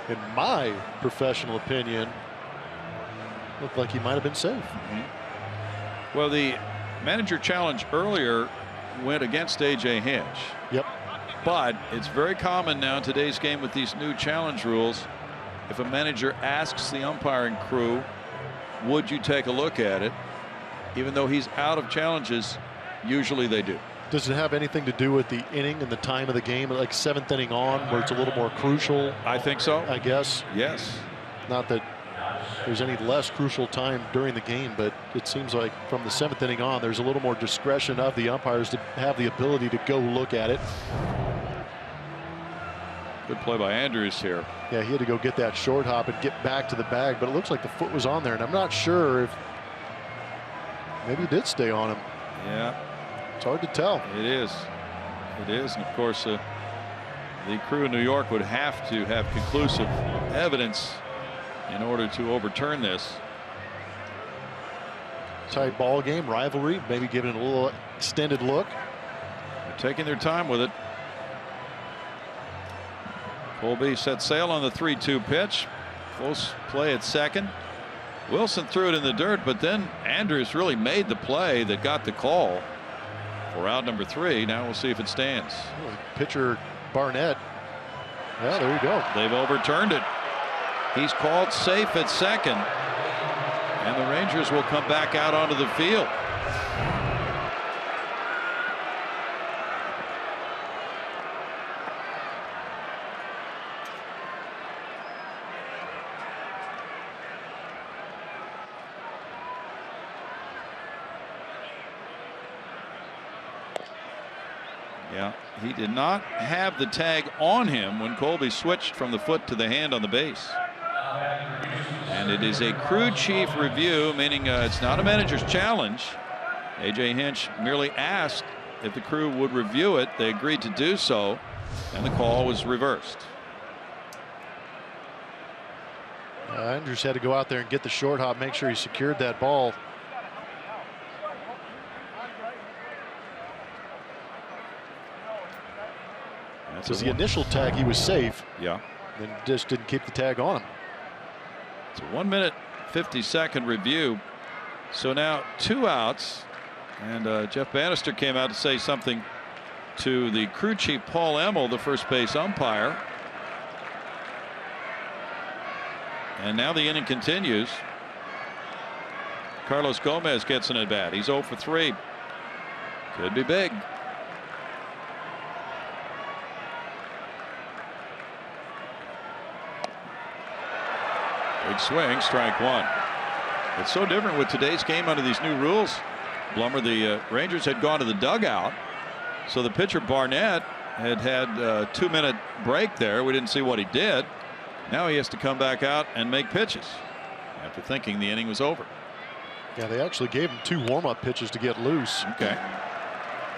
in my professional opinion, look like he might have been safe. Well, the manager challenge earlier went against A.J. Hinch. Yep. But it's very common now in today's game with these new challenge rules. If a manager asks the umpiring crew, would you take a look at it? Even though he's out of challenges, usually they do. Does it have anything to do with the inning and the time of the game, like 7th inning on, where it's a little more crucial? I think so. I guess. Yes. Not that there's any less crucial time during the game, but it seems like from the 7th inning on, there's a little more discretion of the umpires to have the ability to go look at it. Good play by Andrews here. Yeah, he had to go get that short hop and get back to the bag, but it looks like the foot was on there, and I'm not sure if maybe he did stay on him. Yeah. It's hard to tell. It is. It is. And of course, the crew in New York would have to have conclusive evidence in order to overturn this. Tight ball game, rivalry, maybe giving it a little extended look. They're taking their time with it. Colby set sail on the 3-2 pitch. Close play at second. Wilson threw it in the dirt, but then Andrews really made the play that got the call for out number 3. Now we'll see if it stands. Pitcher Barnett. Yeah, there you go. They've overturned it. He's called safe at second, and the Rangers will come back out onto the field. Yeah, he did not have the tag on him when Colby switched from the foot to the hand on the base. And it is a crew chief review, meaning it's not a manager's challenge. A.J. Hinch merely asked if the crew would review it. They agreed to do so, and the call was reversed. Andrews had to go out there and get the short hop, make sure he secured that ball. Because the initial tag, he was safe. Yeah. And just didn't keep the tag on him. It's a 1-minute 50-second review. So now 2 outs. And Jeff Bannister came out to say something to the crew chief, Paul Emmel, the first base umpire. And now the inning continues. Carlos Gomez gets an at bat. He's 0 for 3. Could be big. Big swing, strike 1. It's so different with today's game under these new rules. Blummer, the Rangers had gone to the dugout, so the pitcher Barnett had a 2-minute break there. We didn't see what he did. Now he has to come back out and make pitches after thinking the inning was over. Yeah, they actually gave him 2 warm-up pitches to get loose. Okay.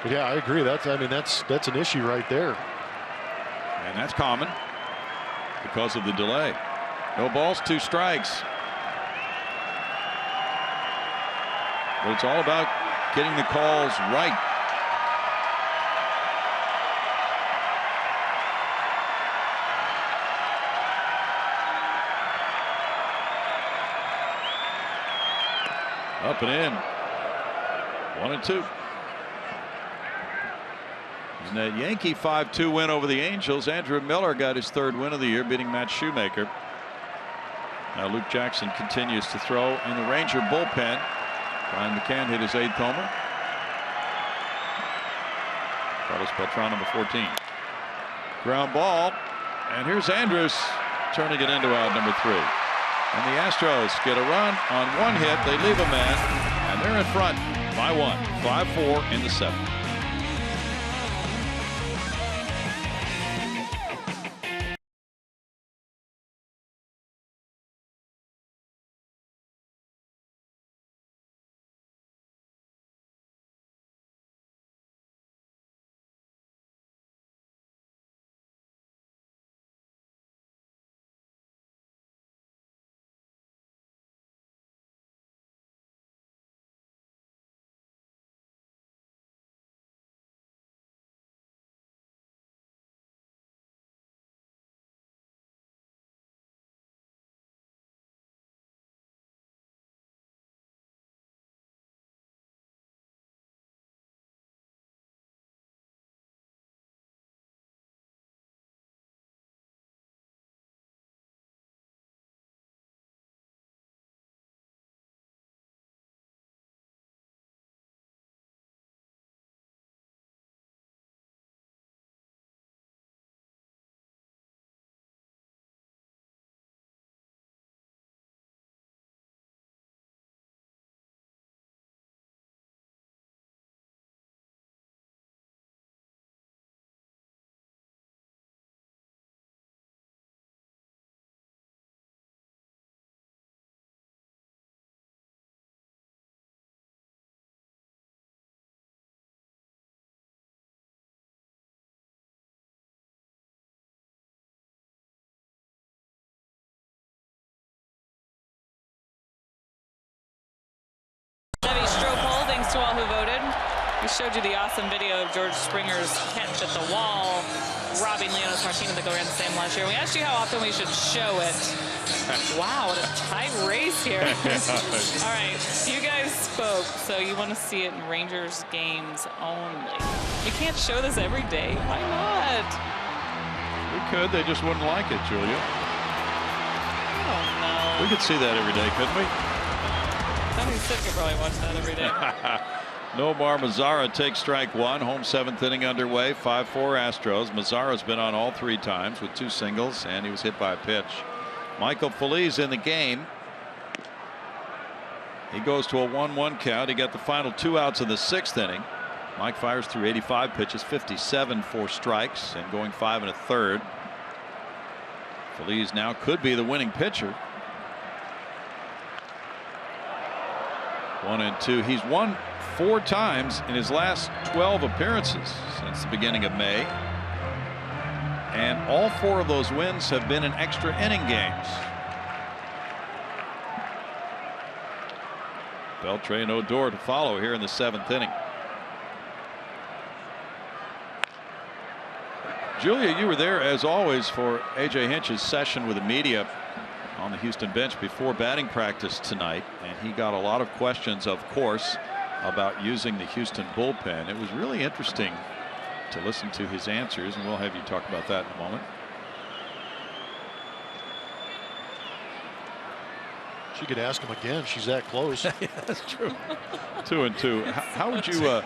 But yeah, I agree. That's an issue right there. And that's common because of the delay. No balls, 2 strikes. But it's all about getting the calls right. Up and in. 1-2. In that Yankee 5-2 win over the Angels, Andrew Miller got his 3rd win of the year, beating Matt Shoemaker. Now Luke Jackson continues to throw in the Ranger bullpen. Brian McCann hit his 8th homer. Carlos Beltran, number 14. Ground ball, and here's Andrus turning it into out number 3. And the Astros get a run on 1 hit. They leave a man, and they're in front by 1. 5-4 in the 7th. To all who voted. We showed you the awesome video of George Springer's catch at the wall, robbing Leonys Martinez that go around the same last year. We asked you how often we should show it. Wow, what a tight race here. All right, you guys spoke, so you want to see it in Rangers games only. You can't show this every day. Why not? We could. They just wouldn't like it, Julia. Oh, no. We could see that every day, couldn't we? Somebody sick could probably watch that every day. Nomar Mazara takes strike 1. Home 7th inning underway. 5-4 Astros. Mazara's been on all 3 times with 2 singles, and he was hit by a pitch. Michael Feliz in the game. He goes to a 1-1 count. He got the final 2 outs in the 6th inning. Mike fires through 85 pitches, 57 for strikes, and going 5 1/3. Phillies now could be the winning pitcher. 1-2. He's won 4 times in his last 12 appearances since the beginning of May. And all 4 of those wins have been in extra inning games. Beltre and Odor to follow here in the 7th inning. Julia, you were there as always for A.J. Hinch's session with the media on the Houston bench before batting practice tonight, and he got a lot of questions, of course, about using the Houston bullpen. It was really interesting to listen to his answers, and we'll have you talk about that in a moment. She could ask him again. She's that close. Yeah, that's true. 2-2. How would you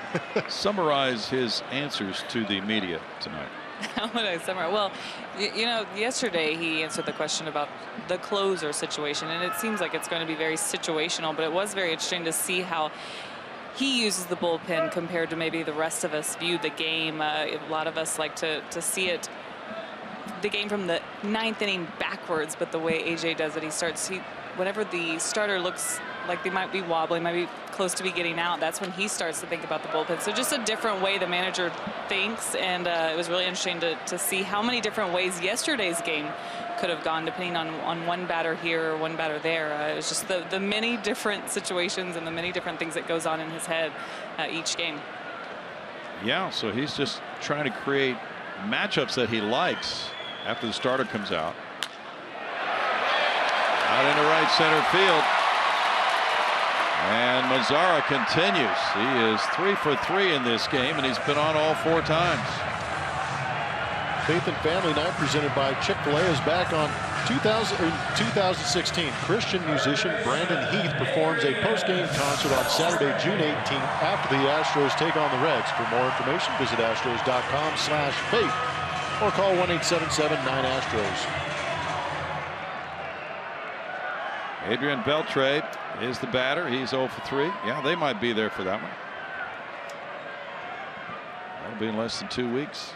summarize his answers to the media tonight? How would I summarize? Well, you know, yesterday he answered the question about the closer situation, and it seems like it's going to be very situational, but it was very interesting to see how he uses the bullpen compared to maybe the rest of us view the game. A lot of us like to see it, the game from the 9th inning backwards, but the way AJ does it, whenever the starter looks like they might be wobbling, might be close to be getting out, that's when he starts to think about the bullpen. So just a different way the manager thinks, and it was really interesting to see how many different ways yesterday's game could have gone depending on one batter here or one batter there. It was just the many different situations and the many different things that goes on in his head each game. Yeah, so he's just trying to create matchups that he likes after the starter comes out. Out into right center field. And Mazzara continues. He is 3 for 3 in this game, and he's been on all 4 times. Faith and Family Night presented by Chick-fil-A is back on 2016. Christian musician Brandon Heath performs a post-game concert on Saturday, June 18th after the Astros take on the Reds. For more information, visit astros.com/faith or call 1-877-9-ASTROS. Adrian Beltre is the batter. He's 0 for 3. Yeah, they might be there for that one. That'll be in less than 2 weeks.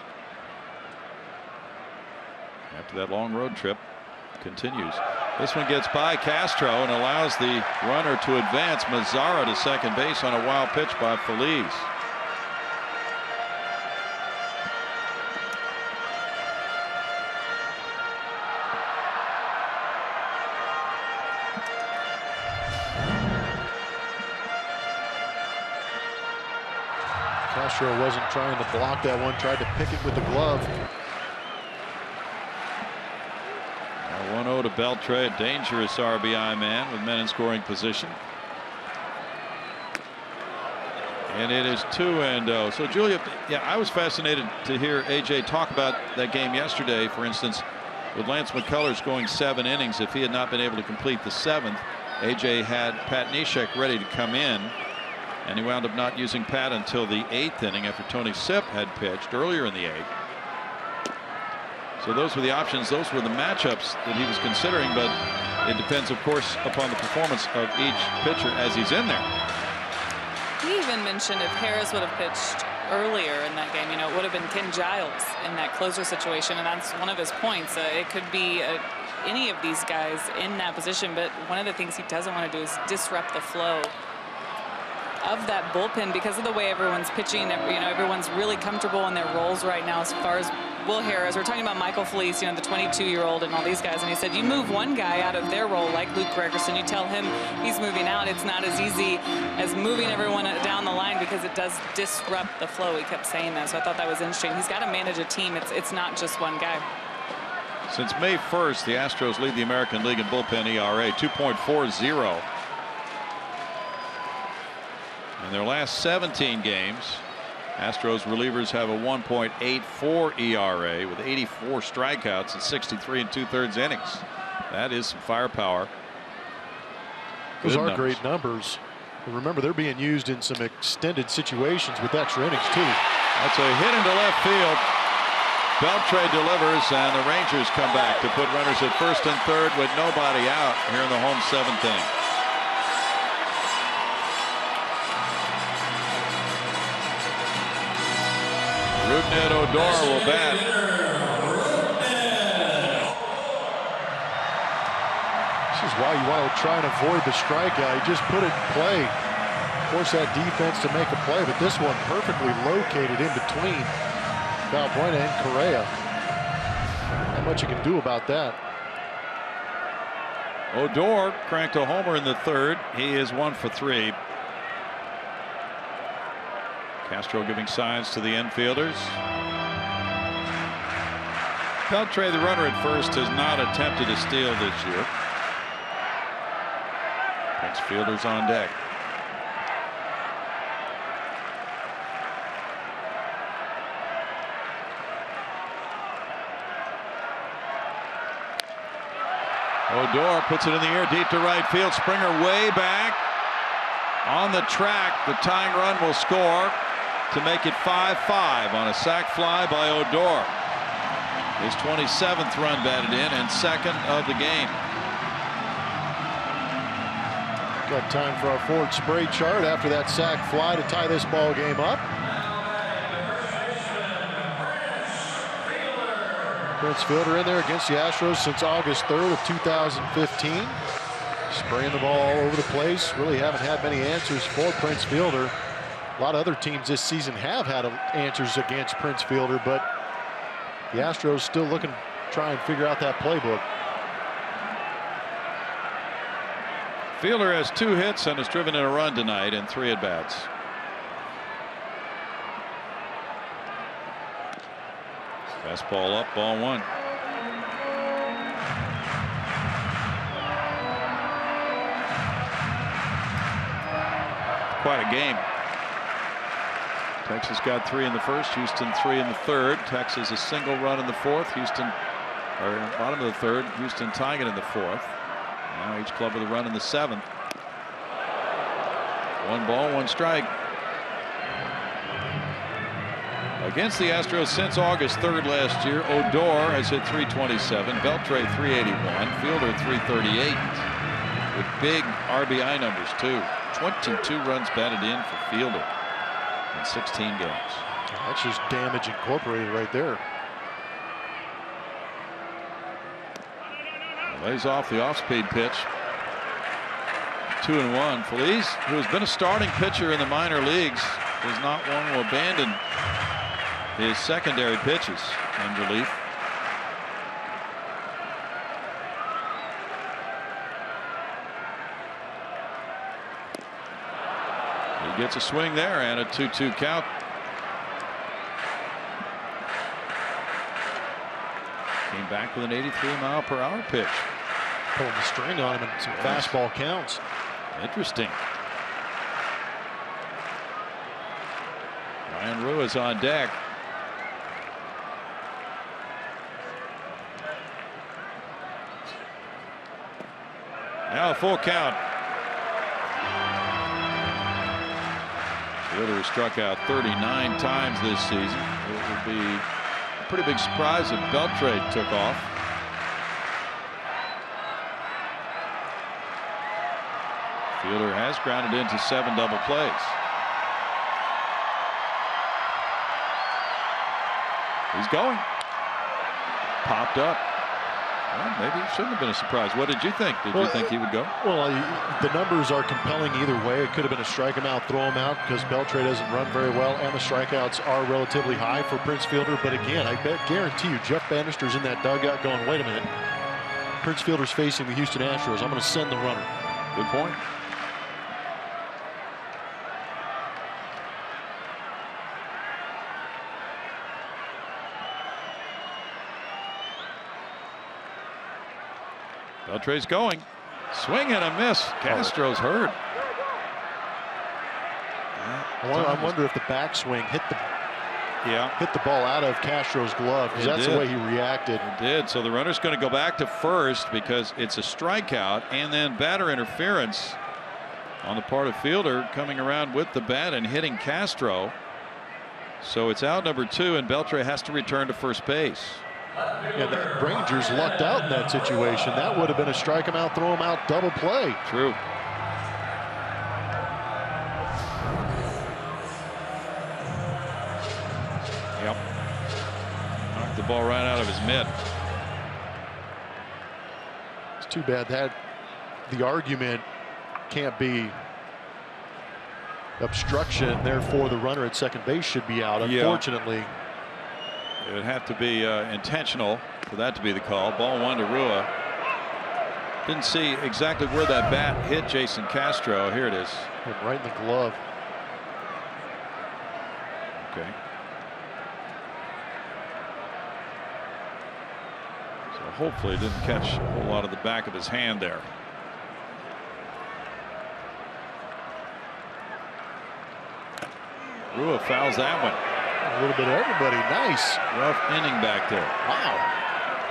After that long road trip continues. This one gets by Castro and allows the runner to advance. Mazzara to second base on a wild pitch by Phillies. Castro wasn't trying to block that one, tried to pick it with the glove. 1-0 to Beltre, a dangerous RBI man with men in scoring position. And it is 2-0. So Julia, yeah, I was fascinated to hear AJ talk about that game yesterday. For instance, with Lance McCullers going 7 innings, if he had not been able to complete the 7th, AJ had Pat Neshek ready to come in, and he wound up not using Pat until the 8th inning after Tony Sipp had pitched earlier in the 8th. So those were the options, those were the matchups that he was considering, but it depends, of course, upon the performance of each pitcher as he's in there. He even mentioned if Harris would have pitched earlier in that game, you know, it would have been Ken Giles in that closer situation, and that's one of his points. It could be any of these guys in that position, but one of the things he doesn't want to do is disrupt the flow of that bullpen because of the way everyone's pitching. You know, everyone's really comfortable in their roles right now. As far as Will Harris, we're talking about Michael Felice, you know, the 22-year-old and all these guys, and he said you move one guy out of their role like Luke Gregerson, you tell him he's moving out, it's not as easy as moving everyone down the line because it does disrupt the flow. He kept saying that, so I thought that was interesting. He's got to manage a team. It's not just one guy. Since May 1st, the Astros lead the American League in bullpen ERA, 2.40. In their last 17 games, Astros relievers have a 1.84 ERA with 84 strikeouts and 63 2/3 innings. That is some firepower. Those are great numbers. But remember, they're being used in some extended situations with extra innings, too. That's a hit into left field. Beltre delivers, and the Rangers come back to put runners at first and third with nobody out here in the home 7th inning. Rougned Odor will bat. This is why you want to try and avoid the strikeout. You just put it in play. Force that defense to make a play, but this one perfectly located in between Valbuena and Correa. Not much you can do about that. Odor cranked a homer in the third. He is 1 for 3. Castro giving signs to the infielders. Beltre, the runner at first, has not attempted a steal this year. Prince fielders on deck. Odor puts it in the air deep to right field. Springer way back on the track. The tying run will score to make it 5-5 on a sac fly by Odor. His 27th run batted in and second of the game. Got time for our forward spray chart after that sac fly to tie this ball game up. Prince fielder in there against the Astros since August 3rd of 2015. Spraying the ball all over the place. Really haven't had many answers for Prince fielder. A lot of other teams this season have had answers against Prince fielder, but the Astros still looking to try and figure out that playbook. Fielder has 2 hits and has driven in a run tonight in 3 at-bats. Fastball up, ball 1. Quite a game. Texas got 3 in the first, Houston 3 in the third. Texas a single run in the fourth. Houston, or bottom of the third. Houston tying it in the fourth. Now each club with a run in the seventh. 1 ball, 1 strike. Against the Astros since August 3rd last year, Odor has hit .327, Beltre .381, Fielder .338, with big RBI numbers too. 22 runs batted in for Fielder in 16 games. That's just damage incorporated right there. Lays off the off-speed pitch. 2-1. Feliz, who has been a starting pitcher in the minor leagues, does not want to abandon his secondary pitches in relief. He gets a swing there and a 2-2 count. Came back with an 83-mile-per-hour pitch. Pulling the string on him and some fastball counts. Interesting. Ryan Ruiz on deck. Now a full count. Fielder has struck out 39 times this season. It would be a pretty big surprise if Beltre took off. Fielder has grounded into 7 double plays. He's going. Popped up. Well, maybe it shouldn't have been a surprise. What did you think? Did you think he would go? Well, the numbers are compelling either way. It could have been a strike him out, throw him out, because Beltre doesn't run very well, and the strikeouts are relatively high for Prince Fielder. But again, I guarantee you, Jeff Bannister's in that dugout going, wait a minute. Prince Fielder's facing the Houston Astros. I'm going to send the runner. Good point. Beltre's going. Swing and a miss. Castro's hurt. I wonder if the backswing hit the ball out of Castro's glove, because that's the way he reacted. It did. So the runner's going to go back to first because it's a strikeout, and then batter interference on the part of Fielder coming around with the bat and hitting Castro. So it's out number 2, and Beltre has to return to first base. Yeah, the Rangers lucked out in that situation. That would have been a strike him out, throw him out, double play. True. Yep. Knocked the ball right out of his mitt. It's too bad that the argument can't be obstruction, therefore the runner at second base should be out. Unfortunately, it would have to be intentional for that to be the call. Ball 1 to Rua. Didn't see exactly where that bat hit Jason Castro. Here it is. Right in the glove. Okay. So hopefully it didn't catch a whole lot of the back of his hand there. Rua fouls that one. A little bit of everybody. Nice. Rough inning back there. Wow.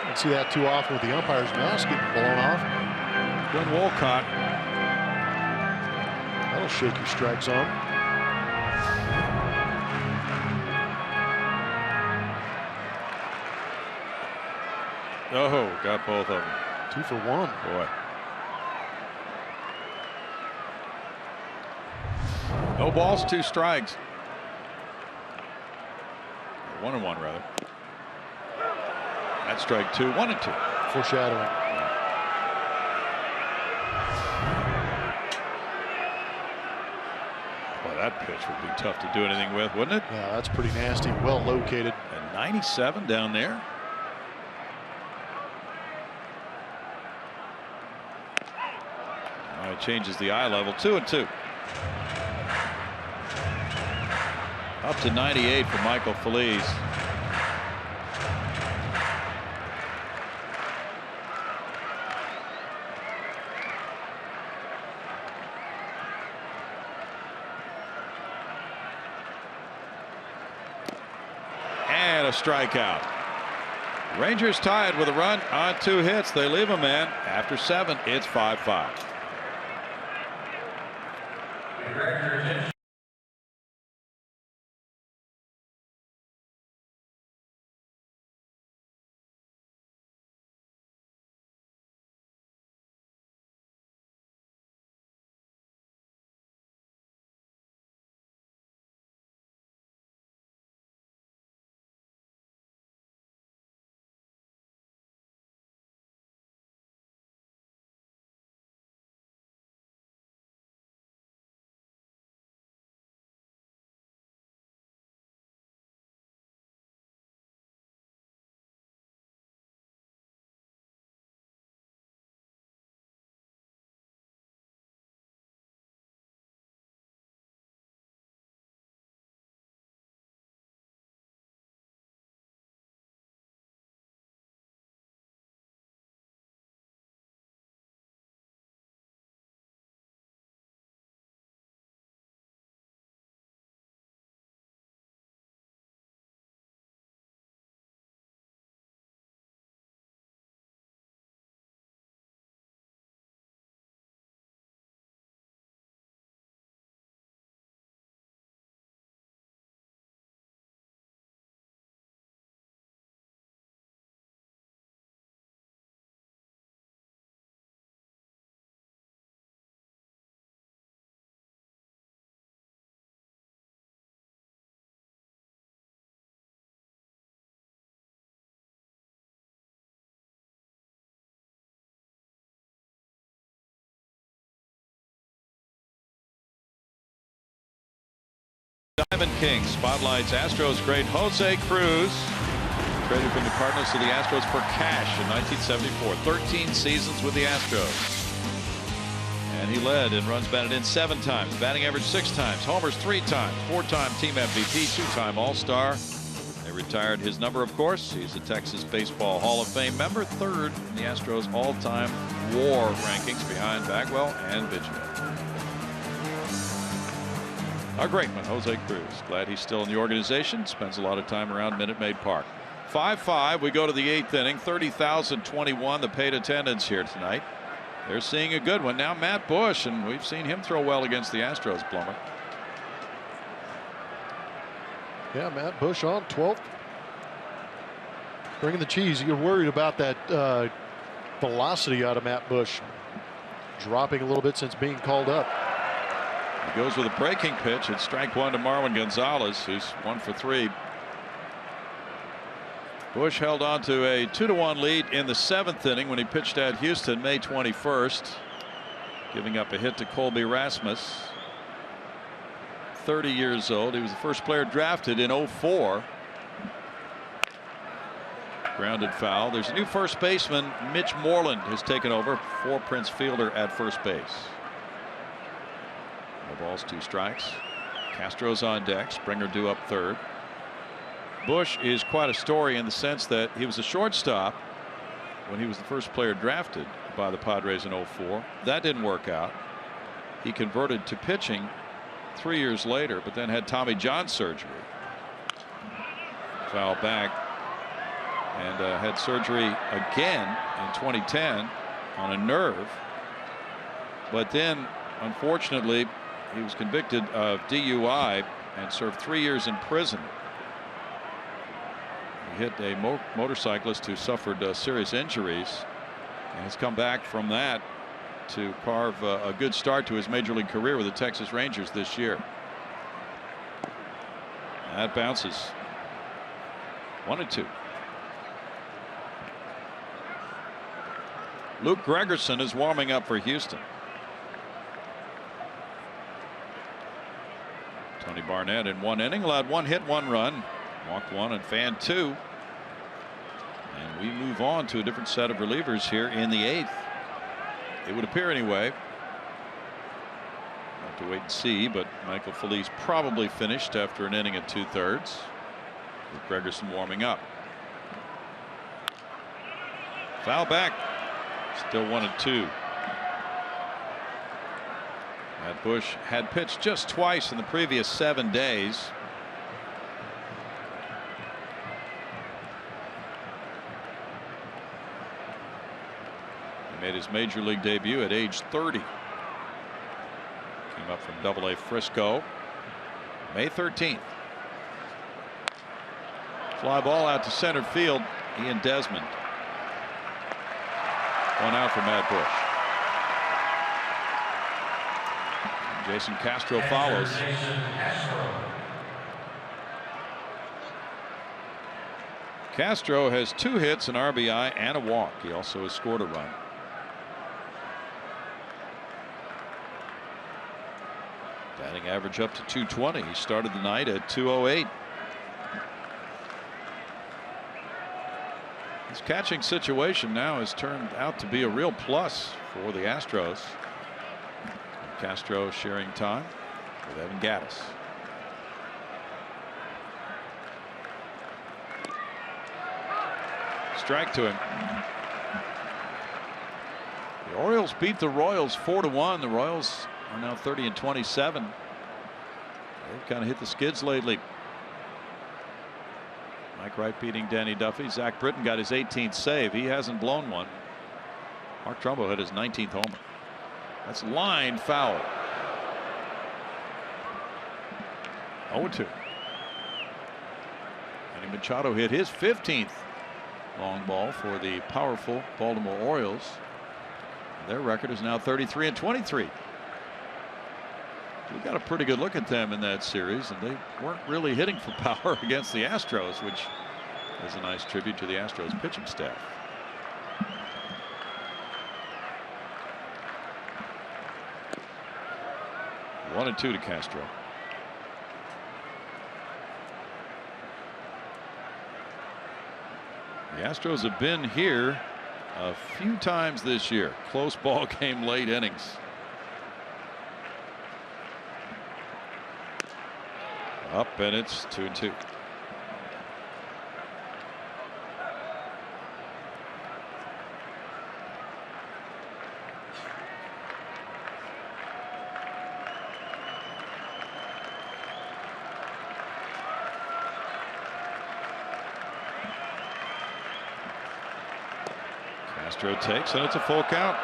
Don't see that too often with the umpire's mask getting blown off. Glenn Wolcott. That'll shake your strike zone. Oh, got both of them. 2 for 1. Boy. No balls, 2 strikes. 1-1 rather. That's strike 2, 1-2. Foreshadowing. Well, that pitch would be tough to do anything with, wouldn't it? Yeah, that's pretty nasty. Well located. And 97 down there. Now it changes the eye level. 2-2. Up to 98 for Michael Feliz. And a strikeout. Rangers tied with a run on 2 hits. They leave a man after 7. It's 5-5. Diamond King spotlights Astros great Jose Cruz, traded from the Cardinals to the Astros for cash in 1974. 13 seasons with the Astros. And he led in runs batted in 7 times, batting average 6 times, homers 3 times, 4-time team MVP, 2-time All-Star. They retired his number, of course. He's a Texas Baseball Hall of Fame member, 3rd in the Astros all-time WAR rankings behind Bagwell and Biggio. A great one, Jose Cruz. Glad he's still in the organization. Spends a lot of time around Minute Maid Park. 5-5. We go to the 8th inning. 30,021. The paid attendance here tonight. They're seeing a good one. Now Matt Bush, and we've seen him throw well against the Astros, Plummer. Yeah, Matt Bush on 12th. Bringing the cheese. You're worried about that velocity out of Matt Bush. Dropping a little bit since being called up. He goes with a breaking pitch. It's strike 1 to Marwin Gonzalez, who's 1 for 3. Bush held on to a 2-1 lead in the 7th inning when he pitched at Houston May 21st. giving up a hit to Colby Rasmus. 30 years old. He was the first player drafted in 04. Grounded foul. There's a new first baseman. Mitch Moreland has taken over for Prince Fielder at first base. No balls, 2 strikes. Castro's on deck. Springer due up third. Bush is quite a story in the sense that he was a shortstop when he was the first player drafted by the Padres in 04. That didn't work out. He converted to pitching 3 years later, but then had Tommy John surgery. Foul back, and had surgery again in 2010 on a nerve. But then, unfortunately, he was convicted of DUI and served 3 years in prison. He hit a motorcyclist who suffered serious injuries, and has come back from that to carve a good start to his major league career with the Texas Rangers this year. That bounces. 1-2. Luke Gregerson is warming up for Houston. Tony Barnett in 1 inning allowed 1 hit, 1 run, walked 1 and fanned 2. And we move on to a different set of relievers here in the 8th. It would appear anyway. Have to wait and see, but Michael Felice probably finished after an inning at 2/3. With Gregerson warming up. Foul back. Still 1-2. Matt Bush had pitched just twice in the previous 7 days. He made his major league debut at age 30. Came up from Double-A Frisco May 13th. Fly ball out to center field. Ian Desmond. 1 out for Matt Bush. Jason Castro follows. Castro has 2 hits, an RBI, and a walk. He also has scored a run. Batting average up to 220. He started the night at 208. His catching situation now has turned out to be a real plus for the Astros. Castro sharing time with Evan Gattis. Strike to him. The Orioles beat the Royals 4-1. The Royals are now 30-27. They've kind of hit the skids lately. Mike Wright beating Danny Duffy. Zach Britton got his 18th save. He hasn't blown one. Mark Trumbo hit his 19th homer. That's line foul. 0-2. Manny Machado hit his 15th long ball for the powerful Baltimore Orioles. Their record is now 33-23. We got a pretty good look at them in that series, and they weren't really hitting for power against the Astros, which is a nice tribute to the Astros pitching staff. One and 2 to Castro. The Astros have been here a few times this year. Close ball game, late innings. Up, and it's 2-2. Castro takes, and it's a full count.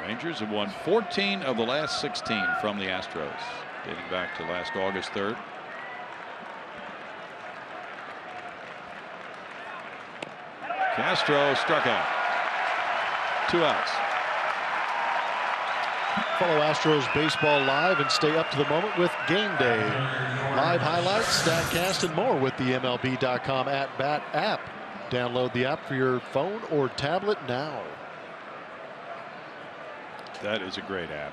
Rangers have won 14 of the last 16 from the Astros, dating back to last August 3rd. Castro struck out. 2 outs. Follow Astros Baseball live and stay up to the moment with Game Day. Live highlights, StatCast, and more with the MLB.com @bat app. Download the app for your phone or tablet now. That is a great app.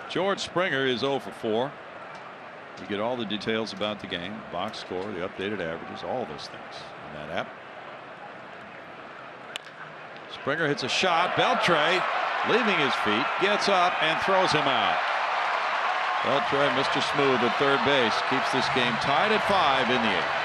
George Springer is 0 for 4. You get all the details about the game, box score, the updated averages, all those things in that app. Springer hits a shot. Beltre, leaving his feet, gets up and throws him out. Beltre, Mr. Smooth at third base, keeps this game tied at 5 in the 8th.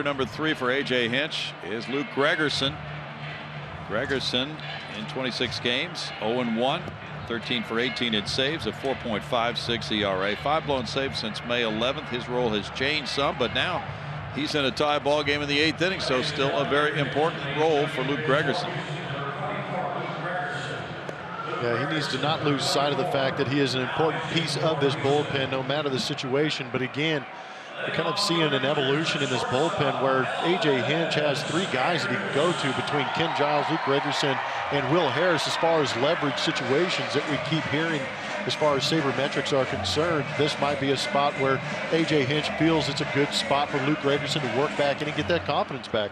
Number 3 for A.J. Hinch is Luke Gregerson. Gregerson in 26 games, 0-1, 13 for 18 in saves, a 4.56 ERA, 5 blown saves since May 11th. His role has changed some, but now he's in a tie ball game in the 8th inning, so still a very important role for Luke Gregerson. Yeah, he needs to not lose sight of the fact that he is an important piece of this bullpen, no matter the situation. But again, we're kind of seeing an evolution in this bullpen where A.J. Hinch has 3 guys that he can go to between Ken Giles, Luke Gregerson, and Will Harris as far as leverage situations that we keep hearing as far as sabermetrics are concerned. This might be a spot where A.J. Hinch feels it's a good spot for Luke Gregerson to work back in and get that confidence back.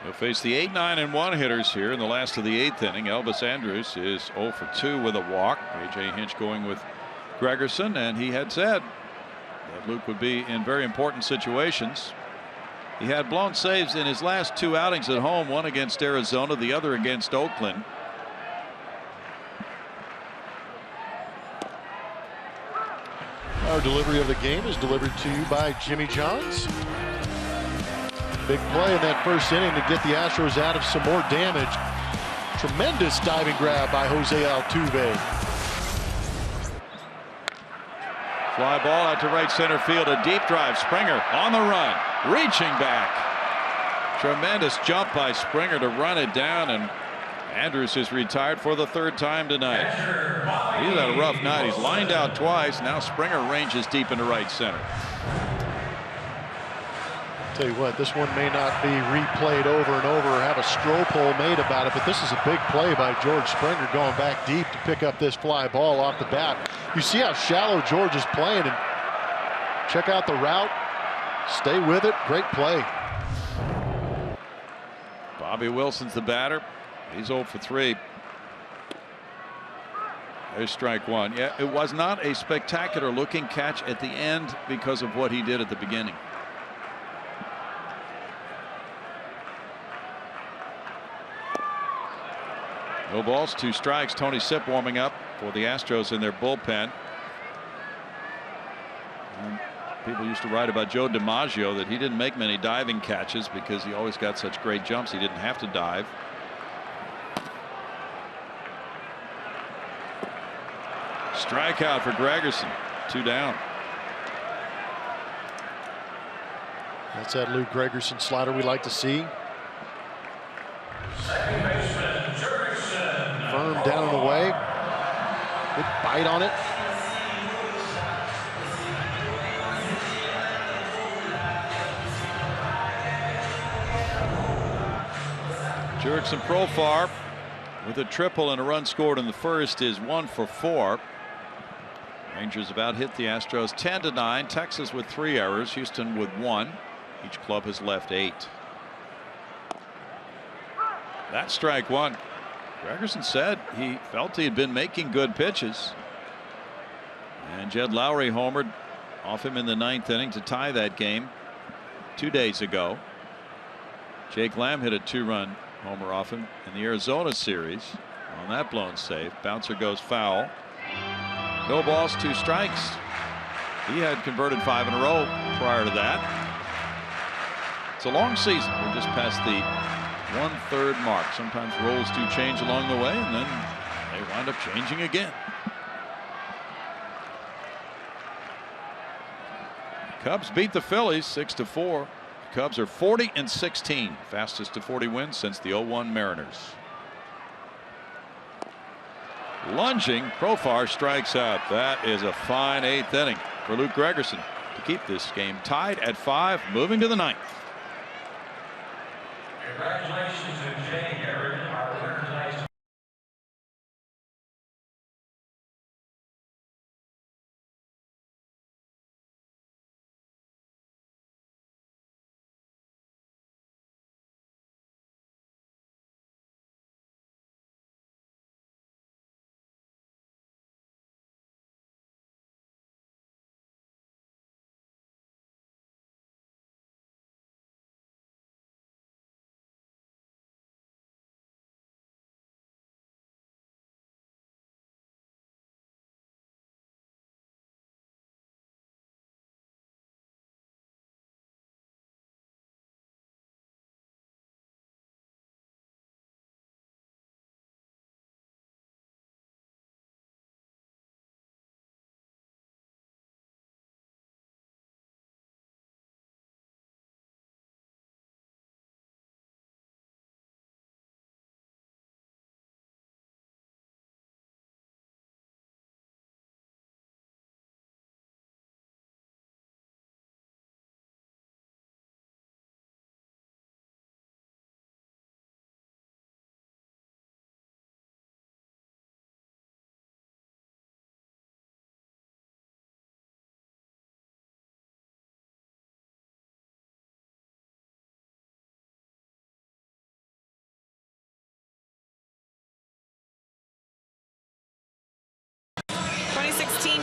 He'll face the 8, 9, and 1 hitters here in the last of the 8th inning. Elvis Andrus is 0 for 2 with a walk. A.J. Hinch going with Gregerson, and he had said that Luke would be in very important situations. He had blown saves in his last 2 outings at home, one against Arizona, the other against Oakland. Our delivery of the game is delivered to you by Jimmy Johns. Big play in that first inning to get the Astros out of some more damage. Tremendous diving grab by Jose Altuve. Fly ball out to right center field, a deep drive. Springer on the run, reaching back. Tremendous jump by Springer to run it down, and Andrus is retired for the 3rd time tonight. He's had a rough night. He's lined out twice. Now Springer ranges deep into right center. Tell you what, this one may not be replayed over and over or have a straw poll made about it, but this is a big play by George Springer going back deep to pick up this fly ball off the bat. You see how shallow George is playing, and check out the route. Stay with it. Great play. Bobby Wilson's the batter. He's 0 for 3. There's strike 1. Yeah, it was not a spectacular looking catch at the end because of what he did at the beginning. No balls, 2 strikes. Tony Sipp warming up for the Astros in their bullpen. And people used to write about Joe DiMaggio that he didn't make many diving catches because he always got such great jumps. He didn't have to dive. Strikeout for Gregerson. 2 down. That's that Lou Gregerson slider we like to see. Second baseman, Firm down and away. Good bite on it. Jurickson Profar with a triple and a run scored in the first is 1 for 4. Rangers about hit the Astros 10-9. Texas with 3 errors. Houston with 1. Each club has left 8. That's strike 1. Gregerson said he felt he had been making good pitches. And Jed Lowry homered off him in the 9th inning to tie that game 2 days ago. Jake Lamb hit a 2-run homer off him in the Arizona series on that blown save. Bouncer goes foul. No balls, 2 strikes. He had converted 5 in a row prior to that. It's a long season. We're just past the 1/3 mark. Sometimes roles do change along the way, and then they wind up changing again. Cubs beat the Phillies 6-4. Cubs are 40-16, fastest to 40 wins since the 0-1 Mariners. Lunging, Profar strikes out. That is a fine 8th inning for Luke Gregerson to keep this game tied at 5, moving to the 9th. Congratulations to Jay Garrett, our winner tonight.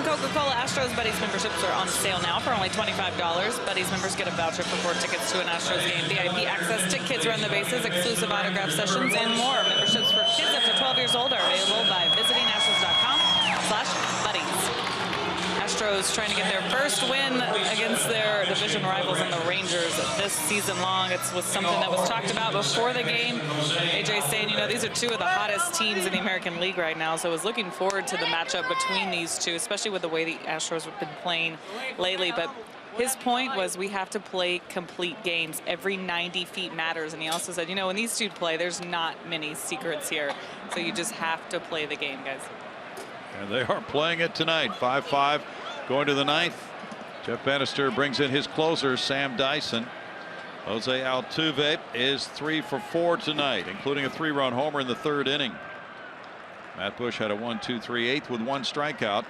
Coca-Cola Astros Buddies memberships are on sale now for only $25. Buddies members get a voucher for 4 tickets to an Astros game, VIP access to Kids Run the Bases, exclusive autograph sessions, and more. Memberships for kids up to 12 years old are available by visiting astros.com/buddies. Astros trying to get their first win against their division rivals and the Rangers this season long. It was something that was talked about before the game. AJ saying, you know, these are 2 of the hottest teams in the American League right now, so I was looking forward to the matchup between these 2, especially with the way the Astros have been playing lately. But his point was we have to play complete games. Every 90 feet matters. And he also said, you know, when these 2 play, there's not many secrets here. So you just have to play the game, guys. And they are playing it tonight. 5-5 going to the 9th. Jeff Bannister brings in his closer, Sam Dyson. Jose Altuve is 3 for 4 tonight, including a 3-run homer in the 3rd inning. Matt Bush had a 1-2-3/8 with 1 strikeout.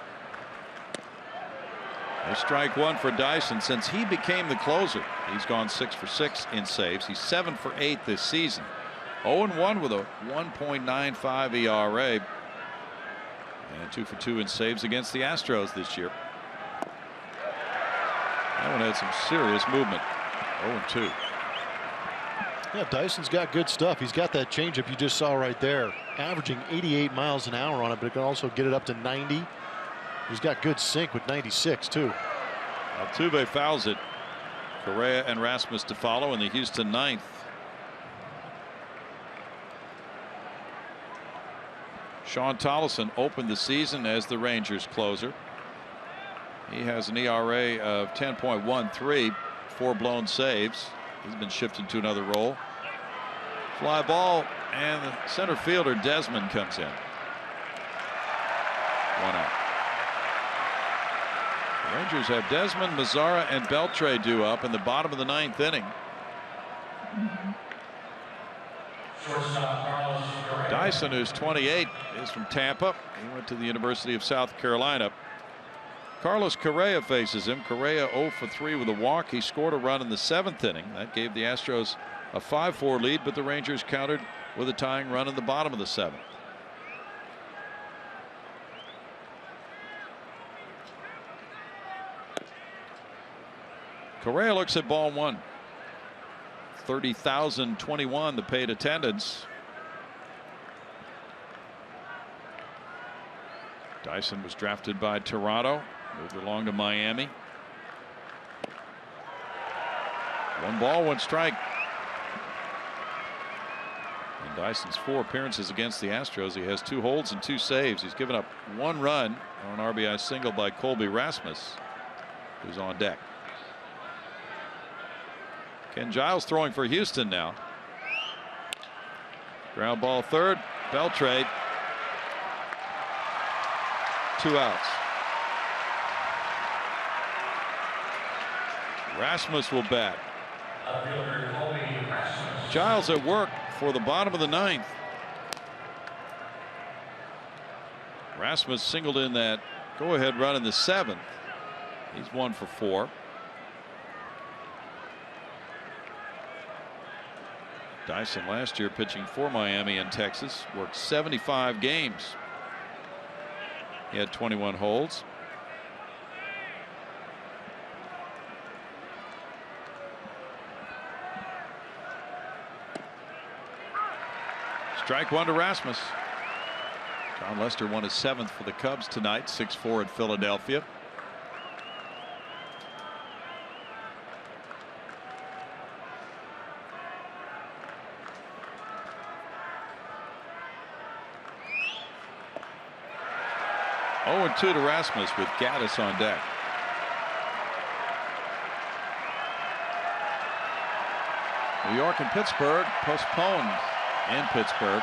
There's strike 1 for Dyson. Since he became the closer, he's gone 6 for 6 in saves. He's 7 for 8 this season. 0-1 with a 1.95 ERA. And 2 for 2 in saves against the Astros this year. That one had some serious movement. 0-2. Yeah, Dyson's got good stuff. He's got that changeup you just saw right there, averaging 88 miles an hour on it, but it can also get it up to 90. He's got good sink with 96 too. Altuve fouls it. Correa and Rasmus to follow in the Houston 9th. Sean Tollison opened the season as the Rangers closer. He has an ERA of 10.13, 4 blown saves. He's been shifted to another role. Fly ball, and the center fielder Desmond comes in. 1 out. The Rangers have Desmond, Mazzara, and Beltre due up in the bottom of the 9th inning. Dyson, who's 28, is from Tampa. He went to the University of South Carolina. Carlos Correa faces him. Correa 0 for 3 with a walk. He scored a run in the 7th inning. That gave the Astros a 5-4 lead, but the Rangers countered with a tying run in the bottom of the 7th. Correa looks at ball 1. 30,021 the paid attendance. Dyson was drafted by Toronto, moved along to Miami. 1 ball, 1 strike. In Dyson's 4 appearances against the Astros, he has 2 holds and 2 saves. He's given up 1 run on an RBI single by Colby Rasmus, who's on deck. Ken Giles throwing for Houston now. Ground ball 3rd. Beltre. 2 outs. Rasmus will bat. Giles at work for the bottom of the 9th. Rasmus singled in that go-ahead run in the 7th. He's 1 for 4. Dyson last year pitching for Miami and Texas, worked 75 games. He had 21 holds. Strike 1 to Rasmus. John Lester won his 7th for the Cubs tonight, 6-4 at Philadelphia. Oh, 2 to Rasmus with Gaddis on deck. New York and Pittsburgh postponed in Pittsburgh.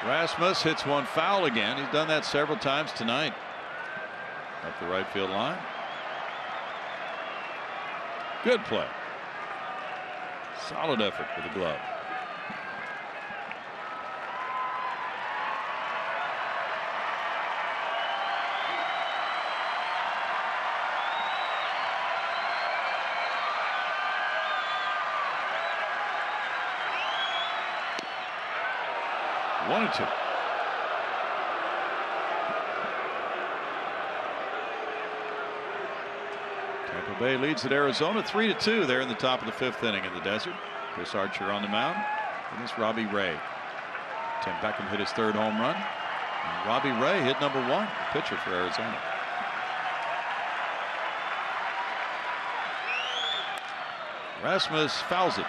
Rasmus hits 1 foul again. He's done that several times tonight. Up the right field line. Good play. Solid effort with the glove. One and 2. Tampa Bay leads at Arizona 3-2 there in the top of the 5th inning in the desert. Chris Archer on the mound against Robbie Ray. Tim Beckham hit his 3rd home run. And Robbie Ray hit number 1, the pitcher for Arizona. Rasmus fouls it.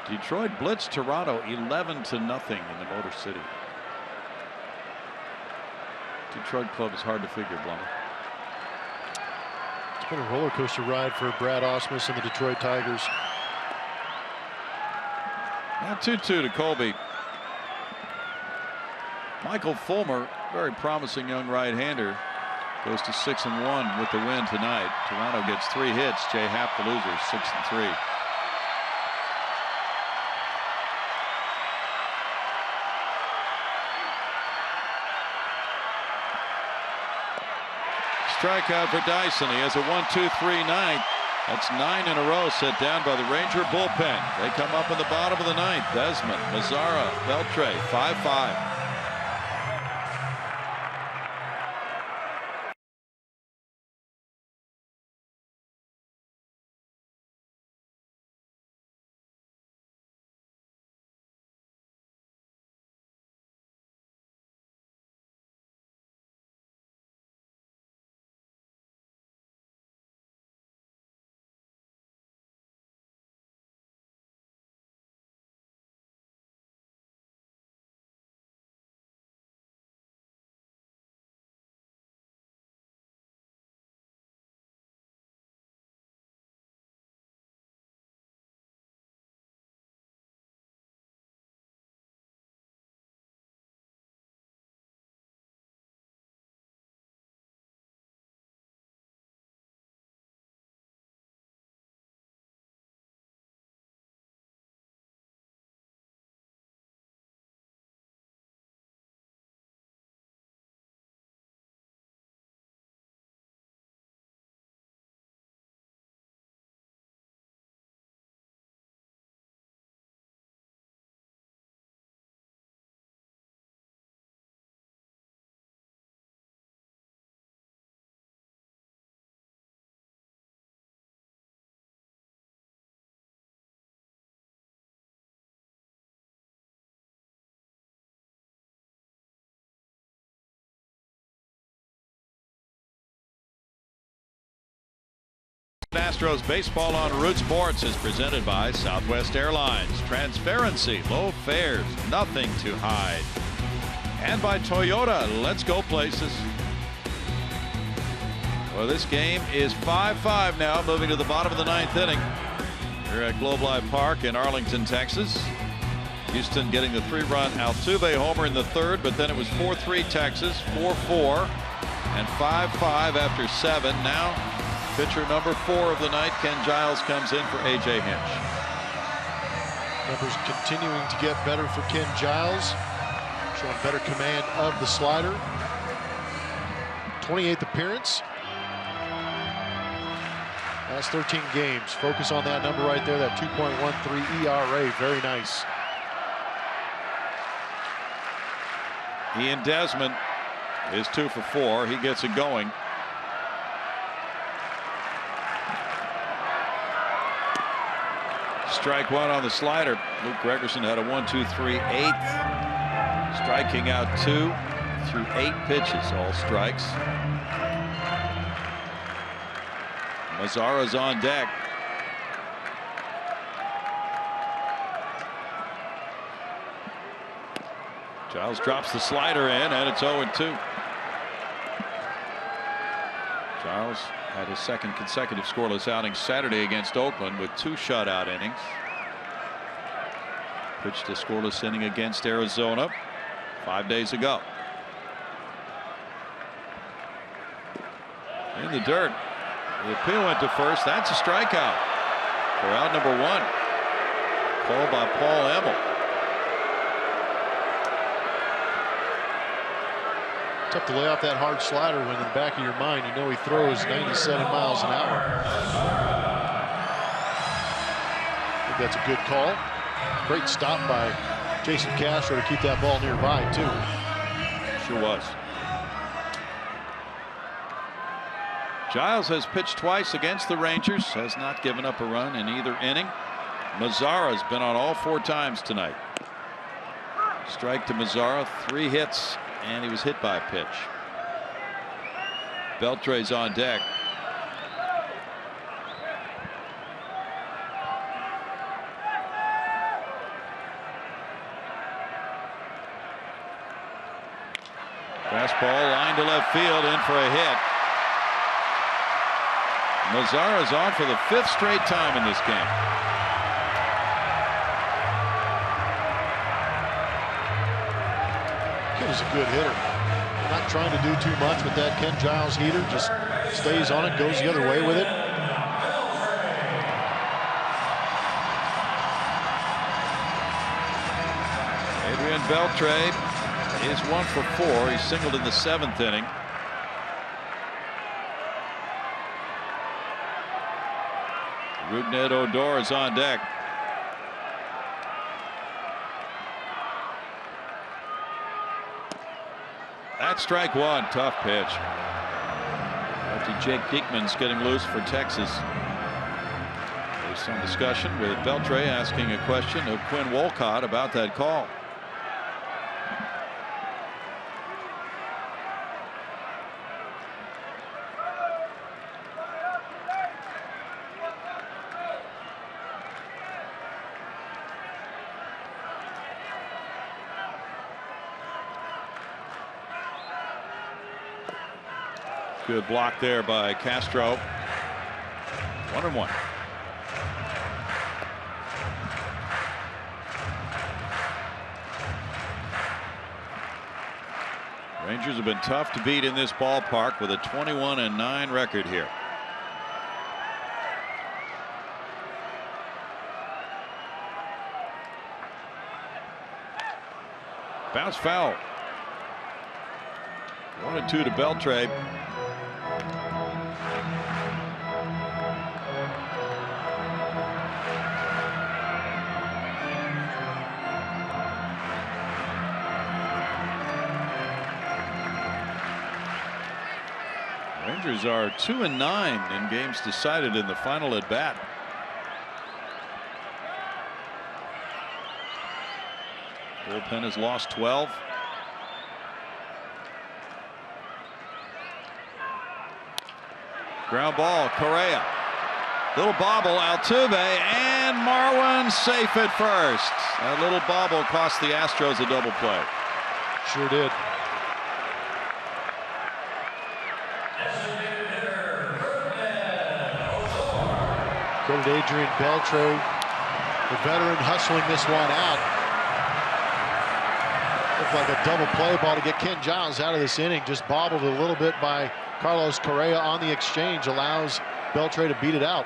Detroit blitzed Toronto 11-0 in the Motor City. Detroit club is hard to figure, Blummer. It's been a roller coaster ride for Brad Ausmus and the Detroit Tigers. Now 2-2 to Colby. Michael Fulmer, very promising young right-hander, goes to 6-1 with the win tonight. Toronto gets 3 hits. Jay Happ, the loser, 6-3. Strikeout for Dyson. He has a 1-2-3 ninth. That's 9 in a row set down by the Ranger bullpen. They come up in the bottom of the 9th. Desmond, Mazzara, Beltre, 5-5. Astros baseball on Root Sports is presented by Southwest Airlines. Transparency, low fares, nothing to hide. And by Toyota, let's go places. Well, this game is 5-5 now, moving to the bottom of the 9th inning. Here at Globe Life Park in Arlington, Texas. Houston getting the 3-run Altuve homer in the 3rd, but then it was 4-3 Texas, 4-4, and 5-5 after 7. Now, pitcher number 4 of the night, Ken Giles, comes in for A.J. Hinch. Numbers continuing to get better for Ken Giles, showing better command of the slider. 28th appearance. Last 13 games. Focus on that number right there, that 2.13 ERA. Very nice. Ian Desmond is 2 for 4. He gets it going. Strike 1 on the slider. Luke Gregerson had a 1-2-3 8th. Striking out 2 through 8 pitches, all strikes. Mazara's on deck. Giles drops the slider in, and it's 0-2. Giles had his 2nd consecutive scoreless outing Saturday against Oakland with 2 shutout innings. Pitched a scoreless inning against Arizona 5 days ago. In the dirt. The appeal went to first. That's a strikeout for out number 1. Called by Paul Emmel. Tough to lay off that hard slider when in the back of your mind you know he throws 97 miles an hour. I think that's a good call. Great stop by Jason Castro to keep that ball nearby too. Sure was. Giles has pitched twice against the Rangers, has not given up a run in either inning. Mazara's been on all 4 times tonight. Strike to Mazara, 3 hits, and he was hit by a pitch. Beltre's on deck. Fastball line to left field, in for a hit. Mazara's on for the 5th straight time in this game. Kid is a good hitter. Not trying to do too much with that Ken Giles heater. Just stays on it, goes the other way with it. Adrian Beltre is 1 for 4. He singled in the 7th inning. Rougned Odor is on deck. That's strike 1. Tough pitch. Lefty Jake Diekman's getting loose for Texas. There's some discussion with Beltre asking a question of Quinn Wolcott about that call. Good block there by Castro. 1-1. Rangers have been tough to beat in this ballpark with a 21-9 record here. Bounce foul. 1-2 to Beltre. Rangers are 2-9 in games decided in the final at bat. Bullpen has lost 12. Ground ball, Correa. Little bobble, Altuve, and Marwin safe at first. That little bobble cost the Astros a double play. Sure did. Credit Adrian Beltre, the veteran, hustling this one out. Looked like a double play ball to get Ken Giles out of this inning. Just bobbled a little bit by Carlos Correa on the exchange. Allows Beltre to beat it out.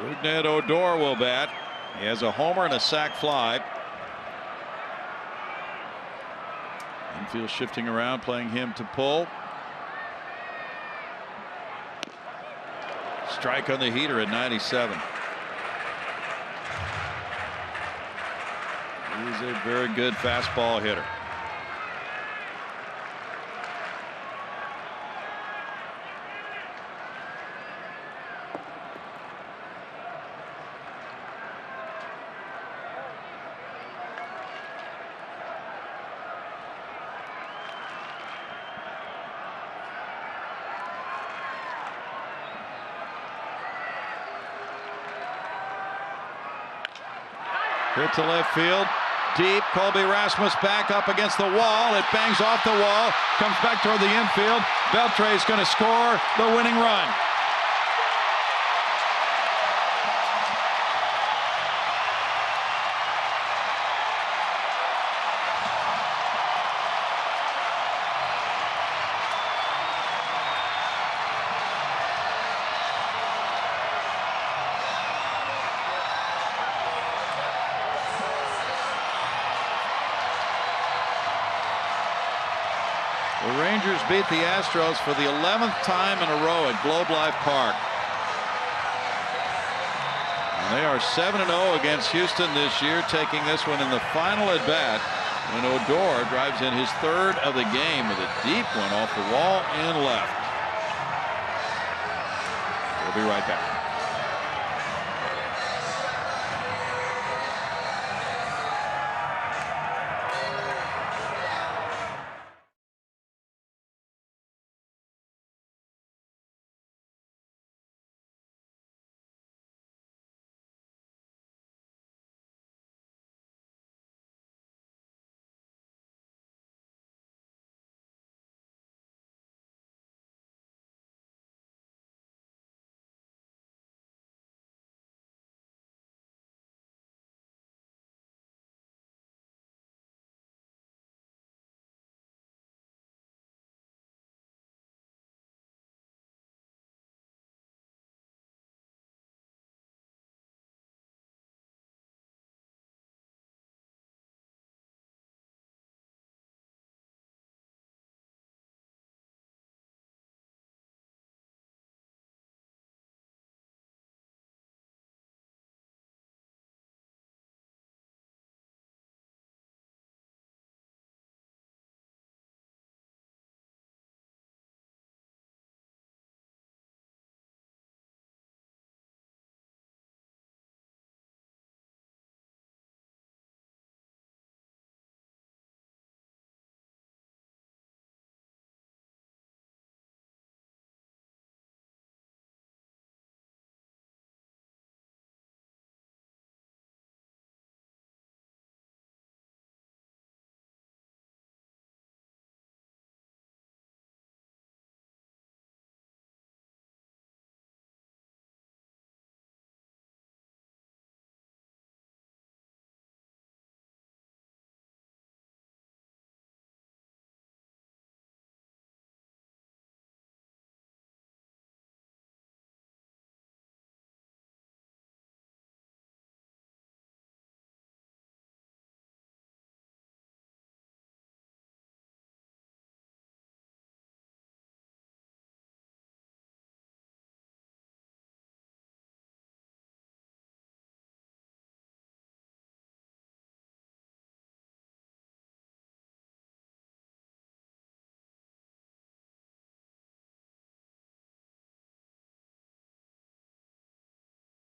Rougned Odor will bat. He has a homer and a sac fly. Infield shifting around, playing him to pull. Strike on the heater at 97. He's a very good fastball hitter. Hit to left field. Deep. Colby Rasmus back up against the wall. It bangs off the wall. Comes back toward the infield. Beltre is going to score the winning run. The Rangers beat the Astros for the 11th time in a row at Globe Life Park. And they are 7-0 against Houston this year, taking this one in the final at bat when Odor drives in his third of the game with a deep one off the wall and left. We'll be right back.